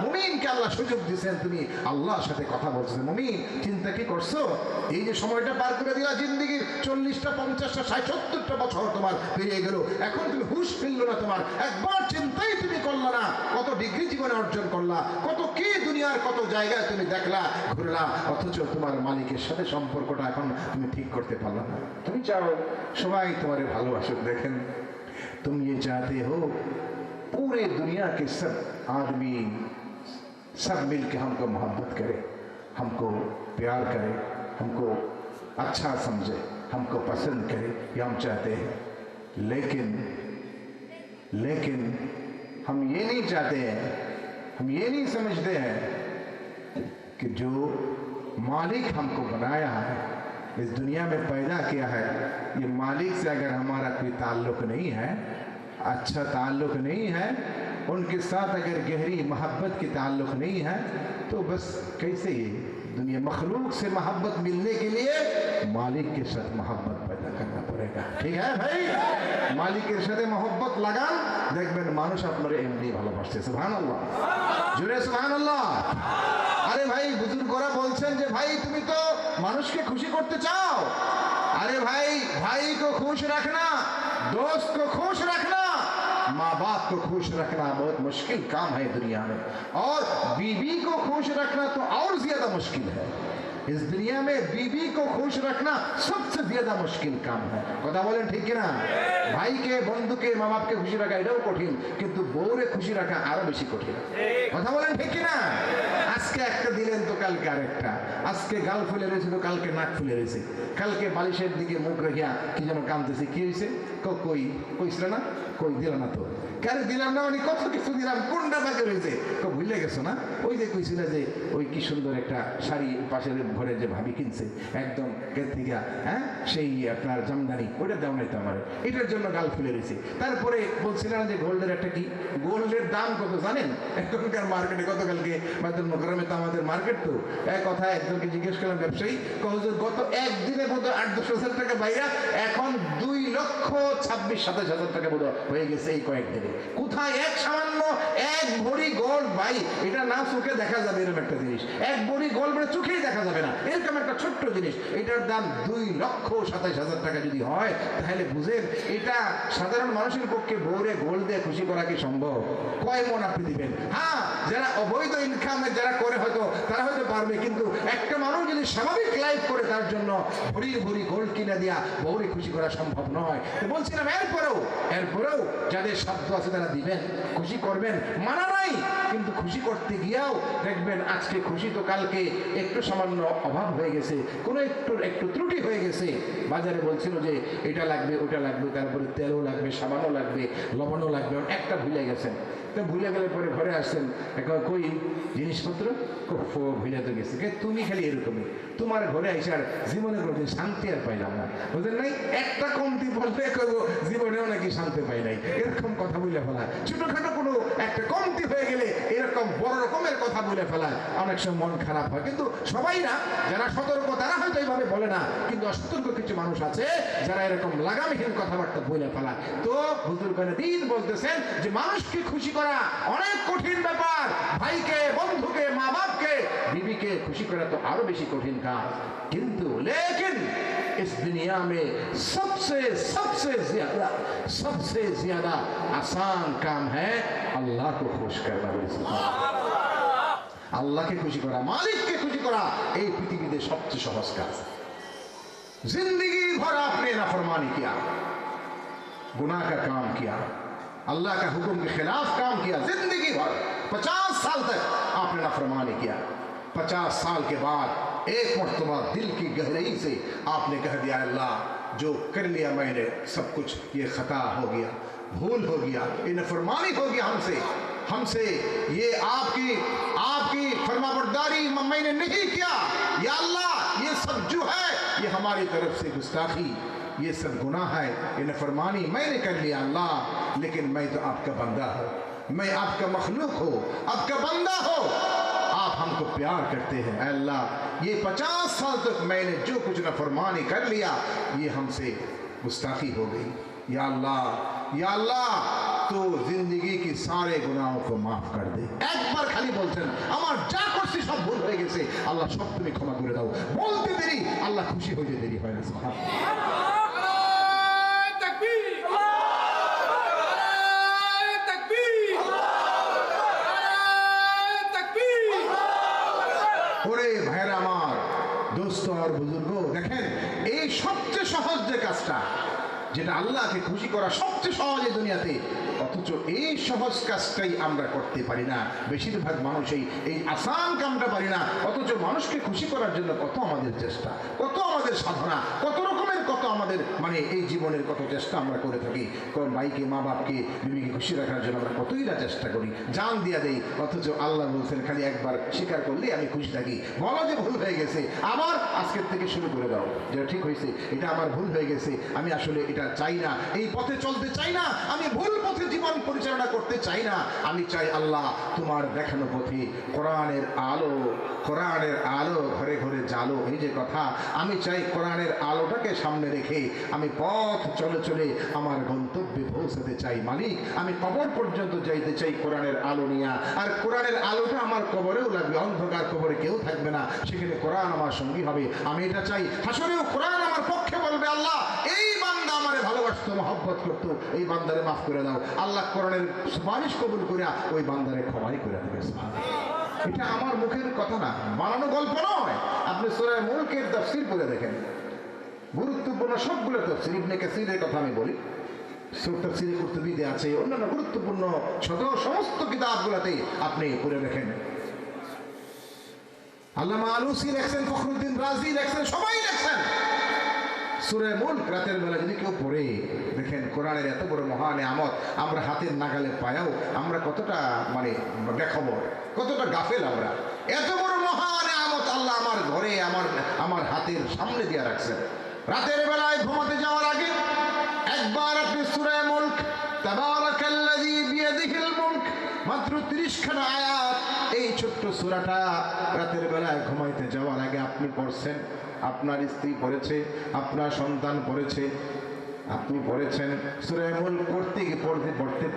[SPEAKER 1] মুমিনকে আল্লাহ সুযোগ দিয়েছেন, তুমি আল্লাহর সাথে কথা বলছো। মুমিন, চিন্তা কি করছো? এই যে সময়টা পার করে দিলা, জিন্দেগির 40টা 50টা 60 70টা বছর তোমার পেরিয়ে গেল, এখন তুমি হুঁশ ফিরল না, তোমার একবার চিন্তাই তুমি করলা না। কত ডিগ্রি জীবনে অর্জন করলা, কত কি দুনিয়ার কত জায়গায় তুমি দেখলা ঘুরলা, অথচ তোমার মালিকের সাথে সম্পর্কটা এখন তুমি ঠিক করতে পারলা না। তুমি চাও সবাই তোমার ভালোবাসুক। দেখেন, তুমি ये चाहते हो पूरे दुनिया के सब आदमी सब मिल के हमको मोहब्बत करे, हमको प्यार करे, हमको अच्छा समझे, हमको पसंद करे, ये हम चाहते हैं। लेकिन हम ये नहीं चाहते हैं, हम ये नहीं समझते हैं कि जो मालिक हमको बनाया है, इस दुनिया में पैदा किया है, ये मालिक से अगर हमारा कोई ताल्लुक नहीं है, अच्छा ताल्लुक नहीं है, उनके साथ अगर गहरी मोहब्बत की ताल्लुक नहीं है, तो बस कैसे ये दुनिया मखलूक से मोहब्बत मिलने के लिए मालिक के साथ मोहब्बत पैदा करना पड़ेगा। ठीक है भाई? मालिक के साथ मोहब्बत लगान, देखবেন মানুষ আপনার এমনি ভালোবাসছে। সুবহানাল্লাহ, জোরে সুবহানাল্লাহ। আরে ভাই, বুজুর্গরা বলছেন যে ভাই তুমি তো মানুষকে খুশি করতে চাও। अरे भाई को खुश रखना, दोस्त को खुश रखना, माँ बाप को खुश रखना बहुत मुश्किल काम है दुनिया में, और बीवी को खुश रखना तो और ज्यादा मुश्किल है। इस दुनिया में बीवी को खुश रखना सबसे ज्यादा मुश्किल काम है। कथा बोलें ठीक ना? भाई के बंधु के माँ बाप के खुशी रखा एटाও कठिन, किंतु बউরে खुशी रखा आरो बेশি कठिन। कथा बोलें ठीक ना? আজকে একটা দিলেন তো কালকে আরেকটা, আজকে গাল ফুলে রয়েছে তো কালকে নাক ফুলে রয়েছে, কালকে বালিশের দিকে মুখ রেখে কি যেন কাঁদতেছে। কি হয়েছে? কইছিল না, কই দিল না তো, কারে দিলাম না মানে কত কিছু দিলাম, কোনটা বাকি রয়েছে ভুলে গেছো না? ওই যে কইছিল যে ওই কি সুন্দর একটা শাড়ি পাশের ঘরে যে ভাবি কিনছে একদম থেকে, হ্যাঁ সেই আপনার জামদানি, ওইটা দাম নাই তো আমার, এটার জন্য গাল ফুলে রয়েছে। তারপরে বলছিলাম যে গোল্ডের একটা কি, গোল্ডের দাম কত জানেন এখনকার মার্কেটে? গতকালকে বাইতুল মোকাররমে তো আমাদের মার্কেট, তো এক কথা একজনকে জিজ্ঞেস করলাম ব্যবসায়ী, গত একদিনে বোধ 8-10 হাজার টাকা বাইরা এখন 2,26,000-27,000 টাকা বোধ হয়ে গেছে এই কয়েকদিনে। কোথায় এক সামান্য এক ভরি গোল্ড ভাই, এটা না চোখে দেখা যাবে এরকম একটা জিনিস, এক ভরি গোল্ড মানে চোখেই দেখা যাবে না এরকম একটা ছোট্ট জিনিস, এটার দাম 2,27,000 টাকা যদি হয়, তাহলে বুঝেন এটা সাধারণ মানুষের পক্ষে ভোরে গোল্ড দিয়ে খুশি করা কি সম্ভব? কয় মন আপনি দিবেন? হ্যাঁ, যারা অবৈধ ইনকামে যারা করে হয়তো তারা হয়তো পারবে, কিন্তু একটা মানুষ যদি স্বাভাবিক লাইফ করে তার জন্য ভরি ভরি গোল্ড কিনে দিয়া ভোরে খুশি করা সম্ভব নয়। তো বলছিলাম এরপরেও যাদের সাধ্য আছে তারা দিবেন, খুশি করবেন, মানা নাই, কিন্তু খুশি করতে গিয়েও দেখবেন আজকে খুশি তো কালকে একটু সামান্য অভাব হয়ে গেছে, কোনো একটু ত্রুটি হয়ে গেছে। বাজারে বলছিল যে এটা লাগবে ওটা লাগবে, তারপরে তেলও লাগবে, সাবানও লাগবে, লবণও লাগবে, একটা ভুলে গেছেন। তো ভুলে গেলে পরে ঘরে আসছেন, কই জিনিসপত্র ভুলে তো গেছে। তুমি খালি এরকমই, তোমার ঘরে আইসার জীবনে কোনোদিন শান্তি আর পাইলাম না, বুঝলেন নাই? একটা কমতি বলতে করবো জীবনেও নাকি শান্তি পাই নাই, এরকম কথা বলে ফেলা। ছোটখাটো কোনো একটা কমতি হয়ে গেলে এরকম বড় রকমের কথা বলে ফেলা, অনেক সময় মন খারাপ হয়। কিন্তু সবাই না, যারা সতর্ক তারা হয়তো এইভাবে বলে না, কিন্তু অসতর্ক কিছু মানুষ আছে যারা এরকম লাগামহীন কথাবার্তা বলে ফেলা। তো বুজুর্গানে দিন বলতেছেন যে মানুষকে খুশি করা অনেক কঠিন ব্যাপার, ভাইকে, বন্ধুকে, মা বাপকে, বিবিকে খুশি করা তো আরো বেশি কঠিন কাজ। কিন্তু लेकिन इस दुनिया में सबसे ज्यादा आसान काम है अल्लाह को खुश करना। আল্লাহকে খুশি করা, মালিককে খুশি করা এই পৃথিবীতে সবচেয়ে সহজ কাজ। जिंदगी भर आपने नाफरमानी किया, गुनाह का काम किया, अल्लाह का हुक्म के खिलाफ काम किया, जिंदगी भर 50 साल तक आपने नाफरमानी किया। 50 साल के बाद एक मर्तबा दिल की गहराई से आपने कह दिया अल्लाह जो कर लिया मैंने सब कुछ ये खता हो गया, भूल हो गया, ये नाफरमानी हो गया हमसे ये आपकी फरमाबरदारी मैंने नहीं किया, या अल्लाह ये सब जो है ये हमारी तरफ से गुस्ताखी, ये सब गुनाह है, ये नाफरमानी मैंने कर लिया अल्लाह, लेकिन मैं तो आपका बंदा हूँ, मैं आपका मखलूक हो, आपका बंदा हो, आप हमको प्यार करते हैं अल्लाह, ये 50 साल तक मैंने जो कुछ नाफरमानी कर लिया ये हमसे गुस्ताखी हो गई, या अल्लाह तो जिंदगी की सारे गुनाहों को माफ कर दे। एक बार खाली बोलছেন আমার যা করছি সব ভুল হয়ে গেছে আল্লাহ, সব তুমি ক্ষমা করে দাও, বলতে দেরি আল্লাহ খুশি হয়ে দেরি হয় না। সুবহানাল্লাহ। ওরে ভাইরা আমার, দোস্ত আর বুজুর্গ, দেখেন এই সবচেয়ে সহজ যে কাজটা, যেটা আল্লাহকে খুশি করা সবচেয়ে সহজ এই দুনিয়াতে, অথচ এই সহজ কাজটাই আমরা করতে পারি না। বেশিরভাগ মানুষ এই আসান কামটা পারি না, অথচ মানুষকে খুশি করার জন্য কত আমাদের চেষ্টা, কত আমাদের সাধনা, কত রকমের কত আমাদের মানে এই জীবনের কত চেষ্টা আমরা করে থাকি। কোন ভাইকে, মা বাপকে, বিবিকে খুশি রাখার জন্য আমরা কতই না চেষ্টা করি, জান দিয়া দেই, অথচ আল্লাহ বলছেন খালি একবার স্বীকার করলেই আমি খুশি থাকি। বলো যে ভুল হয়ে গেছে, আবার আজকের থেকে শুরু করে দাও, যেটা ঠিক হয়েছে এটা আমার ভুল হয়ে গেছে, আমি আসলে এটা চাই না, এই পথে চলতে চাই না, আমি ভুল পথে জীবন পরিচালনা করতে চাই না, আমি চাই আল্লাহ তোমার দেখানো পথে কোরআনের আলো ঘরে ঘরে জালো, এই যে কথা, আমি চাই কোরআনের আলোটাকে সামনে রেখে আমি পথ চলে চলে আমার গন্তব্যে পৌঁছাতে চাই। মালিক, আমি কবর পর্যন্ত যাইতে চাই কোরআনের আলো নিয়ে, আর কোরআনের আলোটা আমার কবরেও লাগবে, অন্ধকার কবরে কেউ থাকবে না, সেখানে কোরআন আমার সঙ্গী হবে, আমি এটা চাই। হাসরেও কোরআন আমার পক্ষে বলবে আল্লাহ এই বান্দা আমারে ভালোবাসতো, মহব্বত করতো, এই বান্দারে মাফ করে দাও। আল্লাহ কোরআনের সুপারিশ কবুল করিয়া ওই বান্দারে ক্ষমাই করে দেবে। এটা আমার মুখের কথা না, বানানো গল্প নয়। আপনি সূরা মুলকের তাফসীর পড়ে দেখেন, গুরুত্বপূর্ণ সবগুলো তাফসীর, ইবনে কাসীরের কথা আমি বলি, সূরা তাফসীরে কুরতুবীতে আছে, অন্যান্য গুরুত্বপূর্ণ সমস্ত কিতাবগুলোতে আপনি পড়ে দেখেন। আল্লামা আলুসি লেখছেন, ফখরুদ্দিন রাজি লেখছেন, সবাই লেখছেন সূরা মুলক রাতের বেলা যদি কেউ পড়ে, দেখেন কোরআনের এত বড় মহা নিয়ামত আমরা হাতের নাগালে পায়াও আমরা কতটা মানে বেখবর, কতটা গাফেল আমরা। এত বড় মহা নিয়ামত আল্লাহ আমার ঘরে আমার হাতের সামনে দিয়ে রাখছেন। রাতের বেলায় ঘুমাতে যাওয়ার আগে একবার আপনি সূরা মুলক, তাবারাকাল্লাযী বিয়াদিহিল মুলক, মাত্র 30 খানা আয়াত, এই ছোট্ট সূরাটা রাতের বেলায় ঘুমাইতে যাওয়ার আগে আপনি পড়ছেন, আপনার স্ত্রী পড়েছে, আপনার সন্তান পড়েছে, আপনি পড়েছেন। সূরা মুলক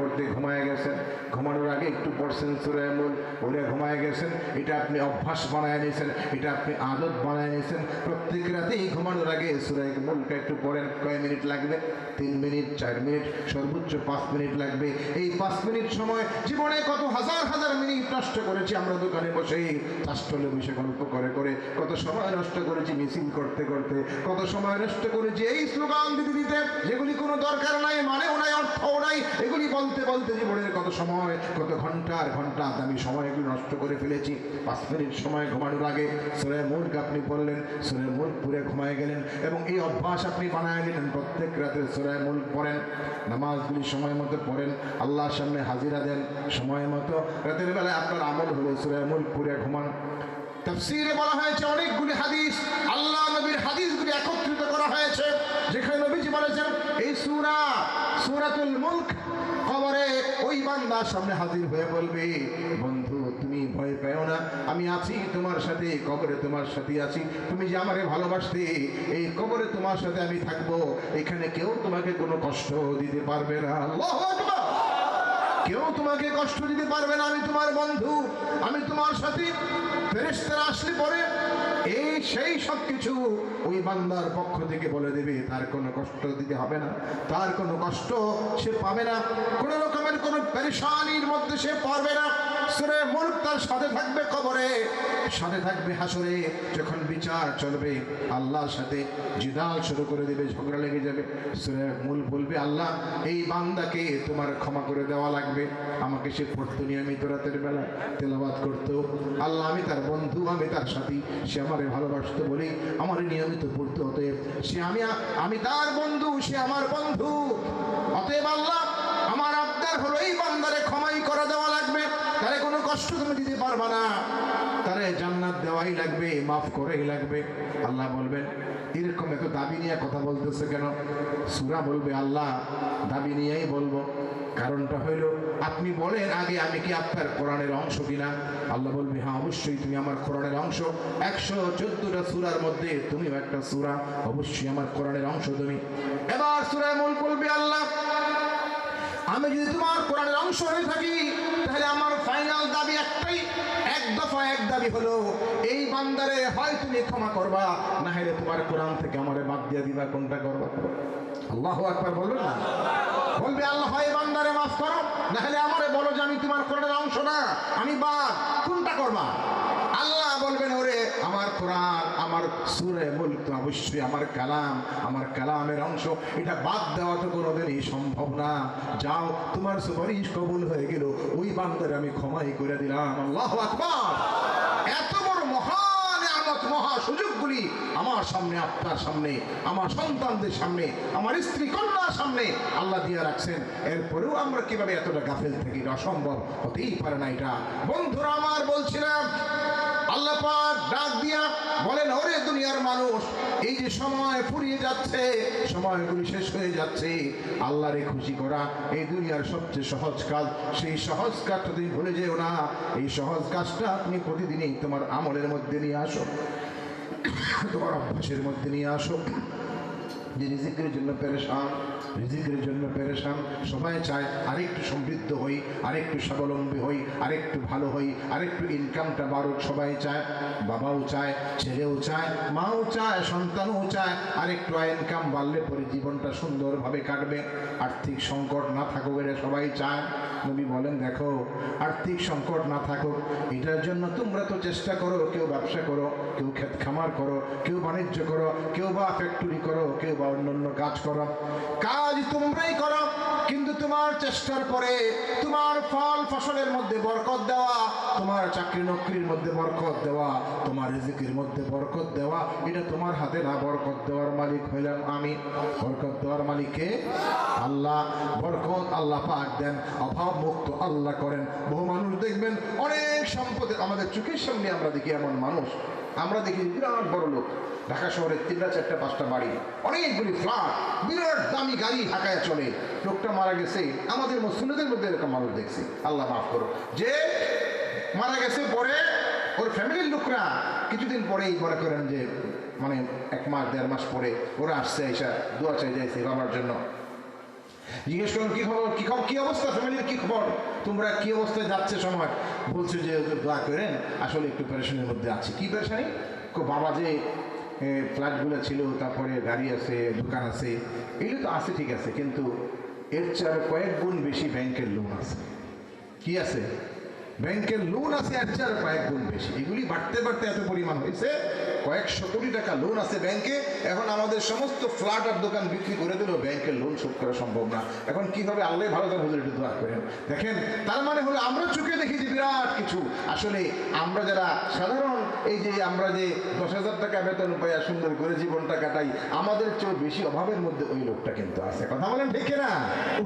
[SPEAKER 1] পড়তে ঘুমায় গেছেন, ঘুমানোর আগে একটু পড়ছেন সূরা মুলক, পড়ে ঘুমায় গেছেন। এটা আপনি অভ্যাস বানায় নিয়েছেন, এটা আপনি আদত বানায় নিয়েছেন। প্রত্যেক রাতেই ঘুমানোর আগে সূরা মুলক একটু পড়েন। কয় মিনিট লাগবে? 3 মিনিট, 4 মিনিট, সর্বোচ্চ 5 মিনিট লাগবে। এই 5 মিনিট সময় জীবনে কত হাজার হাজার মিনিট নষ্ট করেছি আমরা দোকানে বসে, চাষটলে বসে গল্প করে করে কত সময় নষ্ট করেছি, মিছিল করতে করতে কত সময় নষ্ট করেছি, এই স্লোগান দিতে দিতে যেগুলি কোনো দরকার নাই, মানেও নাই, অর্থও নাই, এগুলি বলতে বলতে জীবনের কত সময়, কত ঘন্টার ঘন্টা দামি সময়গুলো নষ্ট করে ফেলেছি। 5 মিনিট সময় ঘুমানোর আগে সূরা মুলক আপনি পড়লেন, সূরা মুলক পড়ে ঘুমায় গেলেন, এবং এই অভ্যাস আপনি বানায় নিলেন। প্রত্যেক রাতে সূরা মুলক পড়েন, নামাজগুলি সময় মতো পড়েন, আল্লাহর সামনে হাজিরা দেন সময় মতো। রাতের বেলায় আপনার আমল হলো সূরা মুলক পড়ে ঘুমান। তাফসীরে বলা হয়েছে অনেকগুলি হাদিস, আল্লাহ নবীর হাদিসগুলি একত্রিত করা হয়েছে, যেখানে নবীজি বলেছেন এই সূরাতুল মুলক কবরে ওই বান্দার সামনে হাজির হয়ে বলবে, বন্ধু তুমি ভয় পেও না, আমি আছি তোমার সাথে, কবরে তোমার সাথে আছি, তুমি যে আমারে ভালোবাসতে, এই কবরে তোমার সাথে আমি থাকবো, এখানে কেউ তোমাকে কোনো কষ্ট দিতে পারবে না। আল্লাহু আকবার। কেউ তোমাকে কষ্ট দিতে পারবে না, আমি তোমার বন্ধু, আমি তোমার সাথে। ফেরেশতারা আসলে পরে এই সেই সব কিছু ওই বান্দার পক্ষ থেকে বলে দেবে, তার কোনো কষ্ট দিতে হবে না, তার কোনো কষ্ট সে পাবে না, কোনো রকমের কোনো পেরেশানির মধ্যে সে পড়বে না। সূরা মুলক তার সাথে থাকবে কবরে, সাথে থাকবে হাসরে, যখন বিচার চলবে আল্লাহর সাথে জিদাল শুরু করে দেবে, ঝগড়া লেগে যাবে। সূরা মুলক বলবে, আল্লাহ এই বান্দাকে তোমার ক্ষমা করে দেওয়া লাগবে, আমাকে সে পড়তো নিয়মিত রাতের বেলা তেলাওয়াত করতো, আল্লাহ আমি তার বন্ধু, আমি তার সাথী, সে আমারে ভালোবাসতো বলেই আমার নিয়মিত পড়তে অতএব সে আমি তার বন্ধু, সে আমার বন্ধু, অতএব আল্লাহ দরকার হলো এই বান্দারে ক্ষমাই করা দেওয়া লাগবে, তারে কোনো কষ্ট তুমি দিতে পারবা না, তারে জান্নাত দেওয়াই লাগবে, মাফ করেই লাগবে। আল্লাহ বলবেন এরকম এত দাবি নিয়ে কথা বলতেছে কেন? সূরা বলবে আল্লাহ দাবি নিয়েই বলবো, কারণটা হইল আপনি বলেন আগে আমি কি আপনার কোরআনের অংশ কিনা। আল্লাহ বলবে হ্যাঁ অবশ্যই তুমি আমার কোরআনের অংশ, 114টা সূরার মধ্যে তুমিও একটা সূরা, অবশ্যই আমার কোরআনের অংশ তুমি। এবার সূরা মুলক বলবে আল্লাহ আমি যদি তোমার কোরআনের অংশ হয়ে থাকি তাহলে আমার ফাইনাল দাবি একটাই, এক দফা এক দাবি হলো এই বান্দারে হয় তুমি ক্ষমা করবা, না হলে তোমার কোরআন থেকে আমারে বাদ দিয়ে দিবা। কোনটা করবা? আল্লাহু আকবার বলবেন না? বলবে আল্লাহ হয় বান্দারে মাফ করো, না হলে আমারে বলো যে আমি তোমার কোরআনের অংশ না, আমি বাদ। কোনটা করবা? আল্লাহ বলবেন ওরে আমার কোরআন, আমার সূরা মুলক তো অবশ্যই আমার কালাম, আমার কালামের অংশ, এটা বাদ দেওয়া তো কোনোদিনই সম্ভব না। যাও তোমার সুপারিশ কবুল হয়ে গেল, ওই বান্দারে আমি ক্ষমাই করে দিলাম। আল্লাহু আকবার! এত বড় মহা নিয়ামত, মহা সুযোগগুলি আমার সামনে, আপনার সামনে, আমার সন্তানদের সামনে, আমার স্ত্রী কন্যার সামনে আল্লাহ দিয়ে রাখছেন। এরপরেও আমরা কিভাবে এতটা গাফেল থাকি? অসম্ভব, হতেই পারে না এটা। বন্ধুরা আমার বলছিলাম আল্লাহ পাক ডাক দিয়া বলেন ওরে দুনিয়ার মানুষ, এই যে সময় ফুরিয়ে যাচ্ছে, সময়গুলি শেষ হয়ে যাচ্ছে, আল্লাহরে খুশি করা এই দুনিয়ার সবচেয়ে সহজ কাজ। সেই সহজ কাজটা তুমি ভুলে যেও না। এই সহজ কাজটা আপনি প্রতিদিনই তোমার আমলের মধ্যে নিয়ে আসো, তোমার অভ্যাসের মধ্যে নিয়ে আসো। যে রিজিকের জন্য পেরেশান, রিজিকের জন্য পেরেশান, সবাই চায় আরেকটু সমৃদ্ধ হই, আরেকটু স্বাবলম্বী হই, আরেকটু ভালো হই, আরেকটু ইনকামটা বাড়ুক। সবাই চায়, বাবাও চায়, ছেলেও চায়, মাও চায়, সন্তানও চায় আরেকটু ইনকাম বাড়লে পরে জীবনটা সুন্দরভাবে কাটবে, আর্থিক সংকট না থাকুক, এটা সবাই চায়। নবী বলেন দেখো আর্থিক সংকট না থাকুক এটার জন্য তোমরা তো চেষ্টা করো, কেউ ব্যবসা করো, কেউ ক্ষেত খামার করো, কেউ বাণিজ্য করো, কেউ বা ফ্যাক্টরি করো, কেউ বা অন্যান্য কাজ করো। কাজ তোমরাই করো, কিন্তু তোমার চেষ্টার পরে তোমার ফল ফসলের মধ্যে বরকত দেওয়া, তোমার চাকরি নকরির মধ্যে বরকত দেওয়া, তোমার রিজিকের মধ্যে বরকত দেওয়া, এটা তোমার হাতে না। বরকত দেওয়ার মালিক হইলাম আমি। বরকত দেওয়ার মালিককে আল্লাহ। বরকত আল্লাহ পাক দেন, অভাব মুক্ত আল্লাহ করেন। বহু মানুষ দেখবেন অনেক সম্পদে, আমাদের চোখের সামনে আমরা দেখি এমন মানুষ, আমরা দেখি বিরাট বড় লোক, ঢাকা শহরে 3টা 4টা 5টা বাড়ি, অনেকগুলি ফ্ল্যাট, বিরাট দামি গাড়ি ঢাকায় চলে। লোকটা মারা গেছে, আমাদের মুসলিমদের মধ্যে এরকম মানুষ দেখছি, আল্লাহ মাফ করো, যে মারা গেছে পরে ওর ফ্যামিলির লোকরা কিছুদিন পরেই মনে করেন যে মানে 1 মাস 1.5 মাস পরে ওরা আসছে, এসে দোয়া চাই যাইছে বাবার জন্য। জিজ্ঞেস করুন কি খবর, কি খবর, কি অবস্থা, ফ্যামিলির কি খবর, তোমরা কি অবস্থায় যাচ্ছে? সময় বলছে যে দোয়া করেন, আসলে একটু পেরেশানির মধ্যে আছি। কি পেরেশানি? বাবা যে ফ্ল্যাটগুলো ছিল, তারপরে গাড়ি আছে, দোকান আছে, এগুলো তো আছে ঠিক আছে, কিন্তু এর চেয়ে কয়েক গুণ বেশি ব্যাংকের লোন আছে। কি আছে? ব্যাংকের লোন আছে এর চেয়ে কয়েক গুণ বেশি। এগুলি বাড়তে বাড়তে এত পরিমাণ হয়েছে, কয়েকশো কোটি টাকা লোন আছে ব্যাংকে। এখন আমাদের সমস্ত ফ্ল্যাট আর দোকান বিক্রি করে দিলেও ব্যাংকের লোন শোধ করা সম্ভব না। এখন কি হবে? আল্লাহ ভালো করে হুজুর একটু দোয়া করেন। দেখেন, তার মানে হলো আমরা চোখে দেখি যে বিরাট কিছু, আসলে আমরা যারা সাধারণ, এই যে আমরা যে 10,000 টাকা বেতন পাই সুন্দর করে জীবনটা কাটাই, আমাদের চেয়ে বেশি অভাবের মধ্যে ওই লোকটা কিন্তু আছে। কথা বলেন ঠিক না?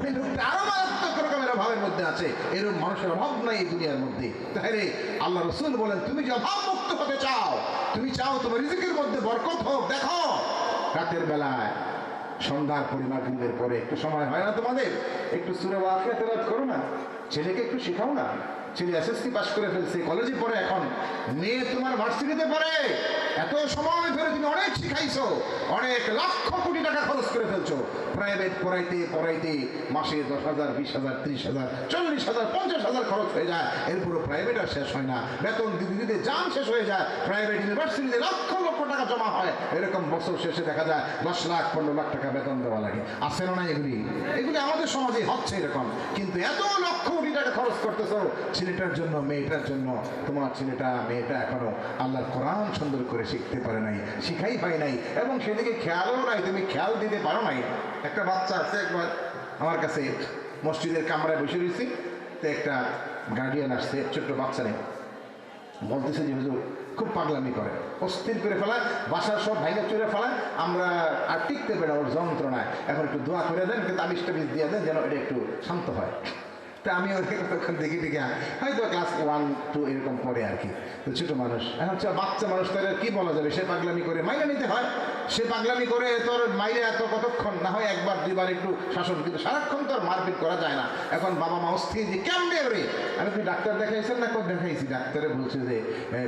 [SPEAKER 1] ওই লোকটা আরো মারাত্মক রকমের অভাবের মধ্যে আছে। এরকম মানুষের অভাব নাই এই দুনিয়ার মধ্যে। তাহলে আল্লাহ রাসূল বলেন তুমি যে অভাব মুক্ত হতে চাও, তুমি চাও তোমার রিজিকের মধ্যে বরকত হোক, দেখো রাতের বেলায় সন্ধ্যার পরিমাগরিবের পরে একটু সময় হয় না তোমাদের? একটু সূরা ওয়াকিয়া তেলাওয়াত করো না, ছেলেকে একটু শেখাও না। ছেলে এসএসসি পাস করে ফেলছে, কলেজে পড়ে, এখন মেয়ে তোমার ভার্সিটিতে পড়ে। এত সময় ধরে তুমি অনেক শিখাইছো, অনেক লক্ষ কোটি টাকা খরচ করে ফেলছো প্রাইভেট পড়াইতে পড়াইতে, মাসে 10,000 20,000 30,000 40,000 50,000 খরচ হয়ে যায়। এরপরও প্রাইভেট আর শেষ হয় না, বেতন দিতে দিতে জান শেষ হয়ে যায়। প্রাইভেট ইউনিভার্সিটিতে লক্ষ লক্ষ টাকা জমা হয়, এরকম বছর শেষে দেখা যায় 10 লাখ 15 লাখ টাকা বেতন দেওয়া লাগে। আছে না? এগুলি এগুলি আমাদের সমাজে হচ্ছে এরকম। কিন্তু এত লক্ষ কোটি টাকা খরচ করতেছো ছেলেটার জন্য, মেয়েটার জন্য। তোমার ছেলেটা মেয়েটা এখনো আল্লাহর কোরআন সুন্দর করে শিখতে পারে নাই, শিখাই হয় নাই, এবং সেদিকে খেয়ালও নাই, তুমি খেয়াল দিতে পারো নাই। একটা বাচ্চা আছে, একবার আমার কাছে মসজিদের কামরায় বসে রয়েছি, তো একটা গার্ডিয়ান আসছে, ছোট্ট বাচ্চা নেই, বলতেছে যে হুজুর খুব পাগলামি করে, অস্থির করে ফেলায়, বাসার সব ভাইঙ্গা চুরে ফেলায়, আমরা আর টিকতে পারি না ওর যন্ত্রণায়, এখন একটু দোয়া করে দেন, কিন্তু তাবিজ টাবিজ দিয়ে দেন যেন এটা একটু শান্ত হয়। তা আমি ওকে তখন দেখি হয়তো ক্লাস 1-2 এরকম পড়ে আর কি। তো ছোট মানুষ, এখন বাচ্চা মানুষ, তাহলে কি বলা যাবে, সে পাগলামি করে মাইনে নিতে হয়। সে পাগলামি করে তোর মাইরে এত কতক্ষণ, না হয় একবার দুইবার একটু শাসন, কিন্তু সারাক্ষণ তোর মারপিট করা যায় না। এখন বাবা মা অস্থির যে কেমনে রে, আমি কি ডাক্তার দেখাইছেন না? কোন দেখাইছি, ডাক্তারে বলছে যে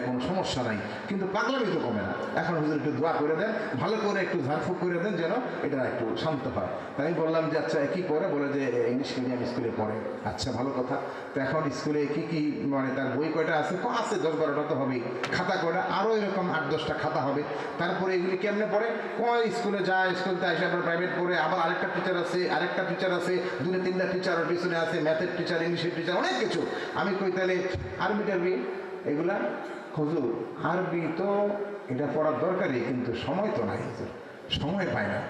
[SPEAKER 1] কোনো সমস্যা নাই, কিন্তু পাগলামি তো কমে না। এখন হুজুর একটু দোয়া করে দেন, ভালো করে একটু ঝাড়ফুঁক করে দেন যেন এটা একটু শান্ত হয়। তাই আমি বললাম যে আচ্ছা কি করে, বলে যে ইংলিশ মিডিয়াম স্কুলে পড়ে। আচ্ছা ভালো কথা। তো এখন স্কুলে কি কি মানে তার বই কয়টা আছে? তো আছে 10-12টা তো হবেই, খাতা কয়টা, আরও এরকম 8-10টা খাতা হবে। তারপরে এগুলি কেমনে পড়ে? কয় স্কুলে যায়, স্কুলতে এসে আবার প্রাইভেট পড়ে, আবার আরেকটা টিচার আছে, আরেকটা টিচার আছে, 2-3টা টিচার ওর পিছনে আছে, ম্যাথের টিচার, ইংলিশের টিচার, অনেক কিছু। আমি কই তাহলে আরবি টারবি এগুলা? হুজুর আরবি তো এটা পড়ার দরকারই, কিন্তু সময় তো নাই হুজুর, সময় পায় না।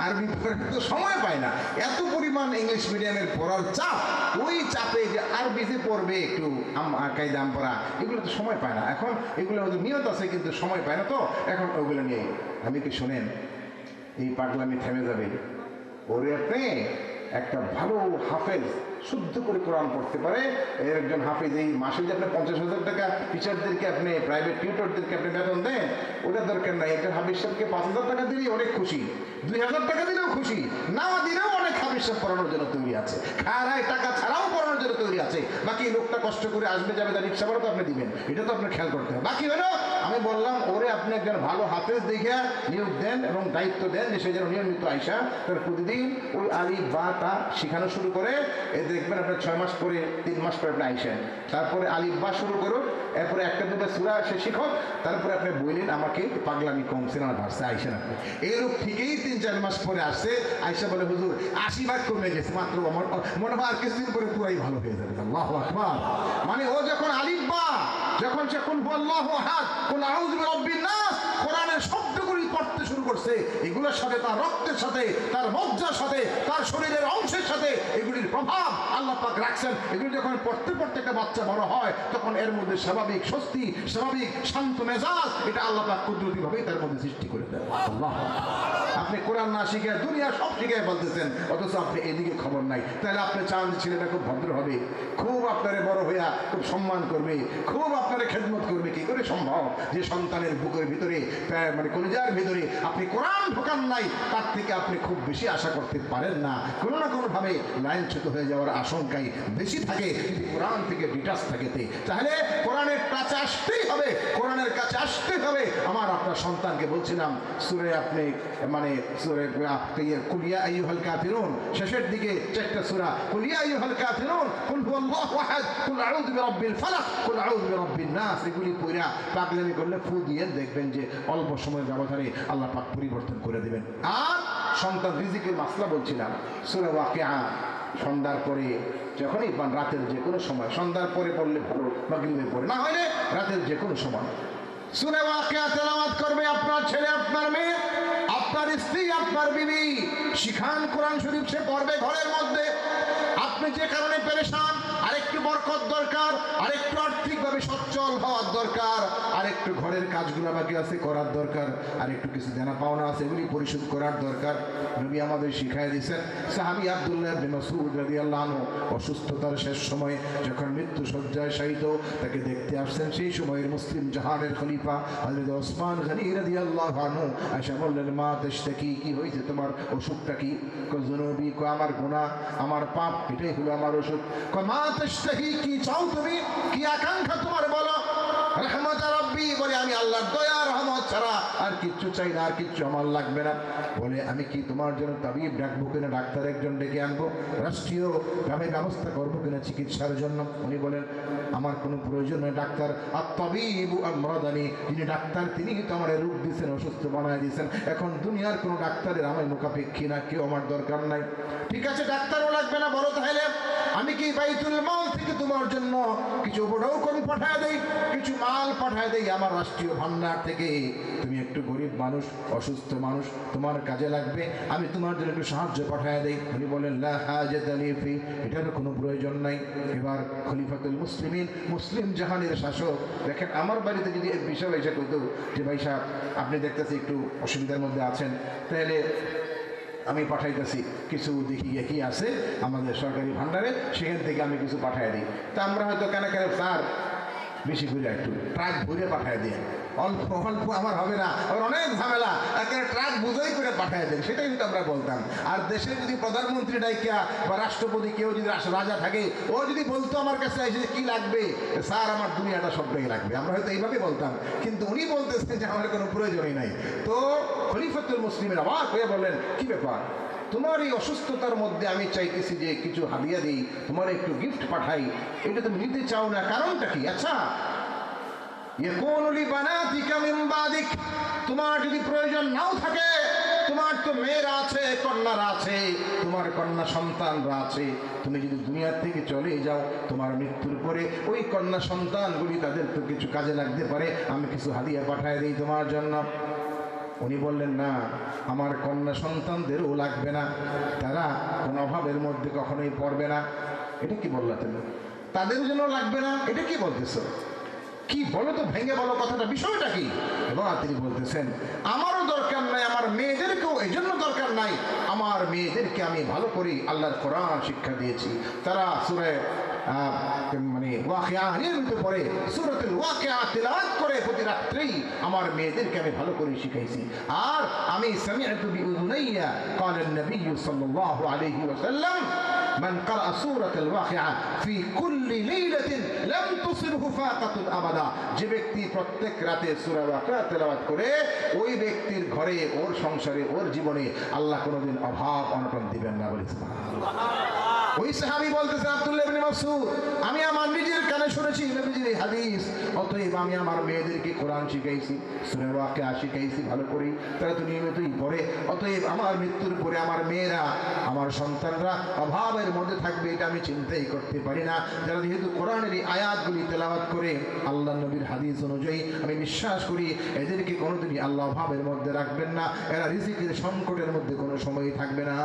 [SPEAKER 1] আরবি পড়ার তো সময় পায় না, এত পরিমাণ ইংলিশ মিডিয়ামের পড়ার চাপ, ওই চাপে যে আরবি যে পড়বে একটু কায়দা পড়া, এগুলো তো সময় পায় না। এখন এগুলো নিয়ত আছে কিন্তু সময় পায় না, তো এখন ওগুলো নিয়ে আমি কি শোনেন, এই পাগলামি থেমে যাবে। ওরে আপনি একটা ভালো হাফেজ, শুদ্ধ করে কোরআন পড়তে পারে এর একজন হাফেজ, এই মাসে যে আপনি 50,000 টাকা টিচারদেরকে, আপনি প্রাইভেট টিউটরদেরকে আপনি বেতন দেন, ওটা দরকার নাই। একটা হাফেজ সাহেবকে 5,000 টাকা দিলেই অনেক খুশি, 2,000 টাকা দিলেও খুশি, না দিলেও অনেক হাফেজ সাহেব পড়ানোর জন্য তৈরি আছে, খারায় টাকা ছাড়াও পড়ানোর জন্য তৈরি আছে। বাকি লোকটা কষ্ট করে আসবে যাবে, তার রিক্সা ভাড়া তো আপনি দিবেন, এটা তো আপনার খেয়াল করতে হবে। বাকি হলো আমি বললাম ওরে আপনি একজন ভালো হাফেজ দেখে নিয়োগ দেন এবং দায়িত্ব দেন যে সে যেন নিয়মিত আইসা তার প্রতিদিন ওই আলিফ বা তা শেখানো শুরু করে। দেখবেন আপনার 6 মাস পরে 3 মাস পরে আপনি আইসেন, তারপরে আলিফ বা শুরু করুন, এরপরে 1-2টা সূরা সে শিখুন, তারপরে আপনি বললেন আমাকে পাগলামি কমছে না, ভার্সে আইসেন আপনি। এই লোক ঠিকই 3-4 মাস পরে আসছে, আইসা বলে হুজুর 80 ভাগ কমে গেছে, মাত্র আমার মনে হয় আর কিছুদিন পরে পুরাই ভালো হয়ে যাবে। আল্লাহু আকবার। মানে ও যখন আলিফ বা, যখন সে কুল হুয়াল্লাহু আহাদ, কুল আউযু বিরাব্বিন নাস কোরআনের শব্দগুলি পড়তে শুরু করছে, এগুলোর সাথে তার রক্তের সাথে, তার মজ্জার সাথে, তার শরীরের অংশের সাথে এগুলির প্রভাব আল্লাহ পাক রাখছেন। এগুলি যখন পড়তে পড়তে একটা বাচ্চা বড় হয়, তখন এর মধ্যে স্বাভাবিক স্বস্তি, স্বাভাবিক শান্ত মেজাজ, এটা আল্লাহ পাক কুদরতিভাবেই তার মধ্যে সৃষ্টি করে দেন। আল্লাহ, আপনি কোরআন না শিখে দুনিয়া সব শিখে বলতেছেন, অথচ আপনি এদিকে খবর নাই। তাহলে আপনি চান যে ছেলেটা খুব ভদ্র হবে, খুব আপনারে বড় হইয়া খুব সম্মান করবে, খুব আপনারে খেদমত করবে, কি করে সম্ভব যে সন্তানের বুকের ভিতরে মানে কলিজার ভিতরে আপনি কোরআন ঢোকান নাই, তার থেকে আপনি খুব বেশি আশা করতে পারেন না। কোনো না কোনোভাবে লাইনচ্যুত হয়ে যাওয়ার আশঙ্কাই বেশি থাকে যদি কোরআন থেকে ডিটাচ থাকে। তাহলে কোরআনের কাছে আসতেই হবে, কোরআনের কাছে আসতেই হবে। আমার আপনার সন্তানকে বলছিলাম সূরা আপনি মানে সূরা কুলিয়া আইয়ুহাল কাফিরুন, শেষের দিকে 4টা সূরা, কুলিয়া আইয়ুহাল কাফিরুন, কুল হুয়াল্লাহু আহাদ, কুল আউযু বিরাব্বিল ফালাক, কুল আউযু বিরাব্বিন নাস, এগুলি পড়া পাগলামি করলে ফু দিয়ে দেখবেন যে অল্প সময়ের ব্যবধানে আল্লাহ পাক পরিবর্তন করে দেবেন। আর সন্তান রিজিকের মাসলা বলছিলাম, সূরা ওয়াকিয়া সন্ধ্যার পরে যখনই পান, রাতের যে কোনো সময়, সন্ধ্যার পরে পড়লে ভালো, মাগরিবের পরে, না হলে রাতের যে কোনো সময় সূরা ওয়াকিয়া তেলাওয়াত করবে আপনার ছেলে, আপনার মেয়ে, আপনার স্ত্রী, আপনার বিবি। শিখান কোরআন শরীফ সে পড়বে ঘরের মধ্যে। আপনি যে কারণে পেরেশান, আরেকটু বরকত দরকার, আরেকটু আর্থিকভাবে সচ্ছল হওয়ার দরকার, আরেকটু ঘরের কাজগুলো বাকি আছে করার দরকার, আরেকটু কিছু দেনা পাওনা আছে এগুলি পরিশোধ করার দরকার। নবী আমাদের শিখাই দিয়েছেন। সাহাবী আব্দুল্লাহ ইবনে মাসউদ রাদিয়াল্লাহু আনহু অসুস্থতার শেষ সময়ে যখন মৃত্যু শয্যায় শায়িত, তাকে দেখতে আসছেন সেই সময়ের মুসলিম জাহানের খলিফা হযরত ওসমান গনি রাদিয়াল্লাহু আনহু। আয়েশা বললেন, মা তাশতাকি, কি হয়েছে তোমার, অসুখটা কি? কয় যুনুবি, কয় আমার গুনাহ, আমার পাপ, এটাই হলো আমার ওষুধ। কয় মা তাশতাকি, কি চাও তুমি, কি আকাঙ্ক্ষা তোমার বলো? রহমত রাব্বি, বলে আমি আল্লাহর দয়া রহমত ছাড়া আর কিচ্ছু চাই না, আর কিচ্ছু আমার লাগবে না। বলে আমি কি তোমার জন্য তাবিব ডাকবো কিনা, ডাক্তার একজন ডেকে আনবো, রাষ্ট্রীয় ভাবে ব্যবস্থা করবো কিনা চিকিৎসার জন্য? উনি বলেন আমার কোনো প্রয়োজন নেই ডাক্তার, আত-তাবিবু আমরাদানি, যিনি ডাক্তার তিনি তো আমার রোগ দিয়েছেন, অসুস্থ বানায় দিয়েছেন। এখন দুনিয়ার কোনো ডাক্তারের আমার মুখাপেক্ষী না, কেউ আমার দরকার নাই। ঠিক আছে, ডাক্তারও লাগবে না, বলো তাহলে আমি কি বাইতুল মাল থেকে তোমার জন্য কিছু উপঢৌকন পাঠায় দেই, কিছু মাল পাঠায় দেই আমার রাষ্ট্রীয় ভান্ডার থেকে? তুমি একটু গরিব মানুষ, অসুস্থ মানুষ, তোমার কাজে লাগবে, আমি তোমার জন্য একটু সাহায্য পাঠায় দেই। উনি বলেন লা হাজাতা লি ফি, এটার কোনো প্রয়োজন নাই। এবার খলিফাতুল মুসলিমিন, মুসলিম জাহানের শাসক, দেখেন আমার বাড়িতে যদি এক বিষয় এসে কইতো যে ভাই সাহেব আপনি দেখতেছি একটু অসুবিধার মধ্যে আছেন, তাহলে আমি পাঠাইতেছি কিছু, দেখি কি আছে আমাদের সরকারি ভান্ডারে, সেখান থেকে আমি কিছু পাঠাই দিই। তা আমরা হয়তো কেন স্যার বেশি করে একটু ট্রাক ভরে পাঠাই দিই, অল্প অল্প আমার হবে না, আবার অনেক ঝামেলা, একটা ট্রাক বুঝাই করে পাঠাই দেন, সেটাই কিন্তু আমরা বলতাম। আর দেশে যদি প্রধানমন্ত্রী ডাইকা বা রাষ্ট্রপতি কেউ যদি রাজা থাকে, ও যদি বলতো আমার কাছে এসে কি লাগবে, স্যার আমার দুনিয়াটা সবটাই লাগবে, আমরা হয়তো এইভাবে বলতাম। কিন্তু উনি বলতেছেন যে আমার কোনো প্রয়োজনই নাই। তো খলিফাতুল মুসলিমের অবাক হয়ে বললেন, কি ব্যাপার, তোমার এই অসুস্থতার মধ্যে আমি চাইতেছি যে কিছু হাদিয়া দিই, তোমার একটু গিফট পাঠাই, এটা তুমি নিতে চাও না, কারণটা কি? আচ্ছা, তোমার যদি প্রয়োজন নাও থাকে, তোমার তো মেয়েরা আছে, কন্যারা আছে, তোমার কন্যা সন্তানরা আছে, তুমি যদি দুনিয়ার থেকে চলে যাও, তোমার মৃত্যুর পরে ওই কন্যা সন্তানগুলি তাদের তো কিছু কাজে লাগতে পারে, আমি কিছু হাদিয়া পাঠাই দিই তোমার জন্য। উনি বললেন, না, আমার কন্যা সন্তানদেরও লাগবে না, তারা কোনো অভাবের মধ্যে কখনোই পড়বে না। এটা কি বললা তুমি? তাদের জন্য লাগবে না, এটা কি বলতেছ? কি বলো তো, ভেঙে বলো কথাটা, বিষয়টা কি? এবং তিনি বলতেছেন, আমারও দরকার নাই, আমার মেয়েদেরকেও এই জন্য দরকার নাই, আমার মেয়েদেরকে আমি ভালো করে আল্লাহর কোরআন শিক্ষা দিয়েছি। তারা সূরা মানে ওয়াকিয়ার মধ্যে পড়ে, সূরাতুল ওয়াকিয়া তিলাওয়াত করে প্রতি রাত্রেই আমার মেয়েদেরকে আমি ভালো করে শিখাইছি। আর আমি সামি'তু বিউযুনাইয়া ক্বালা নবী সাল্লাল্লাহু আলাইহি ওয়াসাল্লাম মান ক্বারা সূরাতুল ওয়াকিয়া ফি কুল্লি লাইলাতিন লাম তুসিবহু ফাকাতুন আবাদা, যে ব্যক্তি প্রত্যেক রাতে সূরা ওয়াকিয়া তেলাওয়াত করে, ওই ব্যক্তির ঘরে, ওর সংসারে, ওর জীবনে আল্লাহ কোনোদিন অভাব অনটন দিবেন না। বলে সুবহানাল্লাহ। ওই সাহাবী বলতেছে, আব্দুল্লাহ ইবনে মাসউদ, আমি আমার নিজের কানে শুনেছি নবীজির হাদিস, অতএব আমি আমার মেয়েদেরকে কোরআন শিখাইছি, সূরা ওয়াকিয়া শিখাইছি ভালো করে, তারা তো নিয়মিতই পড়ে, অতএব আমার মৃত্যুর পরে আমার মেয়েরা, আমার সন্তানরা অভাবের মধ্যে থাকবে এটা আমি চিন্তাই করতে পারি না। যারা যেহেতু কোরআনের এই আয়াতগুলি তেলাওয়াত করে আল্লাহ নবীর হাদিস অনুযায়ী, আমি বিশ্বাস করি এদেরকে কোনোদিনই আল্লাহ অভাবের মধ্যে রাখবেন না, এরা রিজিকের সংকটের মধ্যে কোনো সময়ই থাকবে না।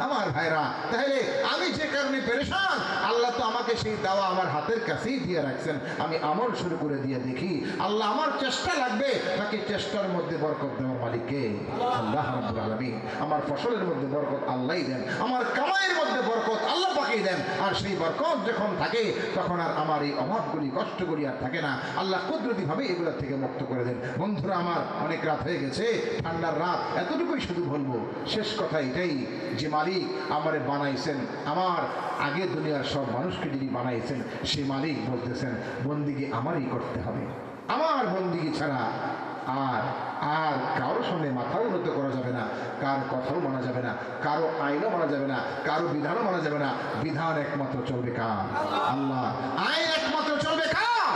[SPEAKER 1] আমার ভাইরা, তাহলে আমি যে কারণে পেরেশান, আল্লাহ তো আমাকে সেই দাওয়া আমার হাতের কাছেই দিয়ে রাখছেন, আমি আমল শুরু করে দিয়ে দেখি আল্লাহ আমার চেষ্টা লাগবে নাকি চেষ্টার মধ্যে বরকত দেওয়ার মালিককে আল্লাহ রাব্বুল আলামিন। আমার ফসলের মধ্যে বরকত আল্লাহই দেন, আমার কামাইয়ের মধ্যে বরকত আল্লাহ পাকেই দেন, আর সেই বরকত যখন থাকে তখন আর আমার এই অভাবগুলি, কষ্টগুলি আর থাকে না, আল্লাহ কুদরতিভাবে এগুলোর থেকে মুক্ত করে দেন। বন্ধুরা আমার, অনেক রাত হয়ে গেছে, ঠান্ডার রাত, এতটুকুই শুধু বলবো, শেষ কথা এটাই যে মালিক আমারে বানাইছেন, আমার আগে দুনিয়ার সব মানুষকে যিনি বানাইছেন, সেই মালিক বলতেছেন বন্দিগি আমারই করতে হবে, আমার বন্দিগি ছাড়া আর আর কারোর সামনে মাথা উন্নত করা যাবে না, কার কথাও মানা যাবে না, কারো আইনও মানা যাবে না, কারো বিধানও মানা যাবে না। বিধান একমাত্র চলবে কার? আল্লাহ। আইন একমাত্র চলবে কার?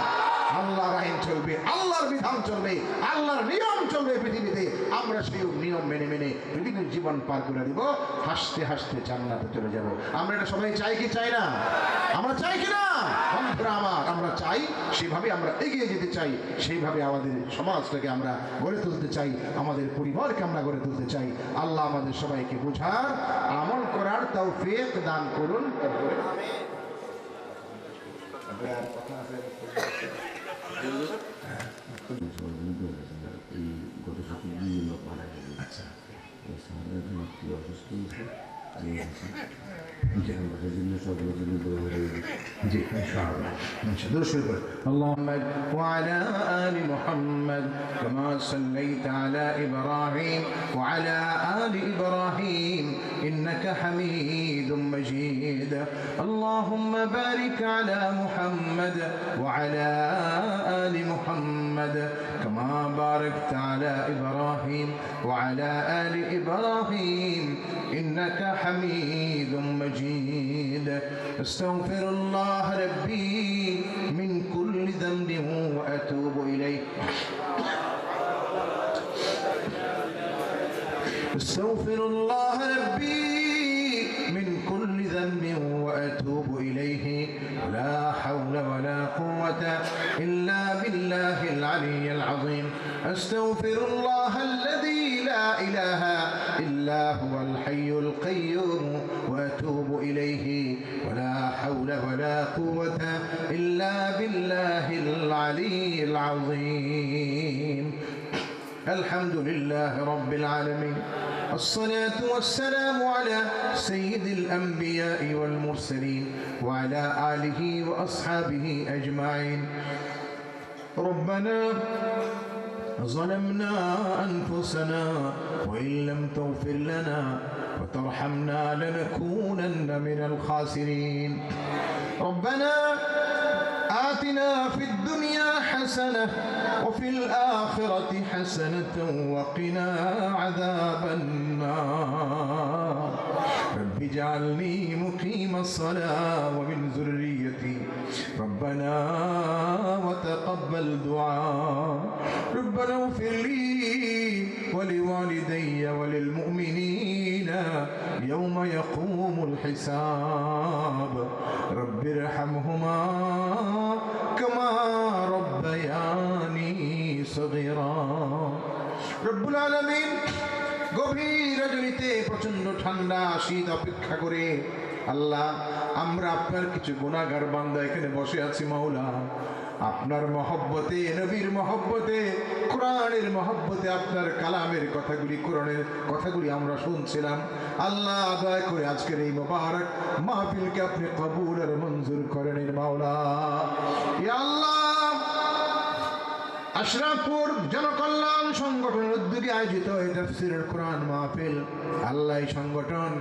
[SPEAKER 1] আল্লাহর আইন চলবে, আল্লাহর বিধান চলবে, আল্লাহর নিয়ম চলবে পৃথিবীতে। আমরা সেই নিয়ম মেনে মেনে পৃথিবীর জীবন পার করে দিব, হাসতে হাসতে জান্নাতে চলে যাব। আমরা এটা সবাই চাই কি চাই না? আমরা চাই কি না? বন্ধুরা আমার, আমরা চাই, সেভাবে আমরা এগিয়ে যেতে চাই, সেইভাবে আমাদের সমাজটাকে আমরা গড়ে তুলতে চাই, আমাদের পরিবারকে আমরা গড়ে তুলতে চাই। আল্লাহ আমাদের সবাইকে বোঝার, আমল করার তৌফিক দান করুন। আচ্ছা, اللهم وعلى آل محمد كما صليت على إبراهيم وعلى آل إبراهيم إنك حميد مجيد. اللهم بارك على محمد وعلى آل محمد كما باركت على إبراهيم وعلى آل إبراهيم إنك حميد مجيد. أستغفر الله ربي من كل ذنب وأتوب إليه. أستغفر الله ربي من كل ذنب وأتوب إليه. لا حول ولا قوة إلا بالله العلي العظيم. أستغفر الله الذي لا إله إلا هو الحي القيوم وأتوب إليه. ولا حول ولا قوة إلا بالله العلي العظيم. الحمد لله رب العالمين الصلاة والسلام على سيد الأنبياء والمرسلين وعلى آله وأصحابه أجمعين. ربنا ظلمنا أنفسنا وإن لم تغفر لنا وترحمنا لنكونن من الخاسرين. ربنا آتنا في الدنيا حسنة وفي الآخرة حسنة وقنا عذاب النار. رب اجعلني مقيم الصلاة ومن ذريتي ربنا وتقبل دعاء. ربنا اغفر لي ولوالدي وللمؤمنين يوم يقوم الحساب. رب ارحمهما كما ربياني صغيرا. রব্বুল আলামিন গভীর রজনীতে প্রচন্ড ঠান্ডা শীত অপেক্ষা করে আল্লাহ আমরা আপনার কিছু গুনাহগার বান্দা এখানে বসে আছি মাওলা। আপনার মহব্বতে, নবীর মহব্বতে, কোরআনের মহব্বতে, আপনার কালামের কথাগুলি, কোরআনের কথাগুলি আমরা শুনছিলাম। আল্লাহ দয়া করে আজকের এই মোবারক মাহফিলকে আপনি কবুল আর মঞ্জুর করেন মাওলা। ইয়া আল্লাহ, আশরাফপুর জনকল্যাণ সংগঠনের উদ্যোগে আয়োজিত এই তাফসীরুল কোরআন মাহফিল, আল্লাহ এই সংগঠন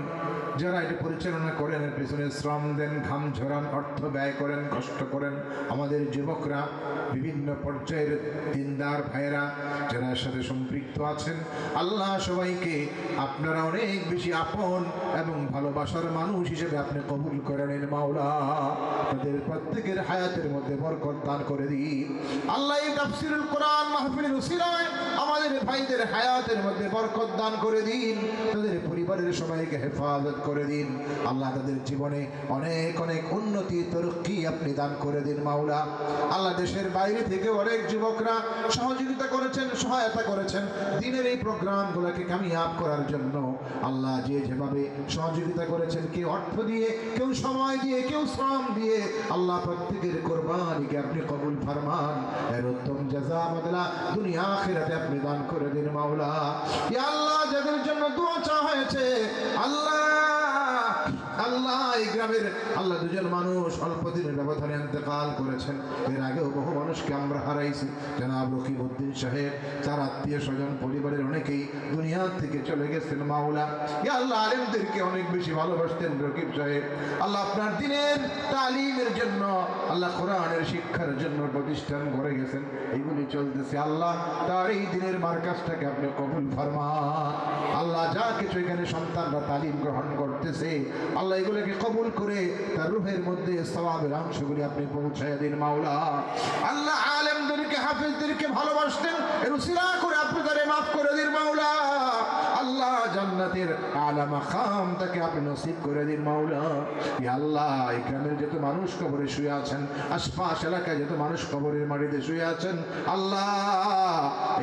[SPEAKER 1] যারা এটা পরিচালনা করেন, এর পেছনে শ্রম দেন, ঘাম ঝরান, অর্থ ব্যয় করেন, কষ্ট করেন, আমাদের যুবকরা, বিভিন্ন পর্যায়ের দিনদার ভাইয়েরা যারা এর সাথে সম্পৃক্ত আছেন, আল্লাহ সবাইকে আপনারা অনেক বেশি আপন এবং ভালোবাসার মানুষ হিসেবে আপনি কবুল করে নেন মাওলা। তাদের প্রত্যেকের হায়াতের মধ্যে বরকত দান করে দিন আল্লাহ। এই তাফসীরুল কোরআন মাহফিলের উসিলায় আমাদের ভাইদের হায়াতের মধ্যে বরকত দান করে দিন, তাদের পরিবারের সবাইকে হেফাজত করে দিন আল্লাহ। তাদের জীবনে অনেক অনেক উন্নতি তরক্কি আপনি দান করে দিন মাওলা। আল্লাহ, দেশের বাইরে থেকে অনেক যুবকরা সহযোগিতা করেছেন, সহায়তা করেছেন দিনের এই প্রোগ্রামগুলোকে কামিয়াব করার জন্য। আল্লাহ, যে যেভাবে সহযোগিতা করেছেন, কেউ অর্থ দিয়ে, কেউ সময় দিয়ে, কেউ শ্রম দিয়ে, আল্লাহ প্রত্যেকের কোরবানিকে আপনি কবুল ফরমান। এর উত্তম জাযা বদলা দুনিয়া আখিরাতে আপনি দান করে দিন মাওলা। ইয়া আল্লাহ, যাদের জন্য দোয়া চাওয়া হয়েছে আল্লাহ, আল্লাহ এই গ্রামের আল্লাহ দুজন মানুষ অল্প দিনের ব্যবধানে ইন্তেকাল করেছেন। এর আগেও বহু মানুষকে আমরা হারাইছি। জনাব রকিবউদ্দিন সাহেব, তার আত্মীয় স্বজন, পরিবারের অনেকেই দুনিয়া থেকে চলে গেছেন মাওলা। ইয়া আল্লাহ, আলেমদেরকে অনেক বেশি ভালোবাসতেন রকিব সাহেব। আল্লাহ, আপনার দিনের তালিমের জন্য, আল্লাহ কোরআনের শিক্ষার জন্য প্রতিষ্ঠান গড়ে গেছেন, এইগুলি চলতেছে। আল্লাহ, তার এই দিনের মার্কাজটাকে আপনি কবুল ফরমান। আল্লাহ, যা কিছু এখানে সন্তানরা তালিম গ্রহণ করতেছে আল্লাহ, এগুলোকে কবুল করে তার রূহের মধ্যে সওয়াবের অংশগুলি আপনি পৌঁছায় দিন মাওলা। আল্লাহ, আলেমদেরকে, হাফেজদেরকে ভালোবাসতেন, এর উসিলা করে আপনি তারে মাফ করে দিন মাওলা। আল্লাহ, জান্নাতের আলা মাকাম তাকে আপনি নসিব করে দিন মাওলা। ইয়া আল্লাহ, এই গ্রামের যত মানুষ কবরে শুয়ে আছেন, আশপাশ এলাকায় যত মানুষ কবরের মাটিতে শুয়ে আছেন, আল্লাহ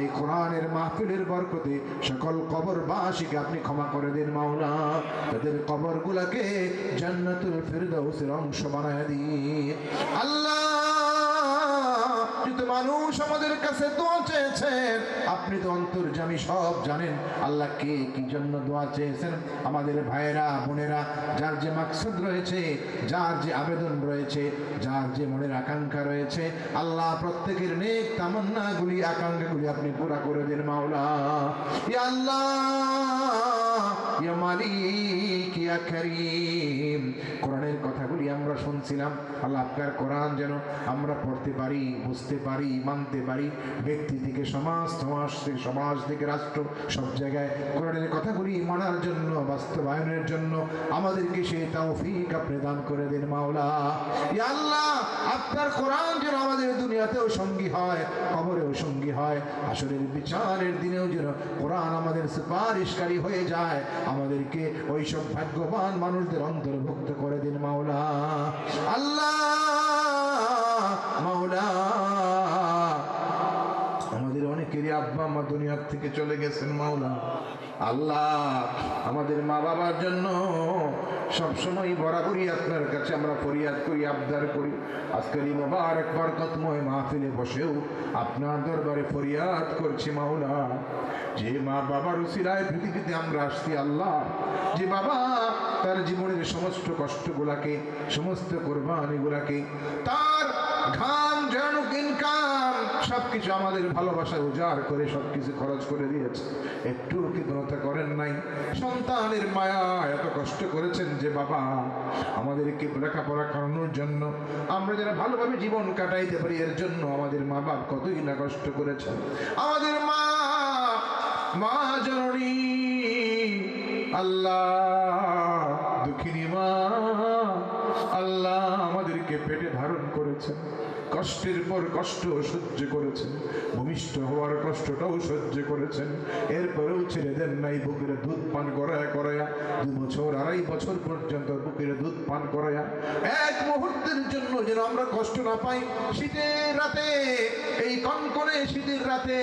[SPEAKER 1] এই কোরআনের মাহফিলের বরকতে সকল কবরবাসীকে আপনি ক্ষমা করে দিন মাওলা। তাদের কবরগুলোকে জান্নাতুল ফিরদাউসের অংশ বানায় দিন আল্লাহ। যত মানুষ আমাদের কাছে দোয়া চেয়েছেন, আপনি তো অন্তর্যামী, সব জানেন। আল্লাহ, কে কি জন্য দোয়া চেয়েছেন, আমাদের ভাইয়েরা বোনেরা, যার যে মাকসাদ রয়েছে, যার যে আবেদন রয়েছে, যার যে মনের আকাঙ্ক্ষা রয়েছে, আল্লাহ প্রত্যেকের নেক তামান্নাগুলি, আকাঙ্ক্ষাগুলি আপনি পুরা করে দিন মাওলা। ইয়া আল্লাহ, ইয়া মালিক, ইয়া করিম, কোরআনের কথাগুলি আমরা শুনছিলাম আল্লাহ, আপনার কোরআন যেন আমরা পড়তে পারি, বুঝতে পারি, মানতে পারি। ব্যক্তি থেকে সমাজ, সমাজ থেকে রাষ্ট্র, সব জায়গায় কোরআনের কথাগুলি মানার জন্য, বাস্তবায়নের জন্য আমাদেরকে সেই তৌফিক আপনি দান করে দিন মাওলা। ইয়া আল্লাহ, আপনার কোরআন যেন আমাদের দুনিয়াতেও সঙ্গী হয়, কবরেও সঙ্গী হয়, আসরের বিচারের দিনেও যেন কোরআন আমাদের সুপারিশকারী হয়ে যায়। আমাদেরকে ওই সব ভাগ্যবান মানুষদের অন্তর্ভুক্ত করে দিন মাওলা। আল্লাহ মাওলা, আমাদের অনেকেরই আব্বা মা দুনিয়ার থেকে চলে গেছেন মাওলা। আল্লাহ আমাদের মা বাবার জন্য সবসময় বরাবরই আপনার কাছে আমরা ফরিয়াদ করি, আবদার করি। আজকের এই মোবারক বরকতময় মাহফিলে বসেও আপনার দরবারে ফরিয়াদ করছি মাওলা, যে মা বাবার উসিলায় পৃথিবীতে আমরা আসছি আল্লাহ, যে বাবা তার জীবনের সমস্ত কষ্টগুলাকে, সমস্ত কোরবানিগুলাকে, তার ঘাম ঝরানো ইনকাম সবকিছু আমাদের ভালোবাসায় উজাড় করে সবকিছু খরচ করে দিয়েছে, একটু কৃতজ্ঞতা করেন নাই। সন্তানের মায়া এত কষ্ট করেছেন যে বাবা আমাদেরকে লেখাপড়া করানোর জন্য, আমরা যারা ভালোভাবে জীবন কাটাইতে পারি এর জন্য আমাদের মা বাপ কতই না কষ্ট করেছেন। আমাদের মা জননী আল্লাহ, দুঃখিনী মা আল্লাহ আমাদেরকে পেটে ধারণ করেছেন, কষ্টের পর কষ্ট সহ্য করেছেন, ভূমিষ্ঠ হওয়ার কষ্টটাও সহ্য করেছেন, এরপরেও ছেড়ে দেন নাই। বুকের দুধ পান করায়া 2 বছর 2.5 বছর পর্যন্ত বুকের দুধ পান করায়া এক মুহূর্তের জন্য যেন আমরা কষ্ট না পাই। শীতের রাতে, এই কনকনে শীতের রাতে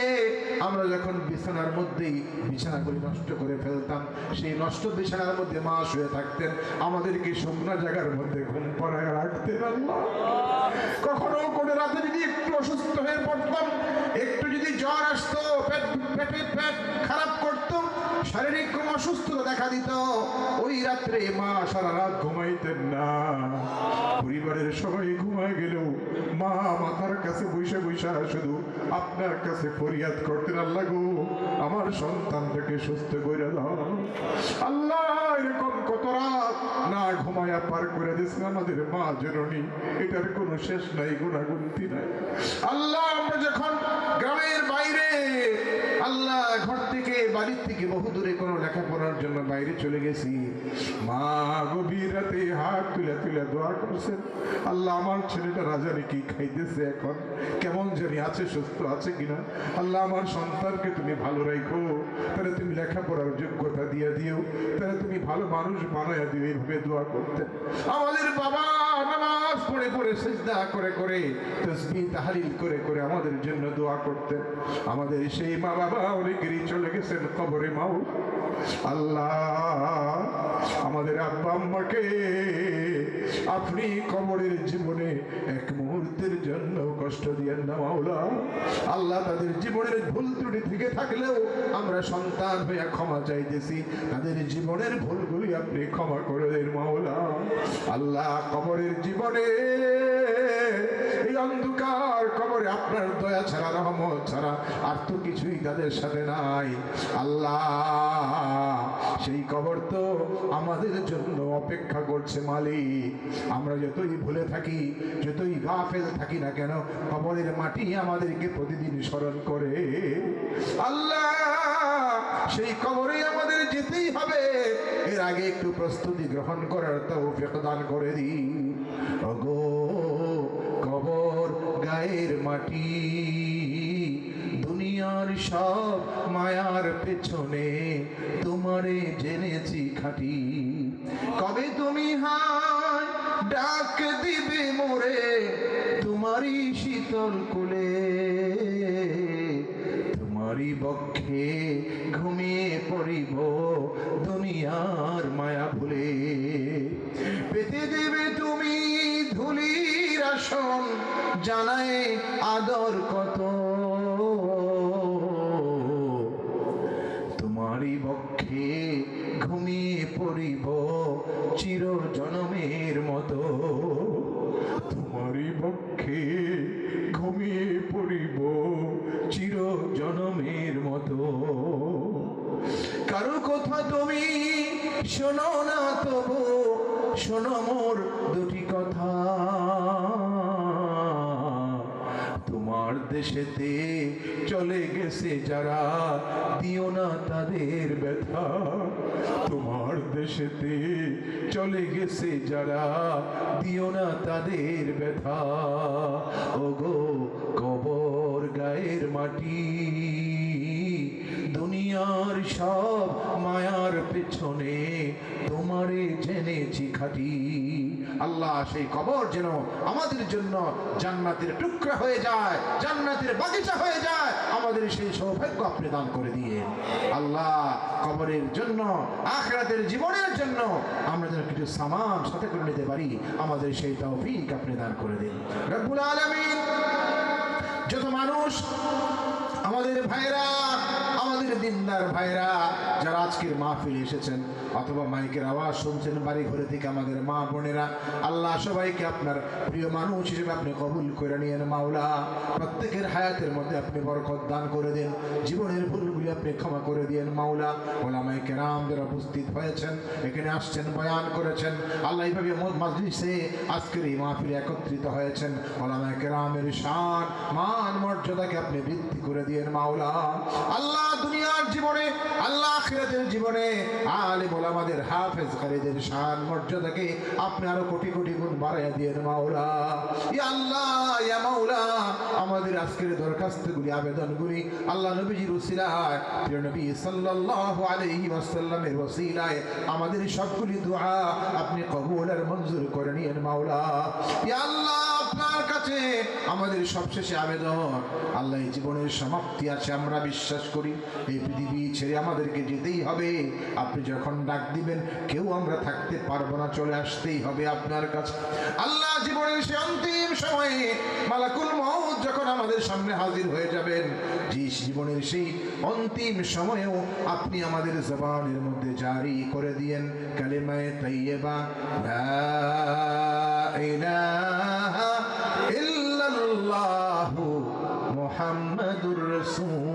[SPEAKER 1] আমরা যখন বিছানার মধ্যেই বিছানা করে নষ্ট করে ফেলতাম, সেই নষ্ট বিছানার মধ্যে মা শুয়ে থাকতেন, আমাদেরকে শুকনো জায়গার মধ্যে ঘুম পাড়ায় রাখতেন আল্লাহ। কখনো কোনো রাতে যদি একটু অসুস্থ হয়ে পড়তাম, একটু যদি জ্বর আসতো, পেট খারাপ করতো, শারীরিক কোনো অসুস্থতা দেখা দিত, ওই রাত্রে মা সারা রাত ঘুমাইতেন না। পরিবারের সবাই ঘুমায় গেলেও মা মাথার কাছে বৈশা বৈশা শুধু আপনার কাছে ফরিয়াদ করতেন, আল্লাহ গো আমার সন্তানটাকে সুস্থ করে দাও আল্লাহ। এরকম কত রাত না ঘুমায়া পার করে দিয়েছেন আমাদের মা জননী, এটার কোনো শেষ নাই, গুণাগুন্তি নাই আল্লাহ। আমরা যখন গ্রামের বাইরে আল্লাহ ঘর থেকে, বাড়ির থেকে বহু দূরে কোনো লেখাপড়ার জন্য বাইরে চলে গেছি, মা গভীর রাতে হাত তুলে তুলে দোয়া করছেন, আল্লাহ আমার ছেলেটা রাজারে কি খাইতেছে, এখন কেমন জানি আছে, সুস্থ আছে কিনা, আল্লাহ আমার সন্তানকে তুমি ভালো রাখো, তাহলে তুমি লেখাপড়ার যোগ্যতা দিয়ে দিও, তাহলে তুমি ভালো মানুষ বানায় দিও, এইভাবে দোয়া করতেন। আমাদের বাবা নামাজ পড়ে পড়ে সিজদা করে করে, তাসবিহ তাহলিল করে করে আমাদের জন্য দোয়া করতেন। আমাদের সেই মা বাবা অনেকেরই চলে গেছেন কবরে মাও আল্লাহ। আমাদের আব্বা আম্মাকে আপনি কবরের জীবনে এক মুহূর্তের জন্য কষ্ট দিয়েন না মাওলা আল্লাহ। তাদের জীবনের ভুল ত্রুটি থেকে থাকলেও আমরা সন্তান হয়ে ক্ষমা চাইতেছি, তাদের জীবনের ভুলগুলি আপনি ক্ষমা করে দেন মাওলা আল্লাহ। কবরের জীবনে, এই অন্ধকার কবরে আপনার দয়া ছাড়া, রহমত ছাড়া আর তো কিছুই তাদের সাথে নাই আল্লাহ। সেই কবর তো আমাদের জন্য অপেক্ষা করছে মালিক। আমরা যতই ভুলে থাকি, যতই গাফেল থাকি না কেন, কবরের মাটি আমাদেরকে প্রতিদিন স্মরণ করে আল্লাহ। সেই কবরে আমাদের যেতেই হবে, এর আগে একটু প্রস্তুতি গ্রহণ করার তৌফিক দান করে দিই। ওগো কবর গায়ের মাটি, দুনিয়ার সব মায়ার পেছনে তোমারে জেনেছি খাঁটি। কবে তুমি হায় ডাক দিবে মোরে তোমারই শীতল কোলে, তোমারই বক্ষে ঘুমিয়ে পড়িব দুনিয়ার মায়া ভুলে। পেতে দেবে তুমি ধুলির আসন, জানায় আদর কত, তোমারই বক্ষে ঘুমিয়ে পড়িব চির জনমের মতো, তোমারই বক্ষে ঘুমিয়ে পড়িব চির জনমের মতো। কারো কথা তুমি শোনো না, তবু শোনো মোর দুটি কথা। তোমার দেশেতে চলে গেছে যারা, দিও না তাদের ব্যথা। তোমার দেশেতে চলে গেছে যারা, দিও না তাদের ব্যথা। ওগো কবর গায়ের মাটি, দুনিয়ার সব মায়ার পেছনে তোমারে জেনেছি খাঁটি। আল্লাহ সেই কবর যেন আমাদের জন্য জান্নাতের টুকরা হয়ে যায়, জান্নাতের বাগিচা হয়ে যায়, আমাদের সেই সৌভাগ্য আপনি দান করে দিয়ে আল্লাহ কবরের জন্য, আখিরাতের জীবনের জন্য আমরা যেন কিছু সামান সাথে করে নিতে পারি, আমাদের সেই তৌফিক আপনি দান করে দিন রব্বুল আলামিন। যত মানুষ আমাদের ভাইরা, আমাদের দিনদার ভাইরা যারা আজকের মাহফিলে এসেছেন অথবা মাইকের আওয়াজ শুনছেন বাড়ি ঘরে থেকে আমাদের মা বোনেরা, আল্লাহ সবাইকে আপনার প্রিয় মানুষ হিসেবে আপনি কবুল করে নিয়েন মাওলা। প্রত্যেকের হায়াতের মধ্যে আপনি বরকত দান করে দেন, জীবনের ভুলগুলি আপনি ক্ষমা করে দিয়েন মাওলা। ওলামায়ে কেরাম যারা উপস্থিত হয়েছেন, এখানে আসছেন, বয়ান করেছেন, আল্লাহ এইভাবে মাজলিসে আজকের এই মাহফিলে একত্রিত হয়েছেন, ওলামায়ে কেরামের শান মান মর্যাদাকে আপনি বৃদ্ধি করে দিয়েন মাওলা। আল্লাহ দুনিয়ার জীবনে, আল্লাহ আখিরাতের জীবনে আলেম ওলামাদের, হাফেজ কারীদের শান মর্যাদাকে আপনি আরো কোটি কোটি গুণ বাড়াইয়া দিয়েন মাওলা। ইয়া আল্লাহ, ইয়া মাওলা, আমাদের আজকের দরখাস্তগুলি, আবেদনগুলি আল্লাহ নবীজির ওসিলায়, প্রিয় নবী সাল্লাল্লাহু আলাইহি ওয়াসাল্লামের ওসিলায় আমাদের সবগুলি দোয়া আপনি কবুল আর মঞ্জুর করে নিয়েন মাওলা। ইয়া আল্লাহ, আপনার কাছে আমাদের সবশেষে আবেদন, আল্লাহ এই জীবনের সমাপ্তি আছে আমরা বিশ্বাস করি, এই পৃথিবী ছেড়ে আমাদেরকে যেতেই হবে। আপনি যখন ডাক দিবেন কেউ আমরা থাকতে পারবো না, চলে আসতেই হবে আপনার কাছে। আল্লাহ জীবনের সে অন্তিম সময়ে মালাকুল মউত যখন আমাদের সামনে হাজির হয়ে যাবেন, যে জীবনের সেই অন্তিম সময়েও আপনি আমাদের জবানের মধ্যে জারি করে দিয়েন কালিমায়ে তাইয়্যিবা লা ইলাহা ইল্লাল্লাহু মুহাম্মাদুর রাসূল